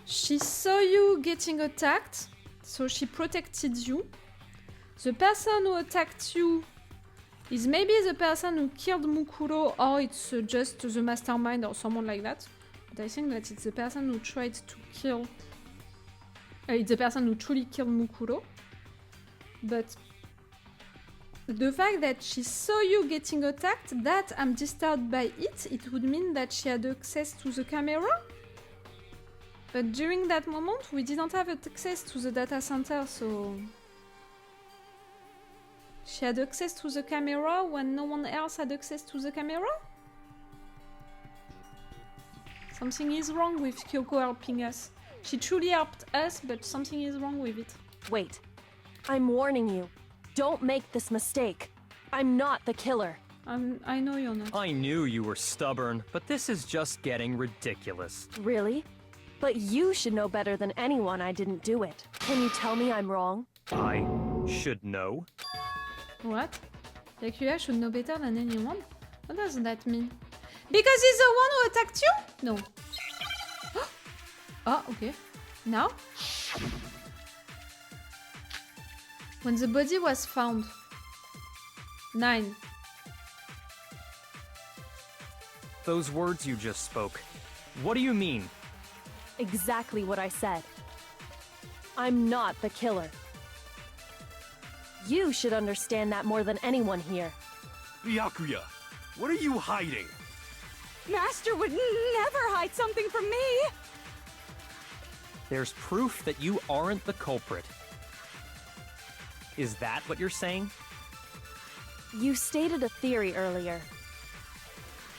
She saw you getting attacked, so she protected you. The person who attacked you is maybe the person who killed Mukuro, or it's just the mastermind or someone like that. But I think that it's the person who tried to kill... it's the person who truly killed Mukuro. But the fact that she saw you getting attacked, that I'm disturbed by it. It would mean that she had access to the camera. But during that moment, we didn't have access to the data center, so... She had access to the camera when no one else had access to the camera? Something is wrong with Kyoko helping us. She truly helped us, but something is wrong with it. Wait. I'm warning you. Don't make this mistake. I'm not the killer. I know you're not. I knew you were stubborn, but this is just getting ridiculous. Really? But you should know better than anyone I didn't do it. Can you tell me I'm wrong? I should know? What? Byakuya should know better than anyone? What does that mean? Because he's the one who attacked you? No. Oh, okay. Now? When the body was found. 9. Those words you just spoke. What do you mean? Exactly what I said. I'm not the killer. You should understand that more than anyone here. Byakuya, what are you hiding? Master would never hide something from me! There's proof that you aren't the culprit. Is that what you're saying? You stated a theory earlier.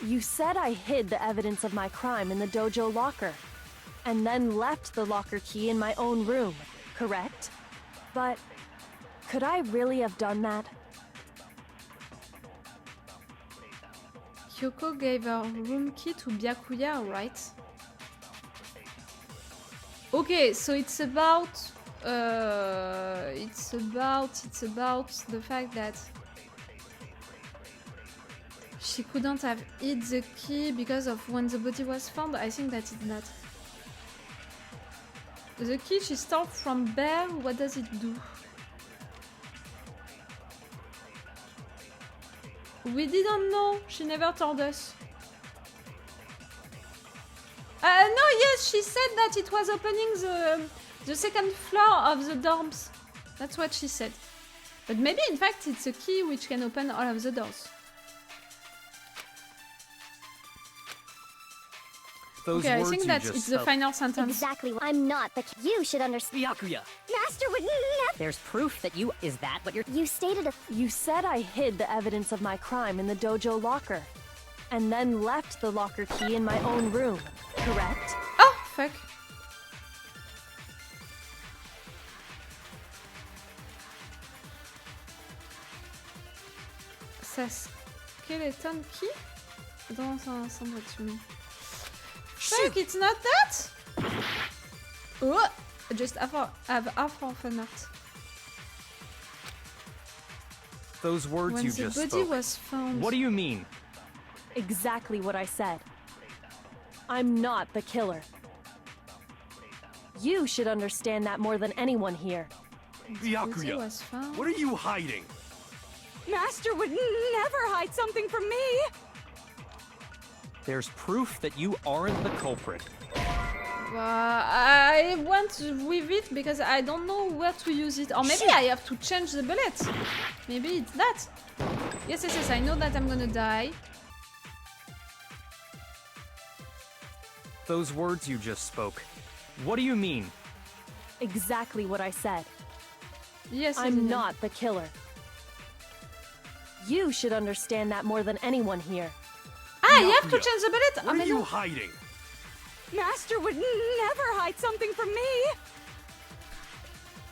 You said I hid the evidence of my crime in the dojo locker, and then left the locker key in my own room, correct? But could I really have done that? Kyoko gave her room key to Byakuya, right? Okay, so it's about the fact that she couldn't have hid the key because of when the body was found. I think that it's not. The key she stole from Bear, what does it do? We didn't know. She never told us. No, yes, she said that it was opening the second floor of the dorms. That's what she said. But maybe, in fact, it's a key which can open all of the doors. Those Okay, I words think you that just it's the spoke. final sentence. Exactly. I'm not the. You should understand. Byakuya. Master would never. There's proof that you. Is that what you're. You stated a. You said I hid the evidence of my crime in the dojo locker, and then left the locker key in my own room, correct? Oh, fuck. Ça skeleton key dans un sandwich. Fuck, it's not that? Oh, just have half of an art. Those words When you the just body spoke. was found. What do you mean? Exactly what I said. I'm not the killer. You should understand that more than anyone here. Body Byakuya, was found. what are you hiding? Master would never hide something from me! There's proof that you aren't the culprit. I went with it because I don't know where to use it. Or maybe I have to change the bullet. Maybe it's that. Yes, yes, yes, I know that I'm gonna die. Those words you just spoke. What do you mean? Exactly what I said. Yes, I I'm didn't. not the killer. You should understand that more than anyone here. Ah, you have to Byakuya, change the bullet. What are mais you non. hiding? Master would never hide something from me!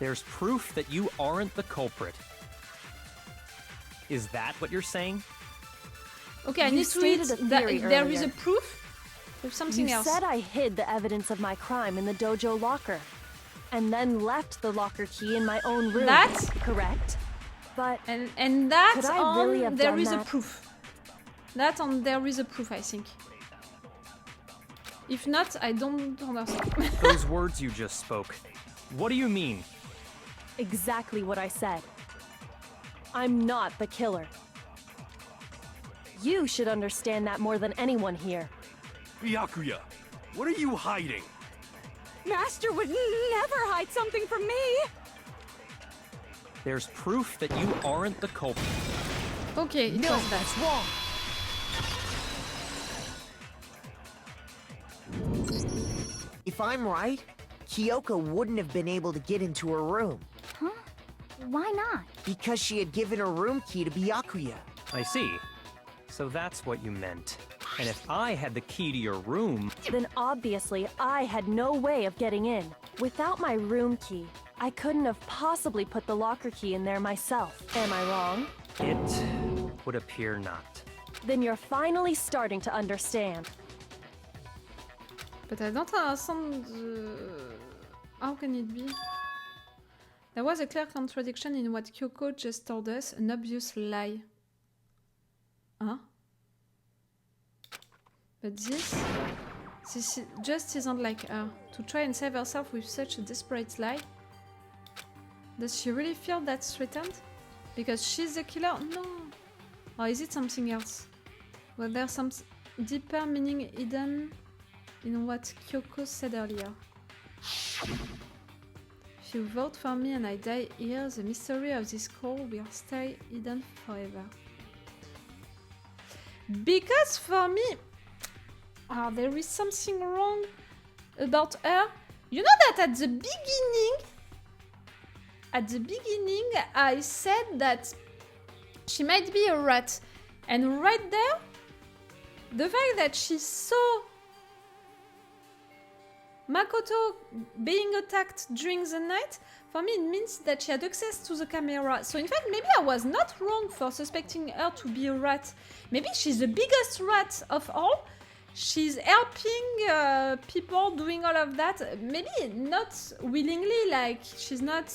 There's proof that you aren't the culprit. Is that what you're saying? Okay, I You need to read stated a that theory there is a earlier. proof with something You else. said I hid the evidence of my crime in the dojo locker, and then left the locker key in my own room. That? Correct? But And that Could I on really have there done is a that? proof. That on there is a proof, I think. If not, I don't understand. Those words you just spoke. What do you mean? exactly what I said. I'm not the killer. You should understand that more than anyone here. Byakuya, what are you hiding? Master would never hide something from me! There's proof that you aren't the culprit. Okay, it was that. wrong. If I'm right, Kyoko wouldn't have been able to get into her room Huh? Why not? because she had given her room key to Byakuya. I see. So that's what you meant. And if I had the key to your room, Then obviously I had no way of getting in. Without my room key, I couldn't have possibly put the locker key in there myself. Am I wrong? it would appear not. Then you're finally starting to understand. But I don't understand how can it be? There was a clear contradiction in what Kyoko just told us, an obvious lie. Huh? But this just isn't like her. To try and save herself with such a desperate lie? Does she really feel that's threatened? Because she's the killer? No! Or is it something else? Was there some deeper meaning hidden in what Kyoko said earlier? If you vote for me and I die here, the mystery of this call will stay hidden forever. Because for me, there is something wrong about her. You know that at the beginning, I said that she might be a rat. And right there, the fact that she saw Makoto being attacked during the night, for me it means that she had access to the camera. So in fact, maybe I was not wrong for suspecting her to be a rat. Maybe she's the biggest rat of all. She's helping people doing all of that. Maybe not willingly, like she's not...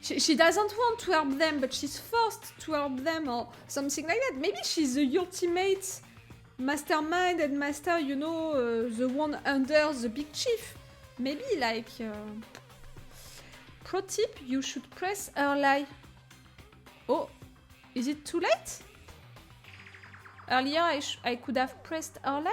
She doesn't want to help them, but she's forced to help them or something like that. Maybe she's the ultimate mastermind and master, you know, the one under the big chief. Maybe like... pro tip, you should press her lie. Oh, Is it too late? Earlier I could have pressed early?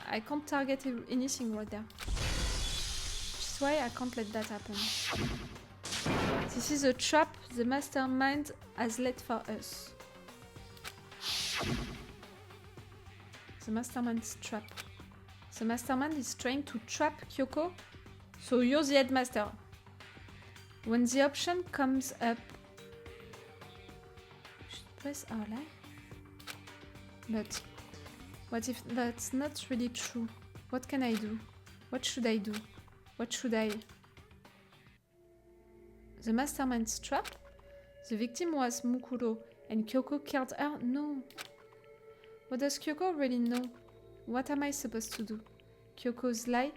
I can't target anything right there. Which is why I can't let that happen. This is a trap the mastermind has laid for us. The mastermind's trap. The mastermind is trying to trap Kyoko, so you're the headmaster. When the option comes up, should press R. But what if that's not really true? What can I do? What should I do? What should I? The mastermind's trap? The victim was Mukuro and Kyoko killed her? No. What does Kyoko really know? What am I supposed to do? Kyoko's lie?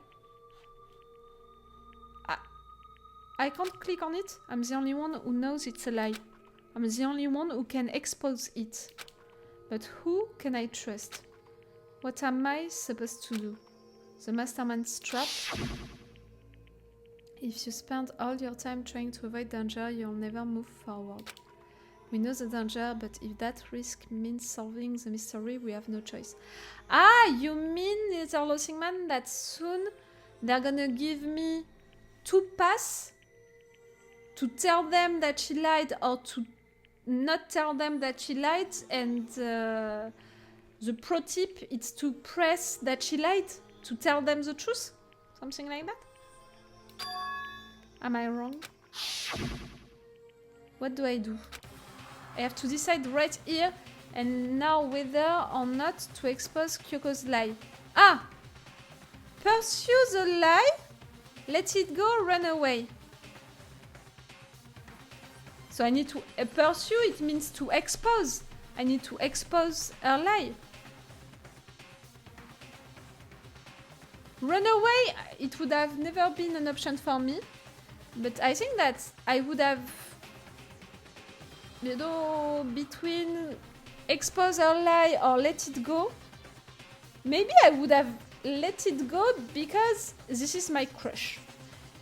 I can't click on it. I'm the only one who knows it's a lie. I'm the only one who can expose it. But who can I trust? What am I supposed to do? The mastermind's trap? If you spend all your time trying to avoid danger, you'll never move forward. We know the danger, but if that risk means solving the mystery, we have no choice. Ah, you mean, Little Losing Man, that soon they're gonna give me 2 paths to tell them that she lied or to not tell them that she lied, and the pro tip is to press that she lied to tell them the truth? Something like that? Am I wrong? What do I do? I have to decide right here and now whether or not to expose Kyoko's lie. Ah! Pursue the lie, let it go, run away. So I need to pursue, it means to expose. I need to expose her lie. Run away, it would have never been an option for me. But I think that I would have, you know, between expose her lie or let it go, maybe I would have let it go because this is my crush.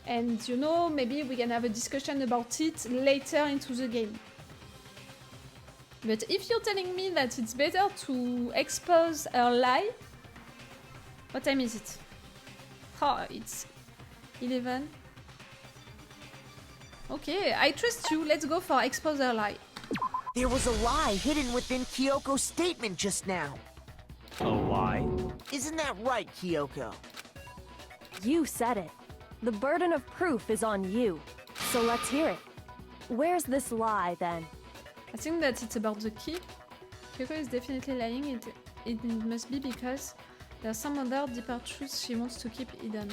And you know, maybe we can have a discussion about it later into the game. But if you're telling me that it's better to expose her lie, what time is it? Oh, it's 11. Okay, I trust you. Let's go for expose her lie. There was a lie hidden within Kyoko's statement just now. A lie? Isn't that right, Kyoko? You said it. The burden of proof is on you. So let's hear it. Where's this lie, then? I think that it's about the key. Kyoko is definitely lying. It must be because there's some other deeper truths she wants to keep hidden.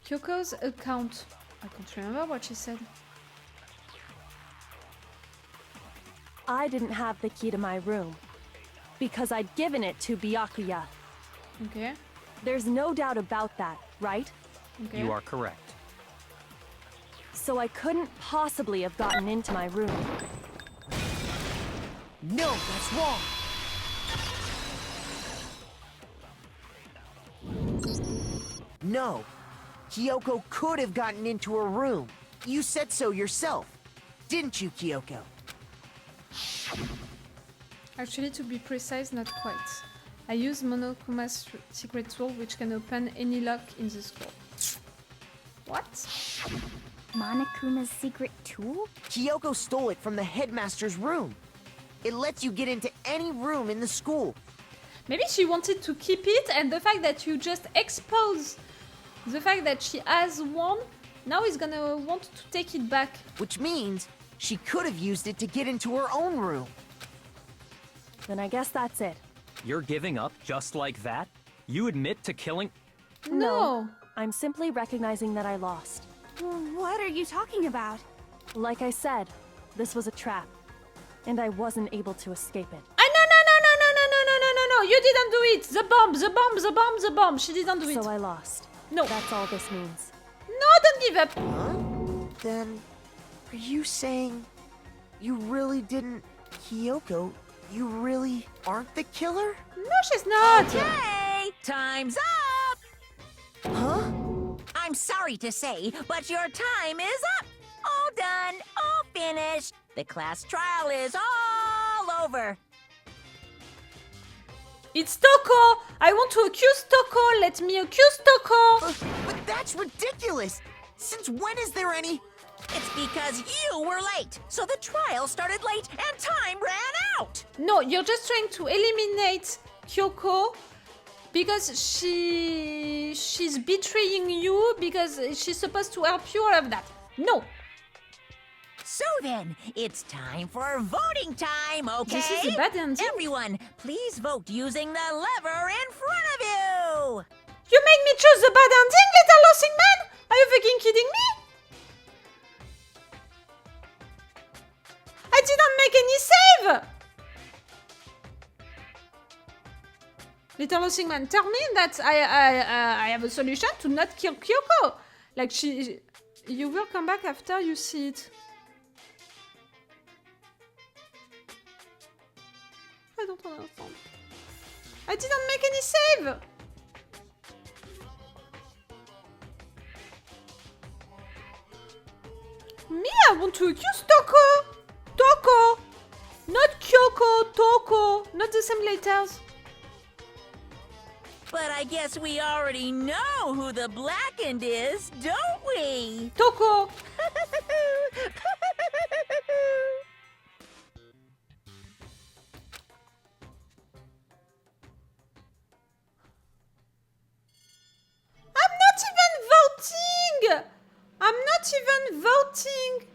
Kyoko's account. I can't remember what she said. I didn't have the key to my room because I'd given it to Byakuya. Okay. There's no doubt about that, right? Okay. You are correct. So I couldn't possibly have gotten into my room. No, that's wrong. No. Kyoko could have gotten into her room. You said so yourself. Didn't you, Kyoko? Actually, to be precise, not quite. I use Monokuma's secret tool, which can open any lock in the school. What? Monokuma's secret tool? Kyoko stole it from the headmaster's room. It lets you get into any room in the school. Maybe she wanted to keep it, and the fact that you just expose the fact that she has one, now is gonna want to take it back. Which means she could have used it to get into her own room. Then I guess that's it. You're giving up just like that? You admit to killing... No. I'm simply recognizing that I lost. What are you talking about? Like I said, this was a trap, and I wasn't able to escape it. No, you didn't do it! The bomb! She didn't do it. So I lost. No. That's all this means. No, don't give up! Huh? Then, are you saying you really didn't... Kyoko, you really aren't the killer? No, she's not! Okay, Time's up! Huh? I'm sorry to say, but your time is up! All done, all finished. The class trial is all over. It's Toko! I want to accuse Toko! Let me accuse Toko! But that's ridiculous! Since when is there any... It's because you were late, so the trial started late and time ran out! No, you're just trying to eliminate Kyoko because she's betraying you because she's supposed to help you, all of that. No! So then, it's time for voting time, okay? This is a bad ending. Everyone, please vote using the lever in front of you! You made me choose the bad ending, little losing man? Are you fucking kidding me? I didn't make any save! Little losing man, tell me that I have a solution to not kill Kyoko. Like you will come back after you see it. I don't understand. I didn't make any save! Me, I want to accuse Toko! Toko! Not Kyoko, Toko! Not the same letters. But I guess we already know who the blackened is, don't we? Toko! I'm not even voting! I'm not even voting!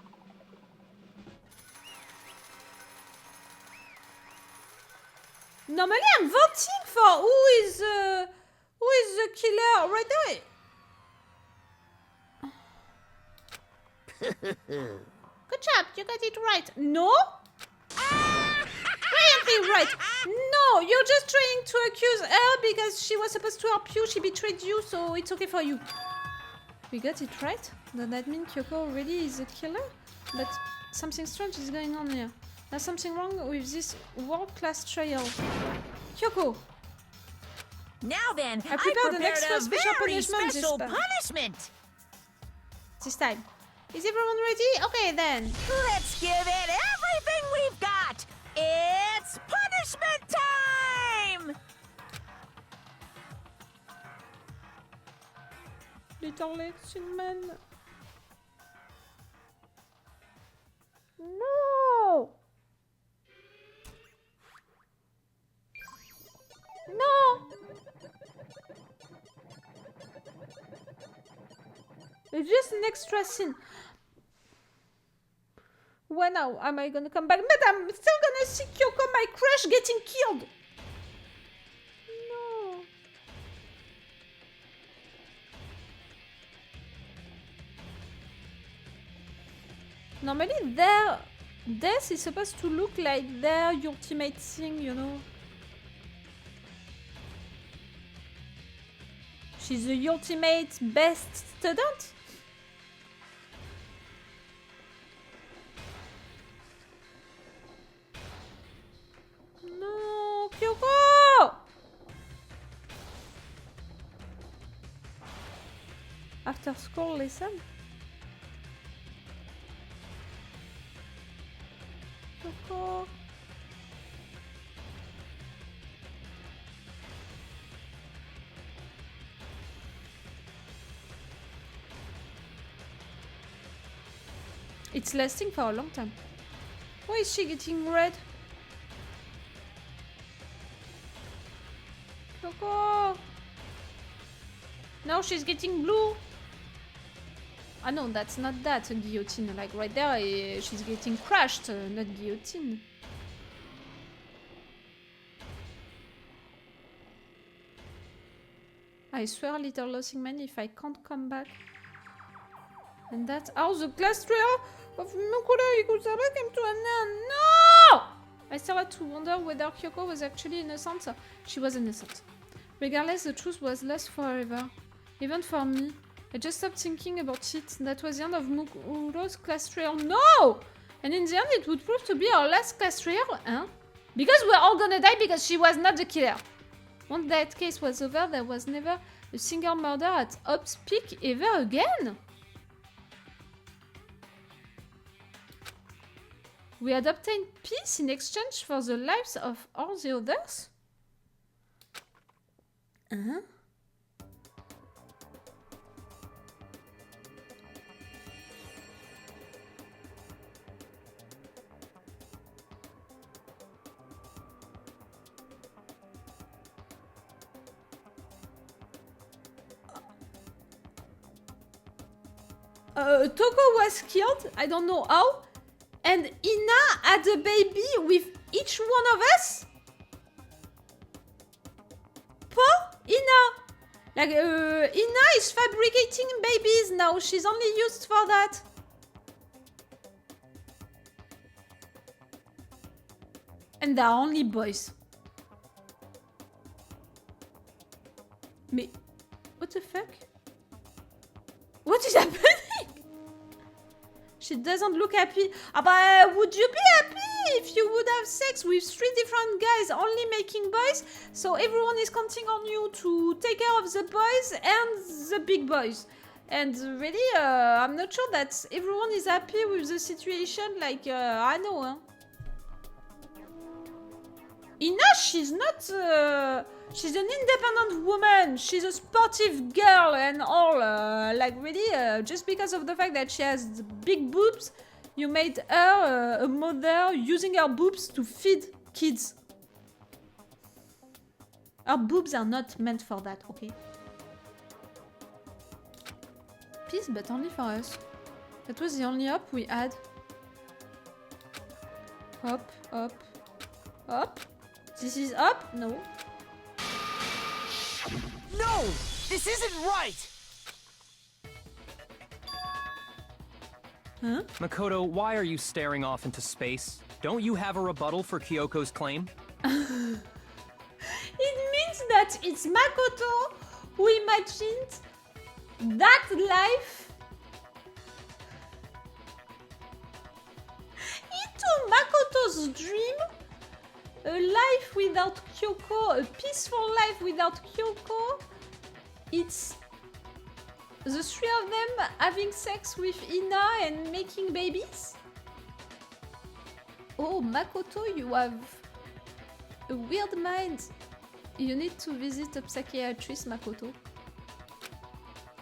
Normally I'm voting for who is the killer right away. Good job, you got it right. No? Brilliantly right. No, you're just trying to accuse her because she was supposed to help you, she betrayed you, so it's okay for you. We got it right? Does that mean Kyoko already is a killer? But something strange is going on here. There's something wrong with this world-class trial. Kyoko! Now then, I prepared an extra a special very punishment special this time. punishment! This time. Is everyone ready? Okay then. Let's give it everything we've got! It's punishment time! Little election man. No! No! It's just an extra scene. When now am I gonna come back? But I'm still gonna see Kyoko, my crush, getting killed! No. Normally their death is supposed to look like their ultimate thing, you know. She's the ultimate best student. No, Kyoko! After school lesson? Kyoko. It's lasting for a long time. Why is she getting red? Kyoko! Now she's getting blue. Ah no, that's not that, a guillotine. Like right there, she's getting crushed, not guillotine. I swear, little losing man, if I can't come back. And that's how the class trial of Makoto Ikusaba came to an end. No! I started to wonder whether Kyoko was actually innocent. She was innocent. Regardless, the truth was lost forever. Even for me. I just stopped thinking about it. That was the end of Makoto's class trial. No! And in the end, it would prove to be our last class trial, huh? Because we're all gonna die because she was not the killer. Once that case was over, there was never a single murder at Hop's Peak ever again? We had obtained peace in exchange for the lives of all the others? Uh-huh. Toko was killed, I don't know how, and Ina had a baby with each one of us? Poor Ina! Like, Ina is fabricating babies now, she's only used for that. And they are only boys. Mais, what the fuck? What is happening? She doesn't look happy. But would you be happy if you would have sex with 3 different guys only making boys? So everyone is counting on you to take care of the boys and the big boys. And really, I'm not sure that everyone is happy with the situation. Like, I know, huh? Ina, she's not... she's an independent woman. She's a sportive girl and all. Like, really, just because of the fact that she has big boobs, you made her a mother using her boobs to feed kids. Her boobs are not meant for that, okay? Peace, but only for us. That was the only hope we had. Up, up, up. This is up? No. No! This isn't right! Huh? Makoto, why are you staring off into space? Don't you have a rebuttal for Kyoko's claim? It means that it's Makoto who imagined that life into Makoto's dream. A life without Kyoko, a peaceful life without Kyoko. It's the 3 of them having sex with Ina and making babies. Oh, Makoto, you have a weird mind. You need to visit a psychiatrist, Makoto.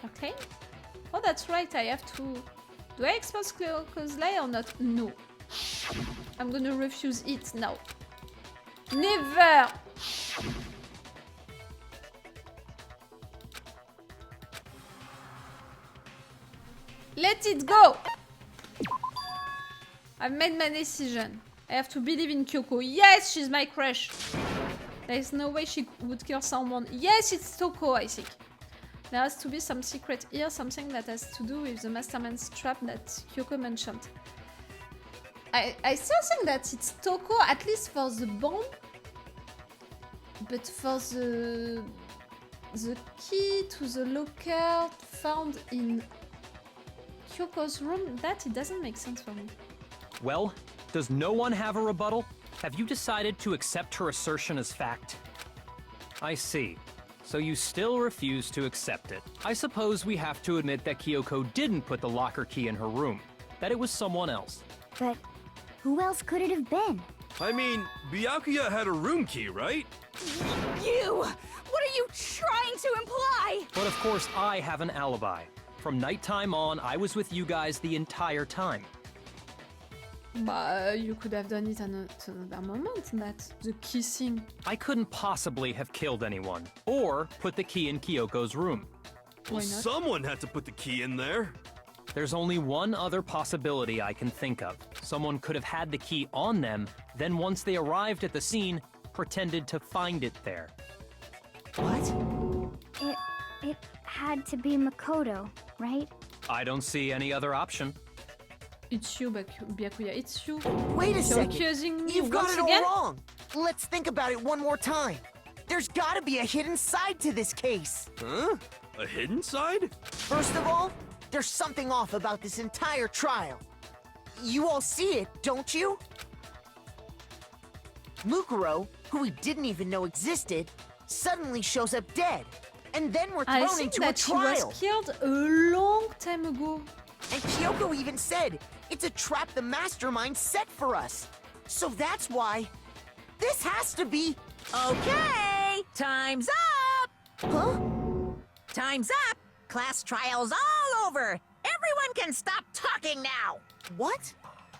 Okay. Oh, that's right, I have to... Do I expose Kyoko's lie or not? No. I'm gonna refuse it now. Never! Let it go! I've made my decision. I have to believe in Kyoko. Yes, she's my crush. There is no way she would kill someone. Yes, it's Toko, I think. There has to be some secret here, something that has to do with the mastermind's trap that Kyoko mentioned. I still think that it's Toko, at least for the bomb. But for the key to the locker found in Kyoko's room, that it doesn't make sense for me. Well, does no one have a rebuttal? Have you decided to accept her assertion as fact? I see. So you still refuse to accept it. I suppose we have to admit that Kyoko didn't put the locker key in her room. That it was someone else. But who else could it have been? I mean, Byakuya had a room key, right? You! What are you trying to imply? But of course I have an alibi. From nighttime on, I was with you guys the entire time. But you could have done it at another moment, that the kissing. I couldn't possibly have killed anyone, or put the key in Kyoko's room. Why Well, not? someone had to put the key in there. There's only one other possibility I can think of. Someone could have had the key on them, then once they arrived at the scene, pretended to find it there. What? It had to be Makoto, right? I don't see any other option. It's you, Byakuya, it's you. Wait a You're second. accusing me You've got once it again? all wrong. Let's think about it one more time. There's gotta be a hidden side to this case. Huh? A hidden side? First of all, there's something off about this entire trial. You all see it, don't you? Mukuro, who we didn't even know existed, suddenly shows up dead. And then we're I thrown think into a that she trial. was killed a long time ago. And Kyoko even said it's a trap the mastermind set for us. So that's why this has to be. Okay, time's up! Huh? Time's up! Class trial's all over! Everyone can stop talking now! What?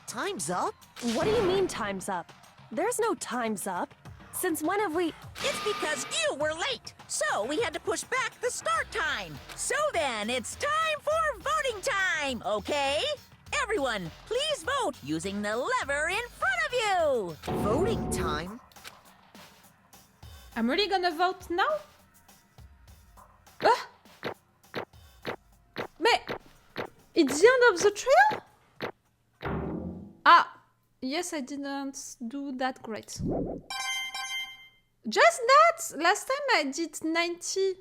Time's up? What do you mean time's up? There's no time's up. Since when have we... It's because you were late, so we had to push back the start time. So then, it's time for voting time, okay? Everyone, please vote using the lever in front of you! Voting time? I'm really gonna vote now? Ah! Mais it's the end of the trial? Ah, yes, I didn't do that great. Just that! Last time I did 90.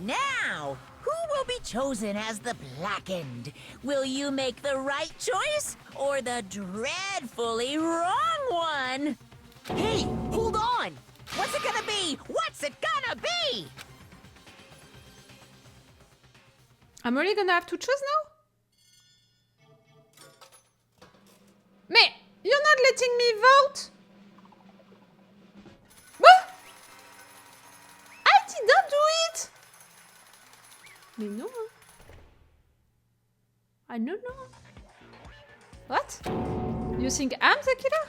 Now, who will be chosen as the Blackened? Will you make the right choice or the dreadfully wrong one? Hey, hold on! What's it gonna be? What's it gonna be? I'm really gonna have to choose now? Mais you're not letting me vote! What? I didn't do it! Mais non. I don't know. What? You think I'm the killer?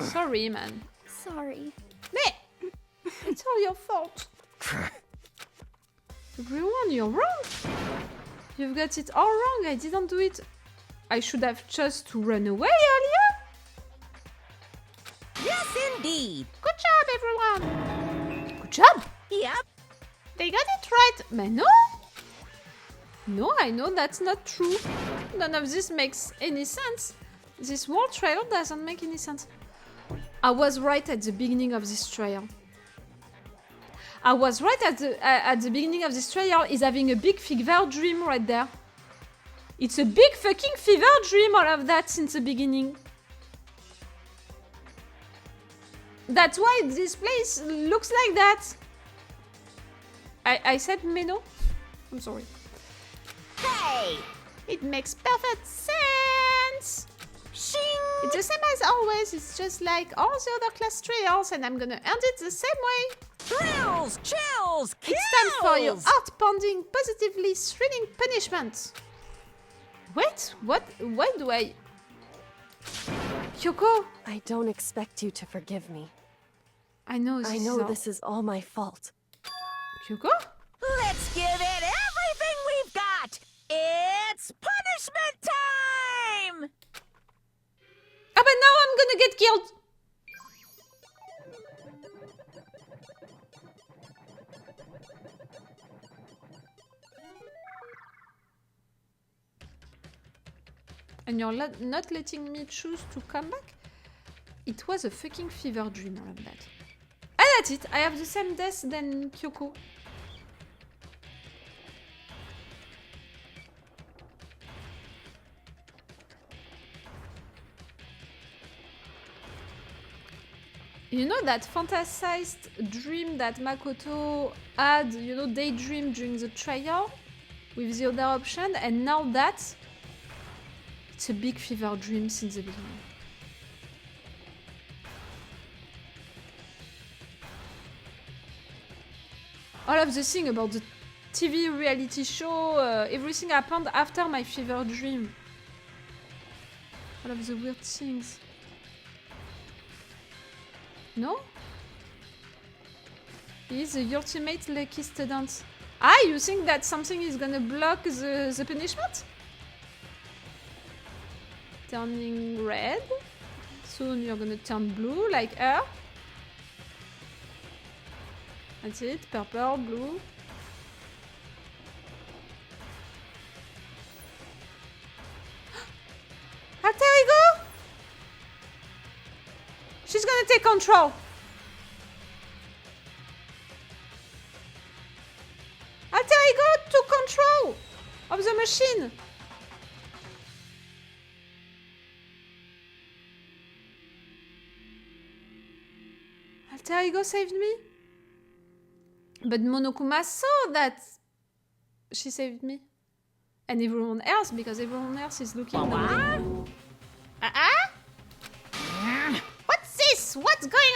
Sorry, man. Sorry. Mais it's all your fault. Everyone, you're wrong. You've got it all wrong. I didn't do it. I should have just to run away earlier. Yes, indeed. Good job, everyone. Good job. Yep. They got it right. But no. No, I know that's not true. None of this makes any sense. This whole trial doesn't make any sense. I was right at the beginning of this trial. I was right at the beginning of this trial. Is having a big fever dream right there. It's a big fucking fever dream, all of that since the beginning. That's why this place looks like that. I said Meno? I'm sorry. Hey! It makes perfect sense. Shing! It's the same as always. It's just like all the other class trials, and I'm gonna end it the same way. Thrills! Chills! Kills! It's time for your heart-pounding, positively thrilling punishment. Wait, what? Why do I... Kyoko? I don't expect you to forgive me. I know this is all my fault. Kyoko? Let's give it everything we've got! It's punishment time! Ah, but now I'm gonna get killed. And you're not letting me choose to come back? It was a fucking fever dream, all of that. And that's it. I have the same death than Kyoko. You know that fantasized dream that Makoto had, you know, daydream during the trial with the other option, and now that it's a big fever dream since the beginning. All of the thing about the TV reality show, everything happened after my fever dream. All of the weird things. No? He's the ultimate lucky student. Ah, you think that something is gonna block the punishment? Turning red. Soon you're gonna turn blue like her. That's it. Purple, blue. Alter ego! She's gonna take control. Alter ego took control of the machine. Alter Ego saved me? But Monokuma saw that she saved me. And everyone else, because everyone else is looking the way. What's this? What's going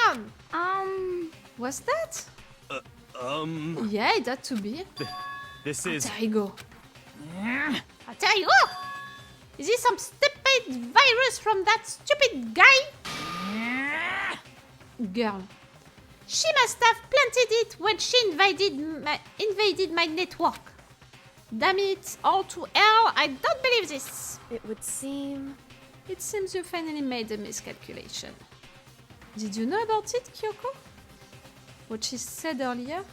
on? What's that? Yeah, it had to be. This is... Alter Ego. Alter Ego! Is this some stupid virus from that stupid guy? Girl. She must have planted it when she invaded my network. Damn it, all to hell, I don't believe this. It would seem... It seems you finally made a miscalculation. Did you know about it, Kyoko? What she said earlier?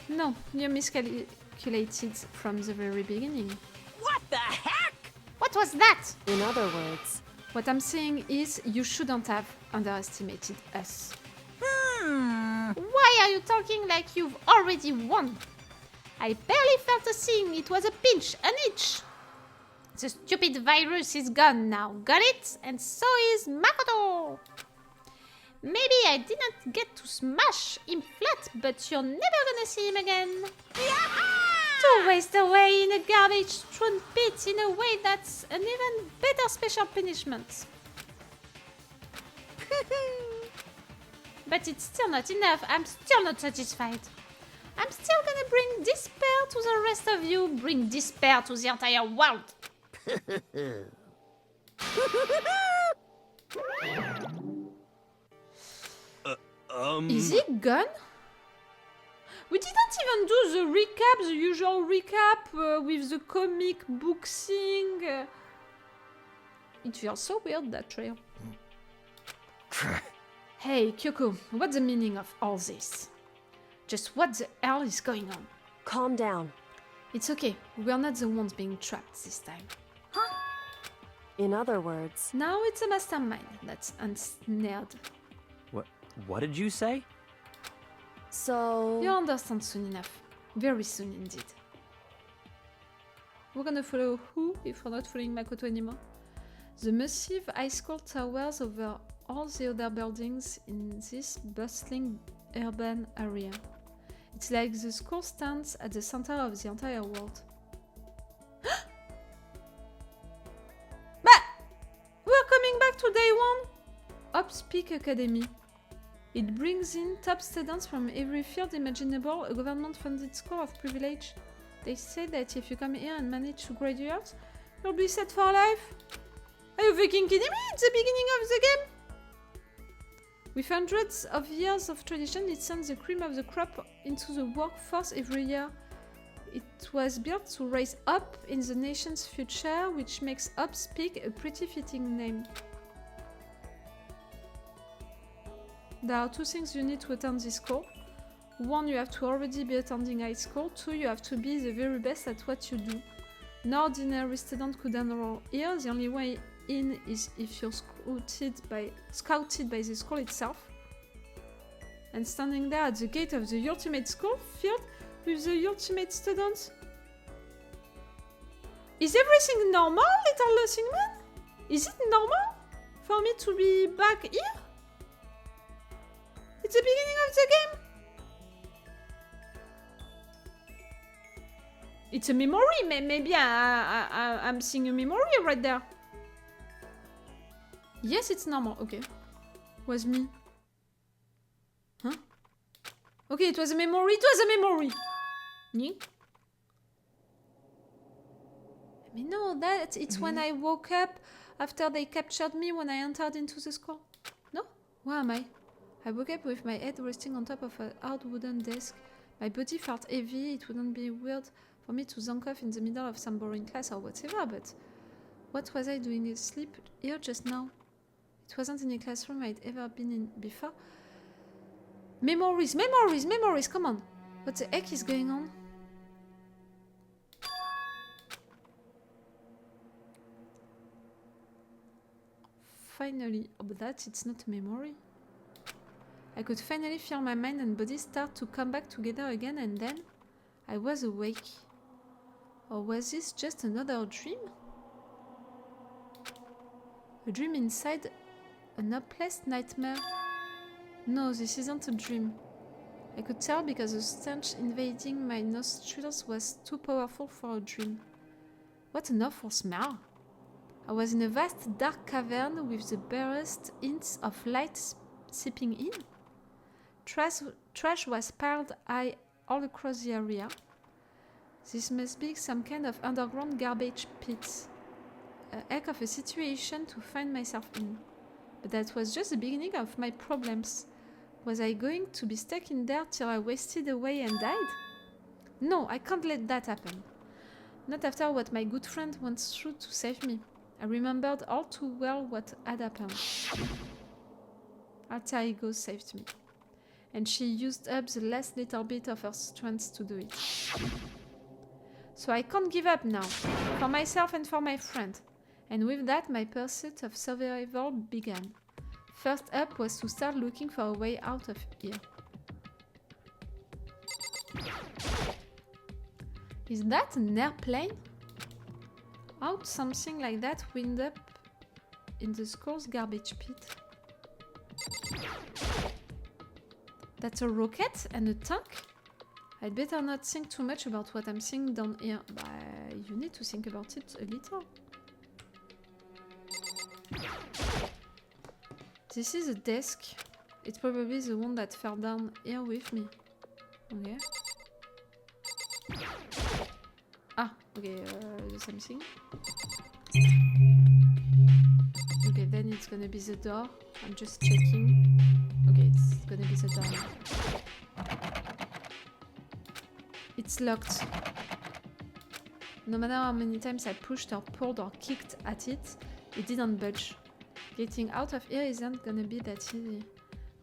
No, you miscalculated from the very beginning. What the heck? What was that? In other words... What I'm saying is you shouldn't have underestimated us. Why are you talking like you've already won? I barely felt a thing. It was a pinch, an itch. The stupid virus is gone now. Got it? And so is Makoto. Maybe I didn't get to smash him flat, but you're never gonna see him again. To waste away in a garbage-strewn pit in a way that's an even better special punishment. But it's still not enough. I'm still not satisfied. I'm still gonna bring despair to the rest of you. Bring despair to the entire world. Is he gone? We didn't even do the recap, the usual recap with the comic book thing. It feels so weird, that trail. Hey, Kyoko, what's the meaning of all this? Just what the hell is going on? Calm down. It's okay, we're not the ones being trapped this time. In other words... Now it's a mastermind that's ensnared. What did you say? So... You'll understand soon enough. Very soon indeed. We're gonna follow who if we're not following Makoto anymore? The massive high school towers over all the other buildings in this bustling urban area. It's like the school stands at the center of the entire world. But we're coming back to day one! Upspeak Academy. It brings in top students from every field imaginable, a government-funded school of privilege. They say that if you come here and manage to graduate, you'll be set for life. Are you fucking kidding me? It's the beginning of the game! With hundreds of years of tradition, it sends the cream of the crop into the workforce every year. It was built to rise up in the nation's future, which makes Upspeak a pretty fitting name. There are two things you need to attend this school. One, you have to already be attending high school. Two, you have to be the very best at what you do. No ordinary student could enroll here. The only way in is if you're scouted by the school itself. And standing there at the gate of the ultimate school, filled with the ultimate students. Is everything normal, little Singman? Is it normal for me to be back here? It's the beginning of the game. It's a memory. Maybe I'm seeing a memory right there. Yes, it's normal. Okay. Was me. Huh? Okay, it was a memory. It was a memory. Yeah. I mean, no, that it's when I woke up after they captured me when I entered into the school. No? Where am I? I woke up with my head resting on top of a hard wooden desk. My body felt heavy. It wouldn't be weird for me to zonk off in the middle of some boring class or whatever, but what was I doing asleep here just now? It wasn't in a classroom I'd ever been in before. Memories, memories, memories, come on! What the heck is going on? Finally, oh, but that it's not a memory. I could finally feel my mind and body start to come back together again, and then I was awake. Or was this just another dream? A dream inside an hopeless nightmare. No, this isn't a dream. I could tell because the stench invading my nostrils was too powerful for a dream. What an awful smell! I was in a vast dark cavern with the barest hints of light seeping in. Trash was piled high all across the area. This must be some kind of underground garbage pit. A heck of a situation to find myself in. But that was just the beginning of my problems. Was I going to be stuck in there till I wasted away and died? No, I can't let that happen. Not after what my good friend went through to save me. I remembered all too well what had happened. Alter Ego saved me. And she used up the last little bit of her strength to do it. So I can't give up now. For myself and for my friend. And with that, my pursuit of survival began. First up was to start looking for a way out of here. Is that an airplane? How'd something like that wind up in the school's garbage pit? That's a rocket and a tank? I'd better not think too much about what I'm seeing down here. But you need to think about it a little. This is a desk. It's probably the one that fell down here with me. Okay. Ah, okay, the same thing. Okay, then it's gonna be the door. I'm just checking. Okay, it's gonna be the door now. It's locked. No matter how many times I pushed or pulled or kicked at it, it didn't budge. Getting out of here isn't gonna be that easy.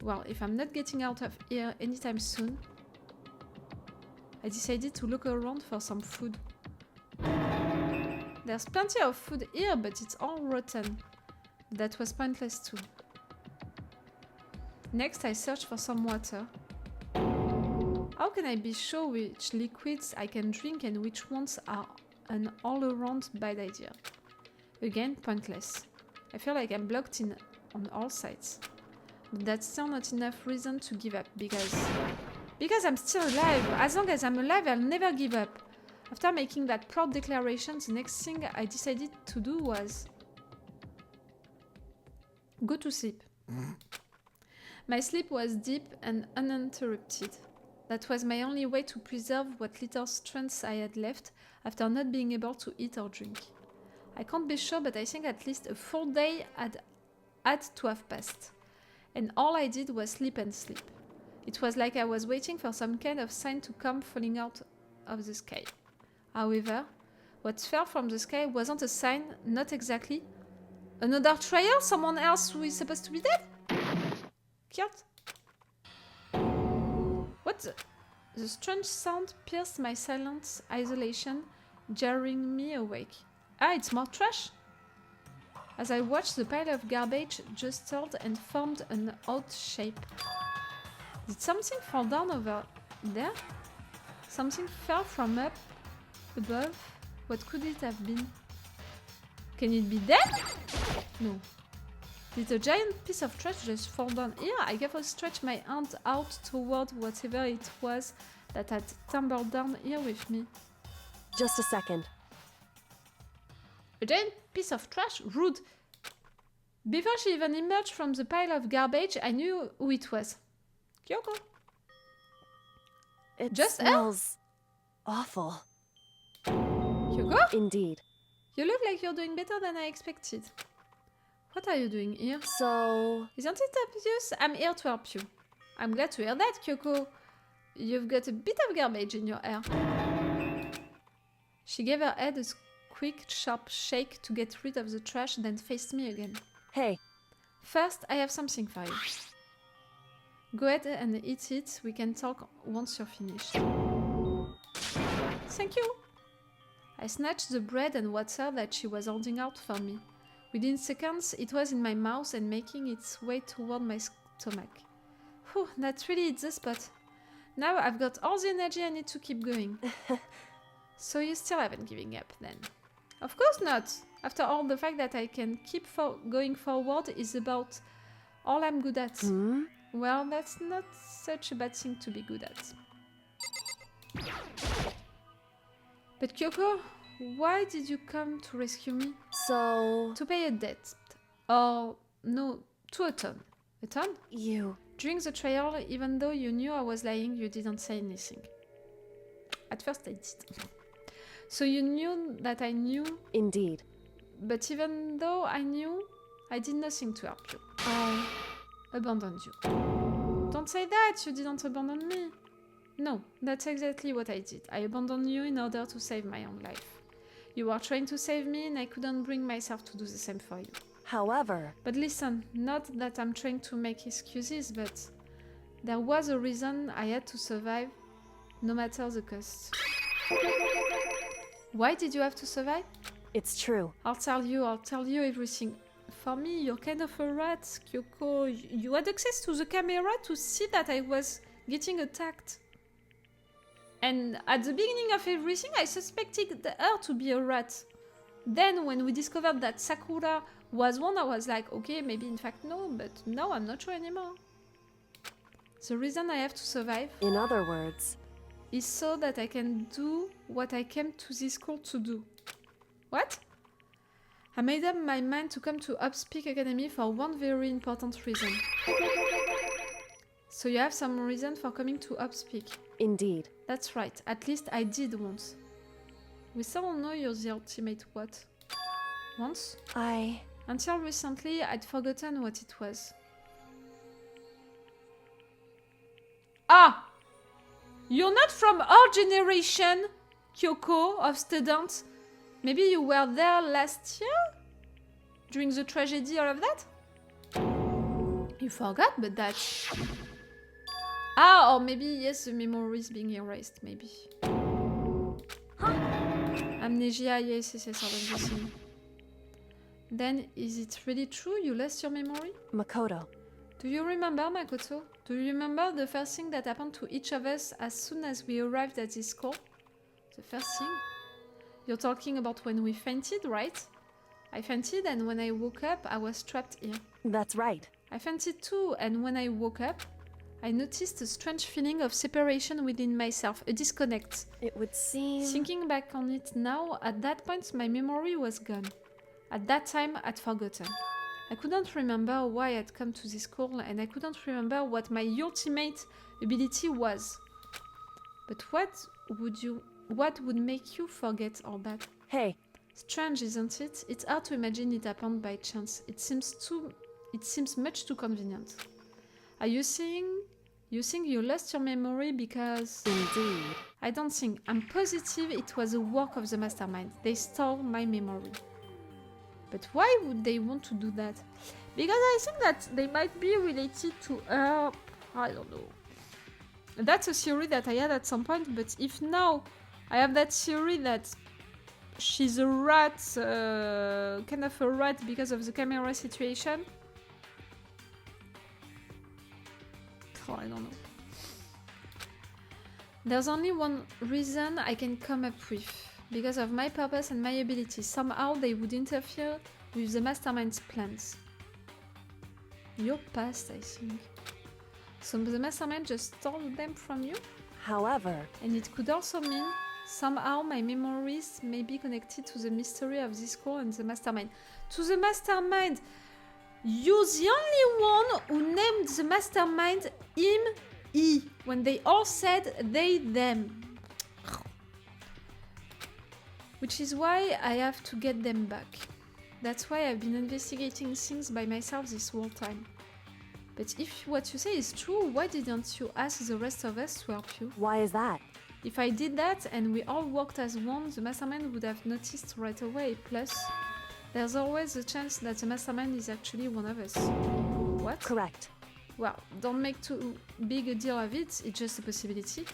Well, if I'm not getting out of here anytime soon, I decided to look around for some food. There's plenty of food here, but it's all rotten. That was pointless too. Next, I searched for some water. How can I be sure which liquids I can drink and which ones are an all-around bad idea? Again, pointless. I feel like I'm blocked in on all sides. But that's still not enough reason to give up, because I'm still alive. As long as I'm alive, I'll never give up. After making that proud declaration, the next thing I decided to do was go to sleep. My sleep was deep and uninterrupted. That was my only way to preserve what little strength I had left after not being able to eat or drink. I can't be sure, but I think at least a full day had to have passed. And all I did was sleep and sleep. It was like I was waiting for some kind of sign to come falling out of the sky. However, what fell from the sky wasn't a sign, not exactly. Another trial? Someone else who is supposed to be dead? Killed? What? The strange sound pierced my silent isolation, jarring me awake. Ah, it's more trash! As I watched, the pile of garbage jostled and formed an odd shape. Did something fall down over there? Something fell from up above. What could it have been? Can it be dead? No. Did a giant piece of trash just fall down here? I carefully stretched my hand out toward whatever it was that had tumbled down here with me. Just a second. A giant piece of trash? Rude. Before she even emerged from the pile of garbage, I knew who it was. Kyoko. It Just smells awful. Kyoko? Indeed. You look like you're doing better than I expected. What are you doing here? So... Isn't it obvious? I'm here to help you. I'm glad to hear that, Kyoko. You've got a bit of garbage in your hair. She gave her head a quick, sharp shake to get rid of the trash, then faced me again. Hey. First, I have something for you. Go ahead and eat it. We can talk once you're finished. Thank you. I snatched the bread and water that she was holding out for me. Within seconds, it was in my mouth and making its way toward my stomach. Whew, that really hit the spot. Now I've got all the energy I need to keep going. So you still haven't given up, then? Of course not! After all, the fact that I can keep going forward is about all I'm good at. Well, that's not such a bad thing to be good at. But Kyoko, why did you come to rescue me? So... To pay a debt. Or, no, to a ton. A ton? You... During the trial, even though you knew I was lying, you didn't say anything. At first I did. So you knew that I knew, Indeed. but even though I knew, I did nothing to help you. I abandoned you. Don't say that, you didn't abandon me. No, that's exactly what I did. I abandoned you in order to save my own life. You were trying to save me and I couldn't bring myself to do the same for you. However... But listen, not that I'm trying to make excuses, but there was a reason I had to survive, no matter the cost. Why did you have to survive? It's true. I'll tell you everything. For me, you're kind of a rat, Kyoko. You had access to the camera to see that I was getting attacked. And at the beginning of everything, I suspected her to be a rat. Then, when we discovered that Sakura was one, I was like, okay, maybe in fact no, but now I'm not sure anymore. The reason I have to survive... In other words... is so that I can do what I came to this school to do. What? I made up my mind to come to Upspeak Academy for one very important reason. So you have some reason for coming to Upspeak? Indeed. That's right, at least I did once. We still know you're the ultimate what? Once? Until recently, I'd forgotten what it was. Ah! You're not from our generation, Kyoko, of students. Maybe you were there last year? During the tragedy, all of that? You forgot, but that's... Ah, or maybe, yes, the memories being erased, maybe. Amnesia, yes, sort of the thing. Then, is it really true you lost your memory? Makoto. Do you remember, Makoto? Do you remember the first thing that happened to each of us as soon as we arrived at this school? The first thing? You're talking about when we fainted, right? I fainted, and when I woke up, I was trapped here. That's right. I fainted too, and when I woke up, I noticed a strange feeling of separation within myself, a disconnect. It would seem... Thinking back on it now, at that point my memory was gone. At that time, I'd forgotten. I couldn't remember why I'd come to this school, and I couldn't remember what my ultimate ability was. But what would make you forget all that? Hey. Strange, isn't it? It's hard to imagine it happened by chance. It seems much too convenient. Are you saying you lost your memory because... Indeed. I don't think. I'm positive it was a work of the mastermind. They stole my memory. But why would they want to do that? Because I think that they might be related to her... I don't know. That's a theory that I had at some point, but if now I have that theory that she's a rat, kind of a rat because of the camera situation... Oh, I don't know. There's only one reason I can come up with. Because of my purpose and my ability. Somehow they would interfere with the mastermind's plans. Your past, I think. So the mastermind just stole them from you? However... And it could also mean somehow my memories may be connected to the mystery of this school and the mastermind. To the mastermind! You're the only one who named the mastermind him, he, when they all said they, them. Which is why I have to get them back. That's why I've been investigating things by myself this whole time. But if what you say is true, why didn't you ask the rest of us to help you? Why is that? If I did that and we all worked as one, the mastermind would have noticed right away. Plus, there's always a chance that the mastermind is actually one of us. What? Correct. Well, don't make too big a deal of it, it's just a possibility.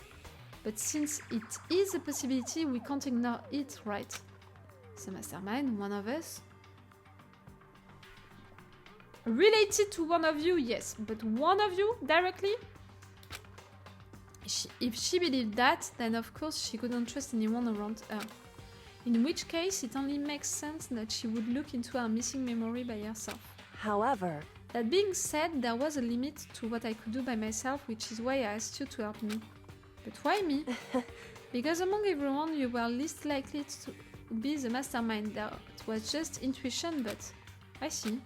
But since it is a possibility, we can't ignore it, right? The mastermind, one of us. Related to one of you, yes, but one of you directly? If she believed that, then of course she couldn't trust anyone around her. In which case, it only makes sense that she would look into her missing memory by herself. However... That being said, there was a limit to what I could do by myself, which is why I asked you to help me. But why me? Because among everyone, you were least likely to be the mastermind. That was just intuition, but I see.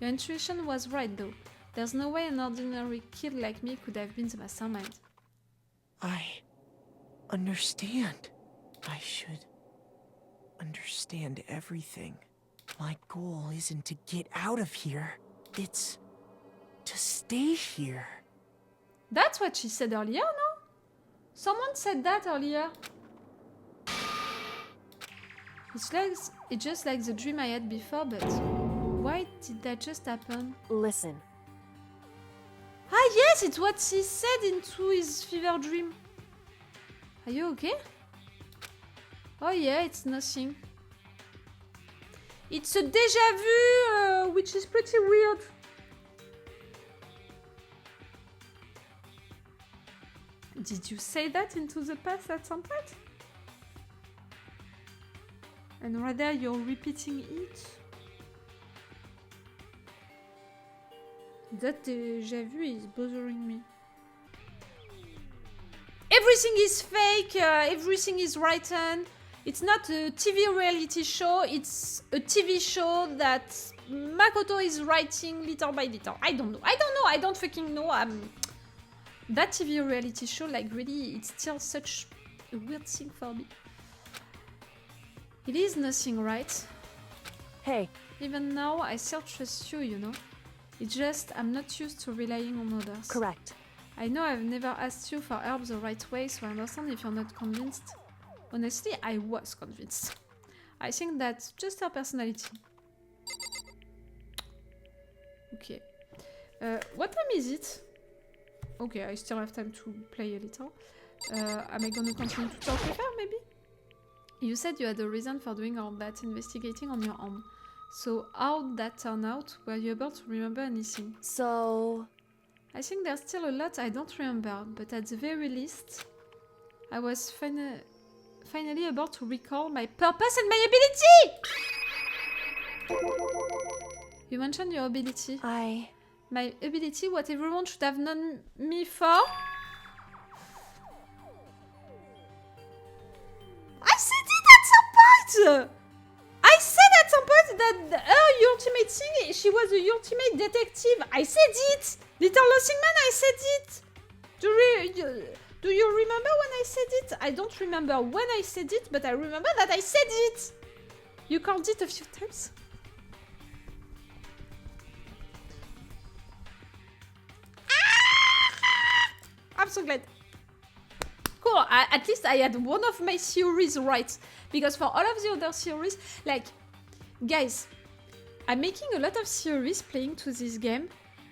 Your intuition was right, though. There's no way an ordinary kid like me could have been the mastermind. I understand. I should understand everything. My goal isn't to get out of here. It's to stay here. That's what she said earlier, no? Someone said that earlier. It's just like the dream I had before, but why did that just happen? Listen. Ah yes, it's what he said into his fever dream. Are you okay? Oh yeah, it's nothing. It's a deja vu, which is pretty weird. Did you say that into the past at some point? And rather you're repeating it? That deja vu is bothering me. Everything is fake, everything is written. It's not a TV reality show, it's a TV show that Makoto is writing little by little. I don't know, I don't fucking know. That TV reality show, like really, it's still such a weird thing for me. It is nothing, right? Hey. Even now, I still trust you, you know? It's just, I'm not used to relying on others. Correct. I know I've never asked you for help the right way, so I understand if you're not convinced. Honestly, I was convinced. I think that's just her personality. Okay. What time is it? Okay, I still have time to play a little. Am I gonna continue to talk with her, maybe? You said you had a reason for doing all that investigating on your own. So how'd that turn out? Were you able to remember anything? So... I think there's still a lot I don't remember, but at the very least, I was finally able to recall my purpose and my ability! You mentioned your ability. My ability, what everyone should have known me for? I said it at some point! I said at some point that her ultimate thing, she was the ultimate detective. I said it! Little Losing Man, I said it! Do you remember when I said it? I don't remember when I said it, but I remember that I said it! You called it a few times. I'm so glad. Cool, at least I had one of my theories right. Because for all of the other theories, like, guys, I'm making a lot of theories playing to this game.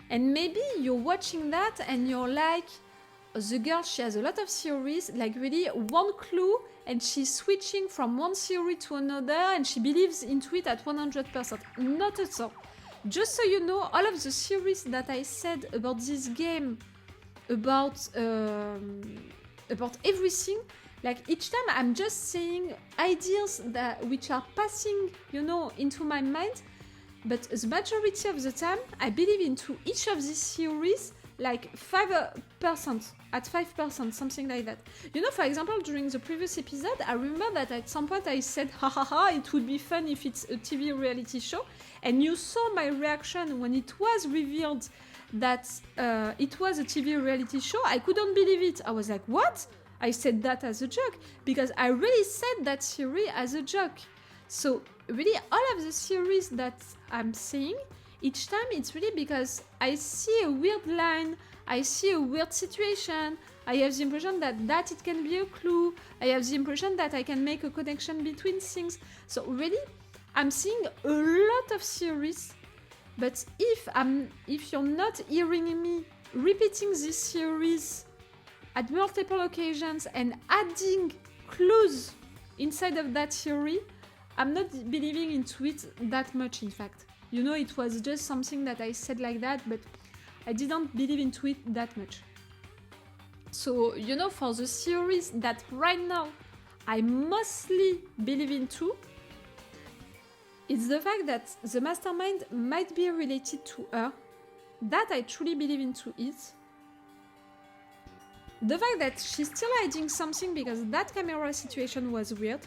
And maybe you're watching that and you're like, the girl, she has a lot of theories, like really one clue, and she's switching from one theory to another, and she believes into it at 100%. Not at all. Just so you know, all of the theories that I said about this game, about everything, like each time I'm just saying ideas which are passing, you know, into my mind. But the majority of the time, I believe into each of these theories like 5%, at 5%, something like that. You know, for example, during the previous episode, I remember that at some point I said, it would be fun if it's a TV reality show. And you saw my reaction when it was revealed that it was a TV reality show. I couldn't believe it. I was like, what? I said that as a joke, because I really said that theory as a joke. So really, all of the theories that I'm saying, each time it's really because I see a weird line, I see a weird situation, I have the impression that it can be a clue, I have the impression that I can make a connection between things. So really, I'm seeing a lot of theories, but if you're not hearing me repeating these theories at multiple occasions and adding clues inside of that theory, I'm not believing into it that much, in fact. You know, it was just something that I said like that, but I didn't believe into it that much. So, you know, for the theories that right now I mostly believe into, it's the fact that the mastermind might be related to her, That I truly believe into it. The fact that she's still hiding something because that camera situation was weird.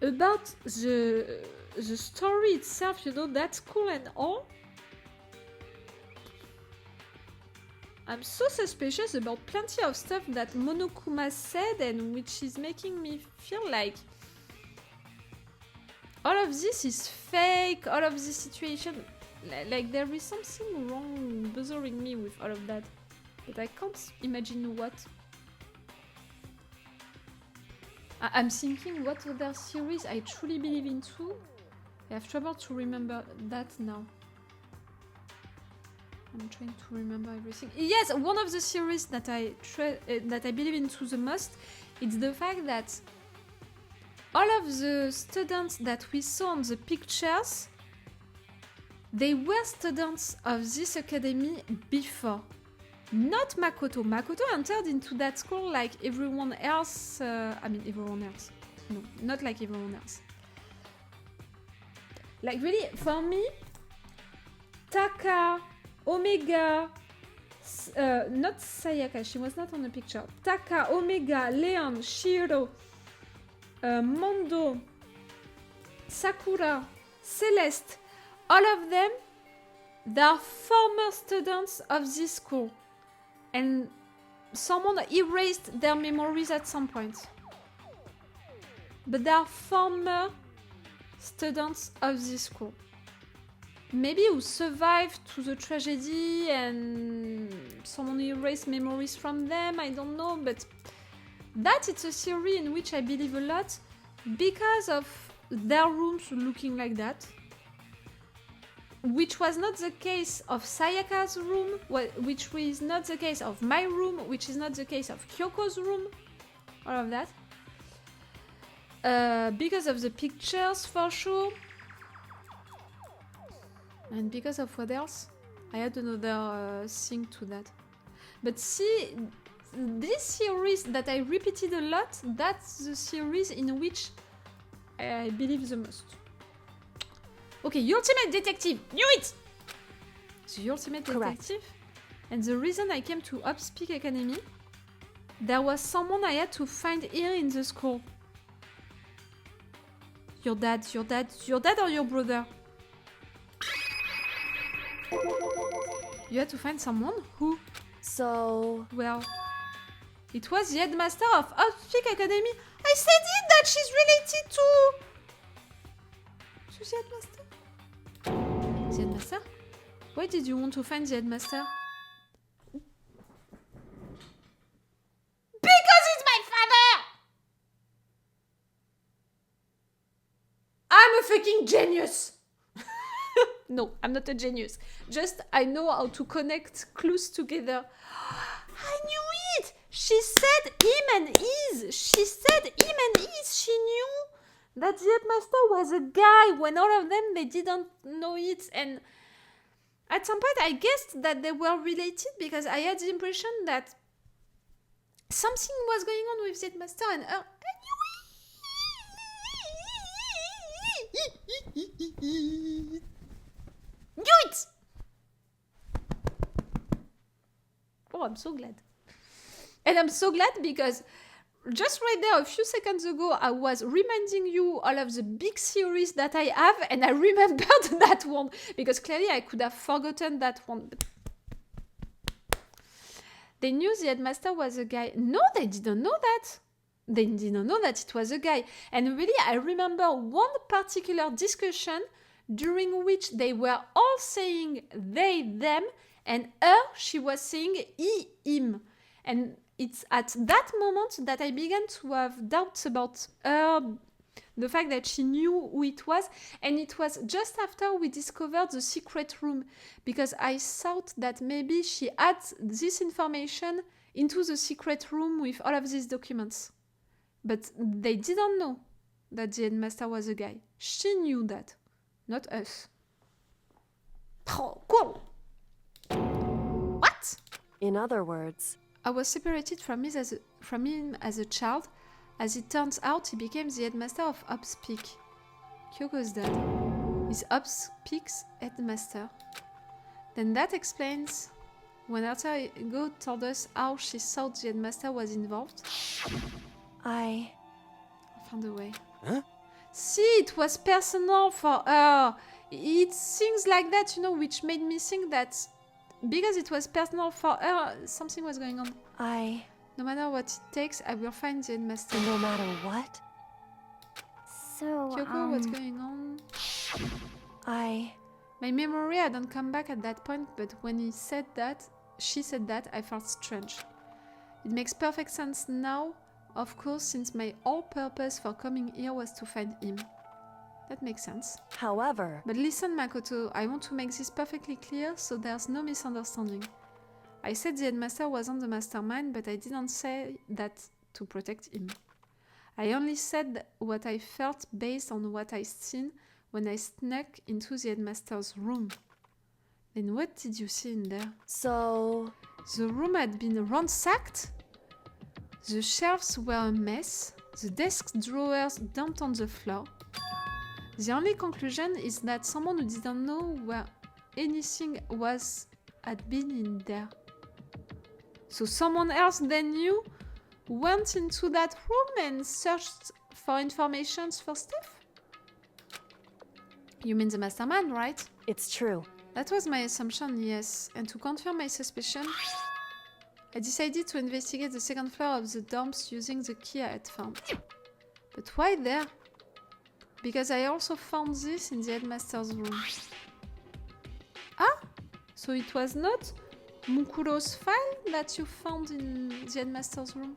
About the story itself, you know, that's cool and all. I'm so suspicious about plenty of stuff that Monokuma said and which is making me feel like all of this is fake, all of this situation, like there is something wrong bothering me with all of that, but I can't imagine what. I'm thinking what other series I truly believe into. I have trouble to remember that now. I'm trying to remember everything. Yes, one of the series that I believe into the most, it's the fact that all of the students that we saw on the pictures, they were students of this academy before. Not Makoto. Makoto entered into that school like everyone else. Everyone else. No, not like everyone else. Like really, for me, Taka, Omega, not Sayaka, she was not on the picture. Taka, Omega, Leon, Shiro, Mondo, Sakura, Celeste, all of them, they are former students of this school. And someone erased their memories at some point. But they are former students of this school. Maybe who survived to the tragedy and someone erased memories from them, I don't know, but that it's a theory in which I believe a lot because of their rooms looking like that. Which was not the case of Sayaka's room, which is not the case of my room, which is not the case of Kyoko's room, all of that. Because of the pictures, for sure. And because of what else? I had another thing to that. But see, this series that I repeated a lot, that's the series in which I believe the most. Okay, Ultimate Detective! Knew it! The Ultimate Detective. And the reason I came to Upspeak Academy, there was someone I had to find here in the school. Your dad or your brother? You had to find someone who? So... Well, it was the headmaster of Upspeak Academy. I said it that she's related to the headmaster. The headmaster? Why did you want to find the headmaster? Because it's my father! I'm a fucking genius! No, I'm not a genius. Just, I know how to connect clues together. I knew it! She said him and his! She said him and his! She knew that the headmaster was a guy when all of them, they didn't know it. And at some point, I guessed that they were related because I had the impression that something was going on with the headmaster and her. Knew it! Oh, I'm so glad. And I'm so glad because just right there, a few seconds ago, I was reminding you all of the big series that I have, and I remembered that one, because clearly I could have forgotten that one. But they knew the headmaster was a guy. No, they didn't know that. They didn't know that it was a guy. And really, I remember one particular discussion during which they were all saying they, them, and her, she was saying he, him. And it's at that moment that I began to have doubts about her, the fact that she knew who it was. And it was just after we discovered the secret room, because I thought that maybe she had this information into the secret room with all of these documents. But they didn't know that the headmaster was a guy. She knew that, not us. Oh, cool! What? In other words, I was separated from him as a child. As it turns out, he became the headmaster of Upspeak, Kyoko's dad. is Ops-Peak's headmaster. Then that explains when Go told us how she thought the headmaster was involved. I Found a way. Huh? See, it was personal for her. It's things like that, you know, which made me think that because it was personal for her, something was going on. No matter what it takes, I will find the headmaster. No matter what? So, Kyoko, what's going on? My memory hadn't come back at that point, but when she said that, I felt strange. It makes perfect sense now, of course, since my whole purpose for coming here was to find him. That makes sense. However, But listen, Makoto, I want to make this perfectly clear so there's no misunderstanding. I said the headmaster wasn't the mastermind, but I didn't say that to protect him. I only said what I felt based on what I seen when I snuck into the headmaster's room. Then what did you see in there? so The room had been ransacked. The shelves were a mess. The desk drawers dumped on the floor. The only conclusion is that someone who didn't know where anything had been in there. So someone else than you went into that room and searched for information for stuff? You mean the mastermind, right? it's true. That was my assumption, yes. And to confirm my suspicion, I decided to investigate the second floor of the dumps using the key I had found. But why there? Because I also found this in the headmaster's room. Ah! So it was not Mukuro's file that you found in the headmaster's room?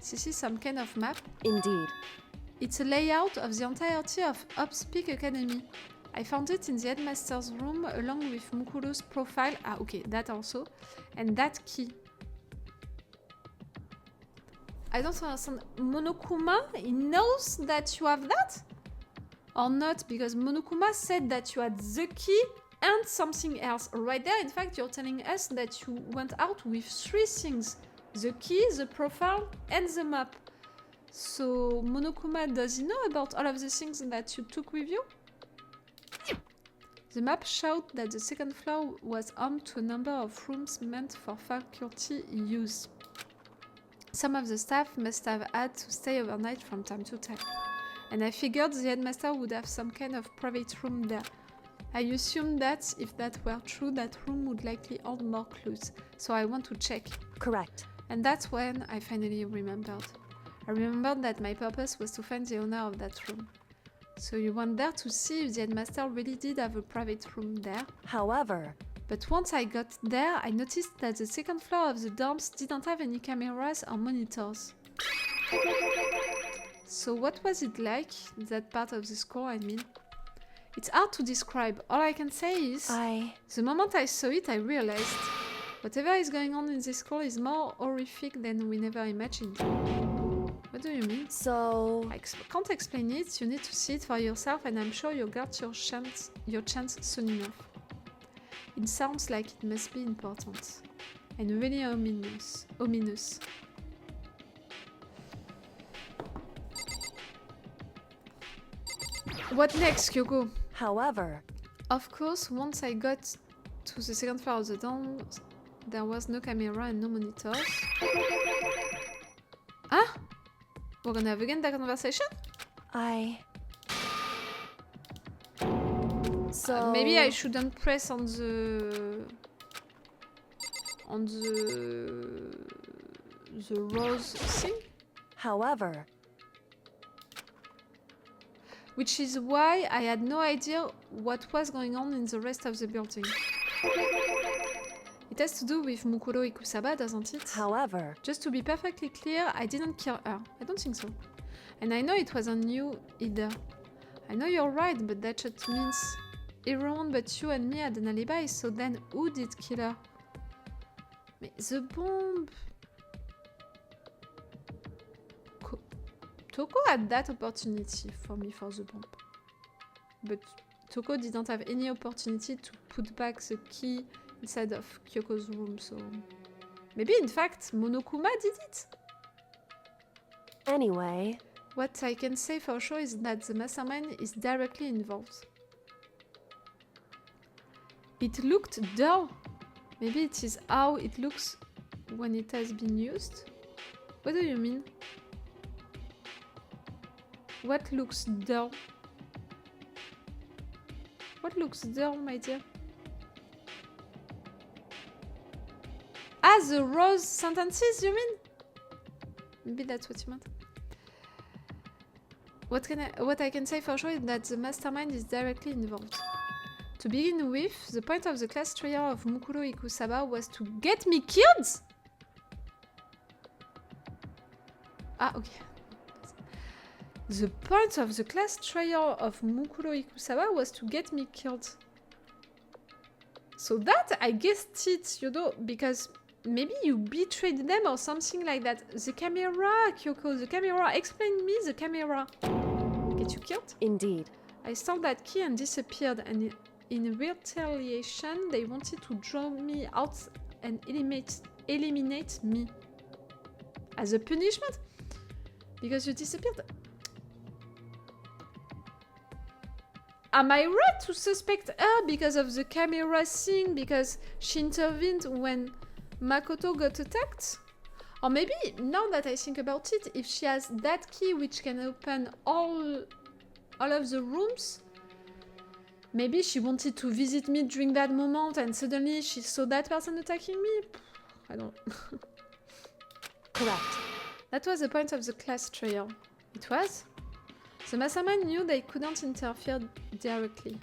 This is some kind of map. Indeed. It's a layout of the entirety of Ops-Peak Academy. I found it in the headmaster's room along with Mukuro's profile. Ah, okay, that also. And that key. I don't understand. Monokuma, he knows that you have that? Or not? Because Monokuma said that you had the key and something else. Right there, in fact, you're telling us that you went out with 3 things. The key, the profile, and the map. So, Monokuma, does he know about all of the things that you took with you? The map showed that the second floor was home to a number of rooms meant for faculty use. Some of the staff must have had to stay overnight from time to time. And I figured the headmaster would have some kind of private room there. I assumed that, if that were true, that room would likely hold more clues. So I want to check. Correct. And that's when I finally remembered. I remembered that my purpose was to find the owner of that room. So you went there to see if the headmaster really did have a private room there. However, But once I got there, I noticed that the second floor of the dorms didn't have any cameras or monitors. So what was it like, that part of the score, I mean? It's hard to describe. All I can say is, the moment I saw it, I realized whatever is going on in this school is more horrific than we never imagined. What do you mean? so I can't explain it, you need to see it for yourself, and I'm sure you'll get your chance soon enough. It sounds like it must be important. And really ominous. What next, Kyoko? however, Of course, once I got to the second floor of the dorm, there was no camera and no monitors. Ah? We're gonna have again that conversation? so Maybe I shouldn't press on the rose thing? However, Which is why I had no idea what was going on in the rest of the building. It has to do with Mukuro Ikusaba, doesn't it? however, Just to be perfectly clear, I didn't kill her. I don't think so. And I know it wasn't you either. I know you're right, but that just means everyone but you and me had an alibi, so then who did kill her? Mais the bomb... Toko had that opportunity for me for the bomb. But Toko didn't have any opportunity to put back the key inside of Kyoko's room, so... Maybe in fact Monokuma did it? anyway, What I can say for sure is that the mastermind is directly involved. It looked dull. Maybe it is how it looks when it has been used. What do you mean? What looks dull? What looks dull, my dear? Ah, the rose sentences, you mean? Maybe that's what you meant. What I can say for sure is that the mastermind is directly involved. To begin with, the point of the class trial of Mukuro Ikusaba was to get me killed? Ah, okay. The point of the class trial of Mukuro Ikusaba was to get me killed. So that, I guessed it, you know, because maybe you betrayed them or something like that. The camera, Kyoko, the camera. Explain me the camera. Get you killed? Indeed. I stole that key and disappeared, and in retaliation, they wanted to draw me out and eliminate me. As a punishment? Because you disappeared? Am I right to suspect her because of the camera thing? Because she intervened when Makoto got attacked? Or maybe, now that I think about it, if she has that key which can open all of the rooms, maybe she wanted to visit me during that moment and suddenly she saw that person attacking me? I don't... Correct. That was the point of the class trial. It was? The mastermind knew they couldn't interfere directly.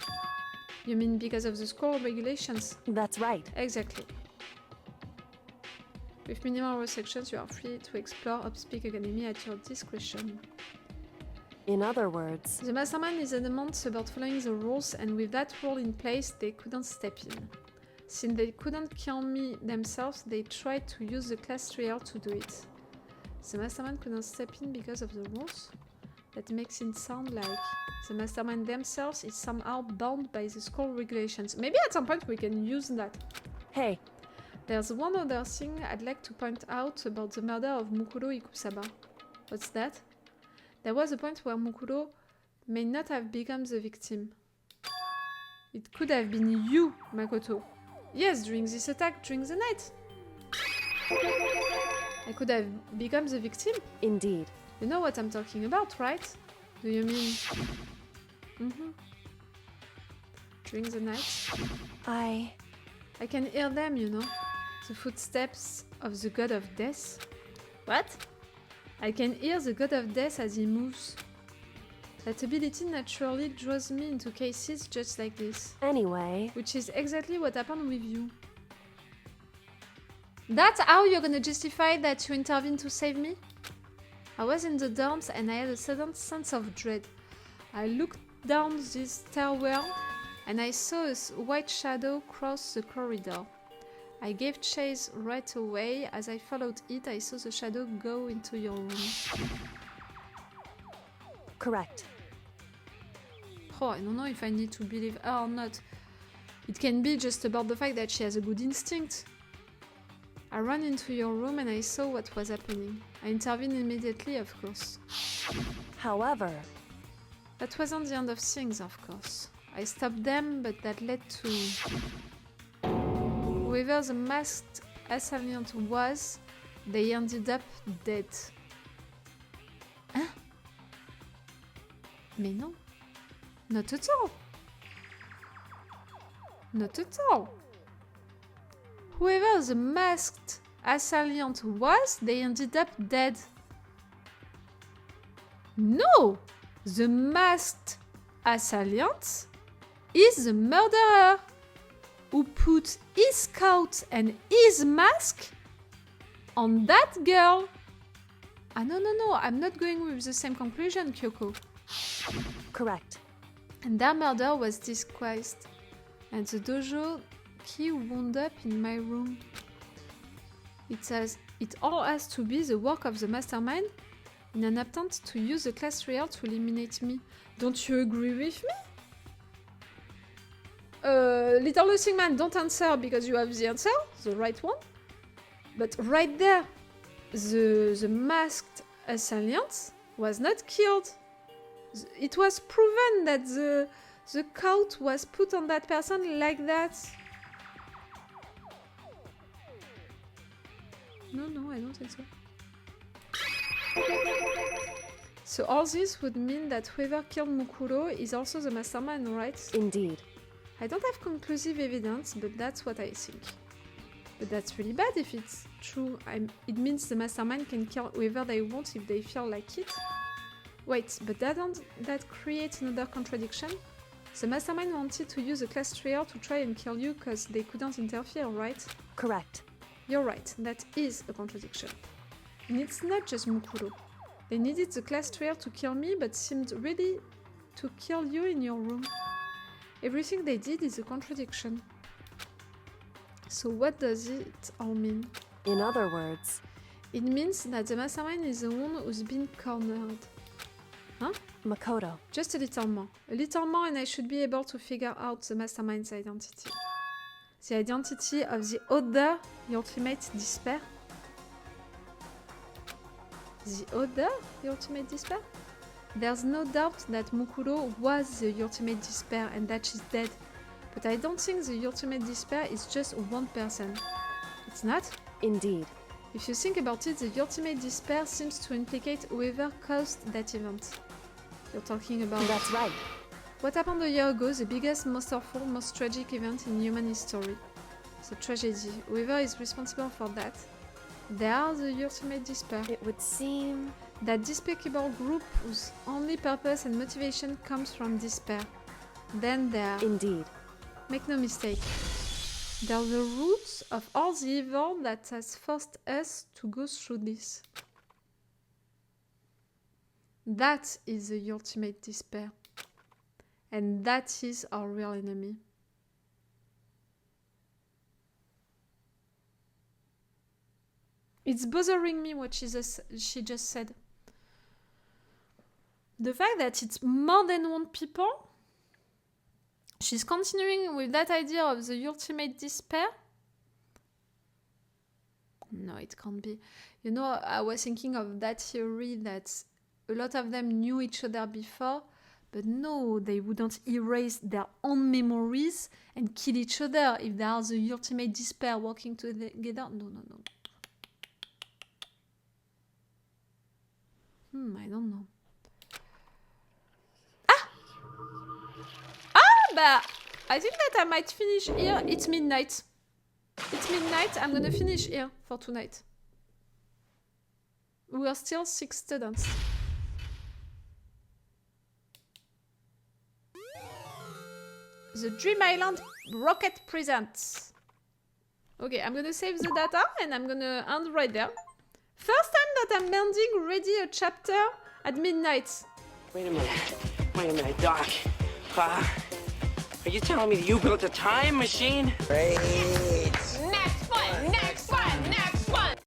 You mean because of the school regulations? That's right. Exactly. With minimal restrictions, you are free to explore Upspeak Academy at your discretion. In other words, The mastermind is adamant about following the rules, and with that rule in place, they couldn't step in. Since they couldn't kill me themselves, they tried to use the class trial to do it. The mastermind couldn't step in because of the rules? That makes it sound like the mastermind themselves is somehow bound by the school regulations. Maybe at some point we can use that. hey, There's one other thing I'd like to point out about the murder of Mukuro Ikusaba. What's that? There was a point where Mukuro may not have become the victim. It could have been you, Makoto. Yes, during this attack during the night. I could have become the victim. indeed. You know what I'm talking about, right? Do you mean... During the night? I I can hear them, you know. The footsteps of the god of death. What? I can hear the god of death as he moves. That ability naturally draws me into cases just like this. Anyway, Which is exactly what happened with you. That's how you're gonna justify that you intervened to save me? I was in the dorms and I had a sudden sense of dread. I looked down this stairwell and I saw a white shadow cross the corridor. I gave chase right away. As I followed it, I saw the shadow go into your room. correct. Oh, I don't know if I need to believe her or not. It can be just about the fact that she has a good instinct. I ran into your room and I saw what was happening. I intervened immediately, of course. However, That wasn't the end of things, of course. I stopped them, but that led to... Whoever the masked assailant was, they ended up dead. Hein? Mais non. Not at all. Not at all. Whoever the masked assailant was, they ended up dead. No! The masked assailant is the murderer who put his coat and his mask on that girl. Ah, no, I'm not going with the same conclusion, Kyoko. correct. And their murder was disguised, and the dojo key wound up in my room. It all has to be the work of the mastermind in an attempt to use the class trial to eliminate me. Don't you agree with me? Little Losing Man, don't answer because you have the answer, the right one. But right there, the masked assailant was not killed. It was proven that the coat was put on that person like that. No, I don't think so. So all this would mean that whoever killed Mukuro is also the mastermind, right? Indeed. I don't have conclusive evidence, but that's what I think. But that's really bad if it's true. It means the mastermind can kill whoever they want if they feel like it. Wait, but that creates another contradiction? The mastermind wanted to use a class trial to try and kill you because they couldn't interfere, right? Correct. You're right, that is a contradiction. And it's not just Mukuro. They needed the class trial to kill me, but seemed ready to kill you in your room. Everything they did is a contradiction. So what does it all mean? In other words, it means that the mastermind is the one who's been cornered. Huh? Makoto. Just a little more. A little more and I should be able to figure out the mastermind's identity. The identity of the other ultimate despair. The other ultimate despair? There's no doubt that Mukuro was the ultimate despair and that she's dead. But I don't think the ultimate despair is just one person. It's not? Indeed. If you think about it, the ultimate despair seems to implicate whoever caused that event. You're talking about... That's right. What happened a year ago, the biggest, most awful, most tragic event in human history. The tragedy. Whoever is responsible for that, they are the ultimate despair. It would seem... that despicable group whose only purpose and motivation comes from despair. Then they are... Indeed. Make no mistake. They're the roots of all the evil that has forced us to go through this. That is the ultimate despair. And that is our real enemy. It's bothering me what she just said. The fact that it's more than one people. She's continuing with that idea of the ultimate despair. No, it can't be. You know, I was thinking of that theory that a lot of them knew each other before, but no, they wouldn't erase their own memories and kill each other if they are the ultimate despair working together. No. I don't know. But I think that I might finish here. It's midnight. I'm gonna finish here for tonight. We are still 6 students. The Dream Island Rocket Presents. Okay, I'm gonna save the data and I'm gonna end right there. First time that I'm ending ready a chapter at midnight. Wait a minute, Doc. Are you telling me that you built a time machine? Hey.